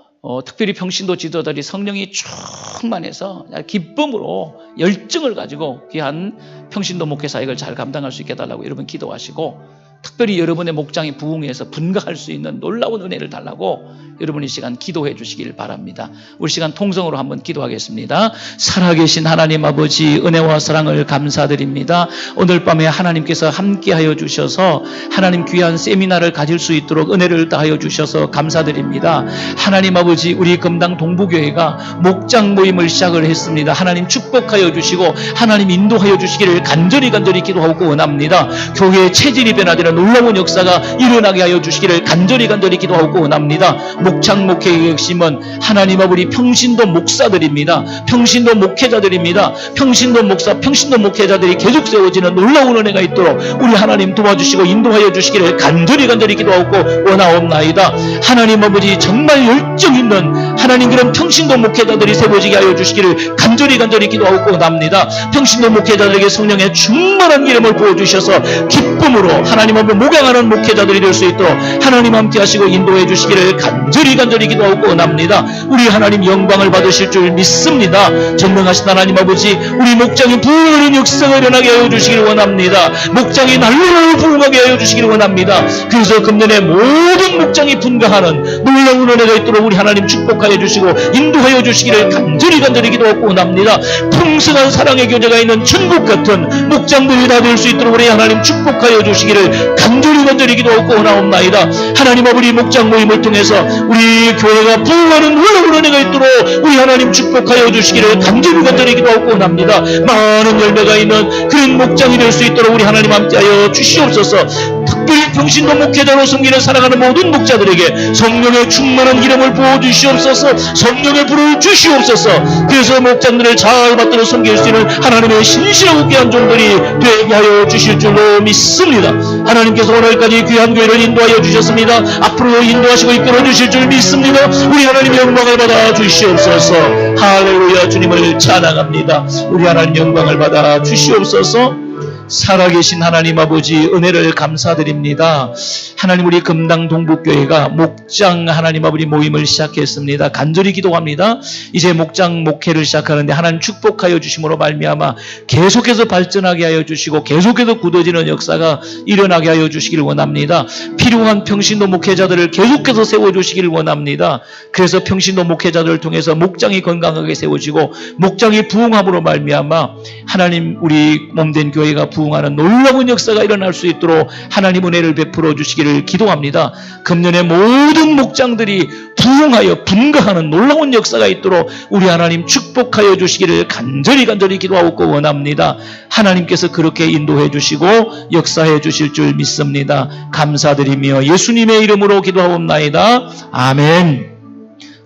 특별히 평신도 지도자들이 성령이 충만해서 기쁨으로 열정을 가지고 귀한 평신도 목회 사역을 잘 감당할 수 있게 해달라고 여러분 기도하시고, 특별히 여러분의 목장이 부흥해서 분가할 수 있는 놀라운 은혜를 달라고 여러분 이 시간 기도해 주시길 바랍니다. 우리 시간 통성으로 한번 기도하겠습니다. 살아계신 하나님 아버지, 은혜와 사랑을 감사드립니다. 오늘 밤에 하나님께서 함께하여 주셔서 하나님 귀한 세미나를 가질 수 있도록 은혜를 다하여 주셔서 감사드립니다. 하나님 아버지, 우리 금당 동부교회가 목장 모임을 시작을 했습니다. 하나님 축복하여 주시고 하나님 인도하여 주시기를 간절히 기도하고 원합니다. 교회의 체질이 변화되는 놀라운 역사가 일어나게 하여 주시기를 간절히 기도하고 원합니다. 목장 목회의 핵심은 하나님 아버지 평신도 목사들입니다. 평신도 목회자들입니다. 평신도 목사, 평신도 목회자들이 계속 세워지는 놀라운 은혜가 있도록 우리 하나님 도와주시고 인도하여 주시기를 간절히 기도하고 원하옵나이다. 하나님 아버지, 정말 열정 있는 하나님 그런 평신도 목회자들이 세워지게 하여 주시기를 간절히 기도하고 원합니다. 평신도 목회자들에게 성령의 충만한 기름을 부어주셔서 기쁨으로 하나님 앞에 목양하는 목회자들이 될 수 있도록 하나님 함께 하시고 인도해 주시기를 간절히 기도하고 원합니다. 우리 하나님 영광을 받으실 줄 믿습니다. 전능하신 하나님 아버지, 우리 목장이 부흥하는 역사가 일어나게 하여 주시기를 원합니다. 목장이 날로 부흥하게 하여 주시기를 원합니다. 그래서 금년에 모든 목장이 분가하는 놀라운 은혜가 있도록 우리 하나님 축복하여 주시고 인도하여 주시기를 간절히 기도하고 원합니다. 풍성한 사랑의 교제가 있는 천국 같은 목장들이 다 될 수 있도록 우리 하나님 축복하여 주시기를 간절히 기도하고 원하옵나이다. 하나님 아버지, 목장 모임을 통해서 우리 교회가 부흥하는 놀라운 은혜가 있도록 우리 하나님 축복하여 주시기를 간절히 기도하고 원합니다. 많은 열매가 있는 그런 목장이 될 수 있도록 우리 하나님 함께하여 주시옵소서. 특별히 평신도 목회자로 섬기는 살아가는 모든 목자들에게 성령의 충만한 기름을 부어주시옵소서. 성령의 불을 주시옵소서. 그래서 목장들을 잘 받들어 섬길 수 있는 하나님의 신실하고 귀한 종들이 되게 하여 주실 줄로 믿습니다. 하나님께서 오늘까지 귀한 교회를 인도하여 주셨습니다. 앞으로 인도하시고 이끌어 주실 줄 믿습니다. 우리 하나님의 영광을 받아 주시옵소서. 할렐루야. 주님을 찬양합니다. 우리 하나님 영광을 받아 주시옵소서. 살아계신 하나님 아버지, 은혜를 감사드립니다. 하나님, 우리 금당 동북교회가 목장 하나님 아버지 모임을 시작했습니다. 간절히 기도합니다. 이제 목장 목회를 시작하는데 하나님 축복하여 주심으로 말미암아 계속해서 발전하게 하여 주시고 계속해서 굳어지는 역사가 일어나게 하여 주시기를 원합니다. 필요한 평신도 목회자들을 계속해서 세워주시기를 원합니다. 그래서 평신도 목회자들을 통해서 목장이 건강하게 세워지고 목장이 부흥함으로 말미암아 하나님 우리 몸된 교회가 부흥하는 놀라운 역사가 일어날 수 있도록 하나님 은혜를 베풀어 주시기를 기도합니다. 금년에 모든 목장들이 부흥하여 분가하는 놀라운 역사가 있도록 우리 하나님 축복하여 주시기를 간절히 기도하고 원합니다. 하나님께서 그렇게 인도해 주시고 역사해 주실 줄 믿습니다. 감사드리며 예수님의 이름으로 기도하옵나이다. 아멘.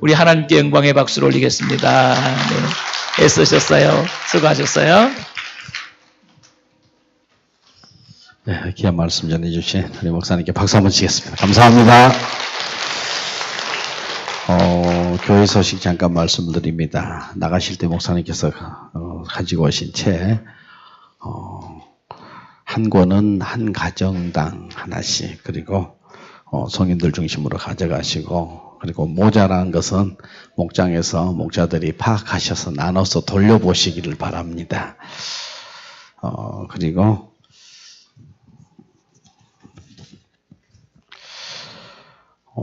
우리 하나님께 영광의 박수를 올리겠습니다. 네. 애쓰셨어요. 수고하셨어요. 네, 귀한 말씀 전해주신 우리 목사님께 박수 한번 치겠습니다. 감사합니다. 교회 소식 잠깐 말씀드립니다. 나가실 때 목사님께서 가지고 오신 책, 한 권은 한 가정당 하나씩, 그리고 성인들 중심으로 가져가시고, 그리고 모자란 것은 목장에서 목자들이 파악하셔서 나눠서 돌려보시기를 바랍니다. 그리고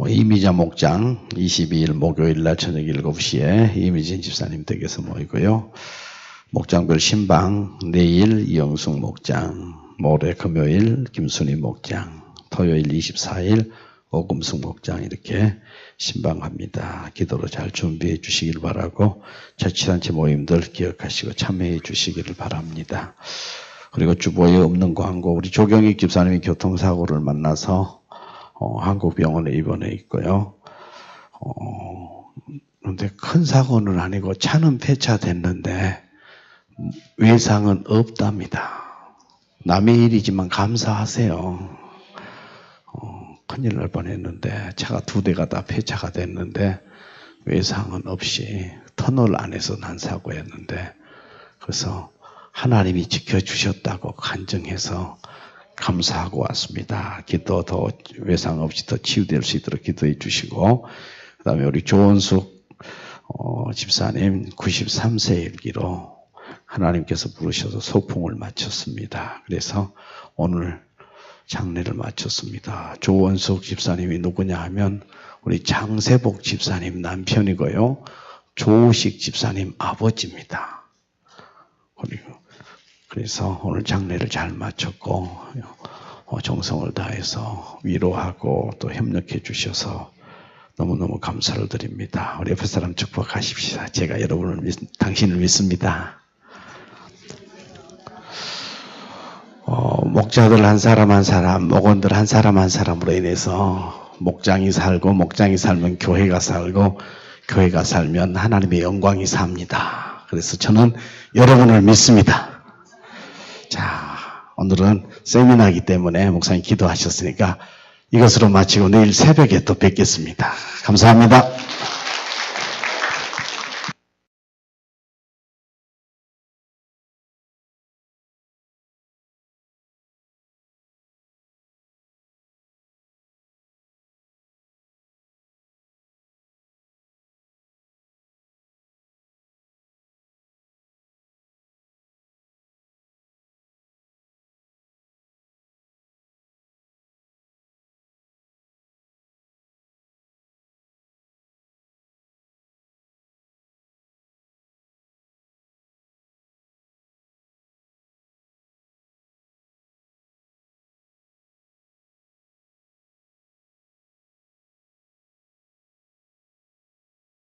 이미자 목장 22일 목요일 날 저녁 7시에 이미진 집사님 댁에서 모이고요. 목장별 신방 내일 이영숙 목장, 모레 금요일 김순희 목장, 토요일 24일 오금숙 목장 이렇게 신방합니다. 기도로 잘 준비해 주시길 바라고 자치단체 모임들 기억하시고 참여해 주시기를 바랍니다. 그리고 주보에 없는 광고, 우리 조경익 집사님이 교통사고를 만나서 한국병원에 입원해 있고요. 그런데 큰 사고는 아니고 차는 폐차됐는데 외상은 없답니다. 남의 일이지만 감사하세요. 큰일 날 뻔했는데 차가 2대가 다 폐차가 됐는데 외상은 없이 터널 안에서 난 사고였는데, 그래서 하나님이 지켜주셨다고 간증해서 감사하고 왔습니다. 기도 더 외상 없이 더 치유될 수 있도록 기도해 주시고, 그 다음에 우리 조원숙 집사님 93세 일기로 하나님께서 부르셔서 소풍을 마쳤습니다. 그래서 오늘 장례를 마쳤습니다. 조원숙 집사님이 누구냐 하면 우리 장세복 집사님 남편이고요. 조우식 집사님 아버지입니다. 그래서 오늘 장례를 잘 마쳤고 정성을 다해서 위로하고 또 협력해 주셔서 너무너무 감사를 드립니다. 우리 옆에 사람 축복하십시다. 제가 당신을 믿습니다. 목자들 한 사람 한 사람, 목원들 한 사람 한 사람으로 인해서 목장이 살고, 목장이 살면 교회가 살고, 교회가 살면 하나님의 영광이 삽니다. 그래서 저는 여러분을 믿습니다. 자, 오늘은 세미나이기 때문에 목사님 기도하셨으니까 이것으로 마치고 내일 새벽에 또 뵙겠습니다. 감사합니다.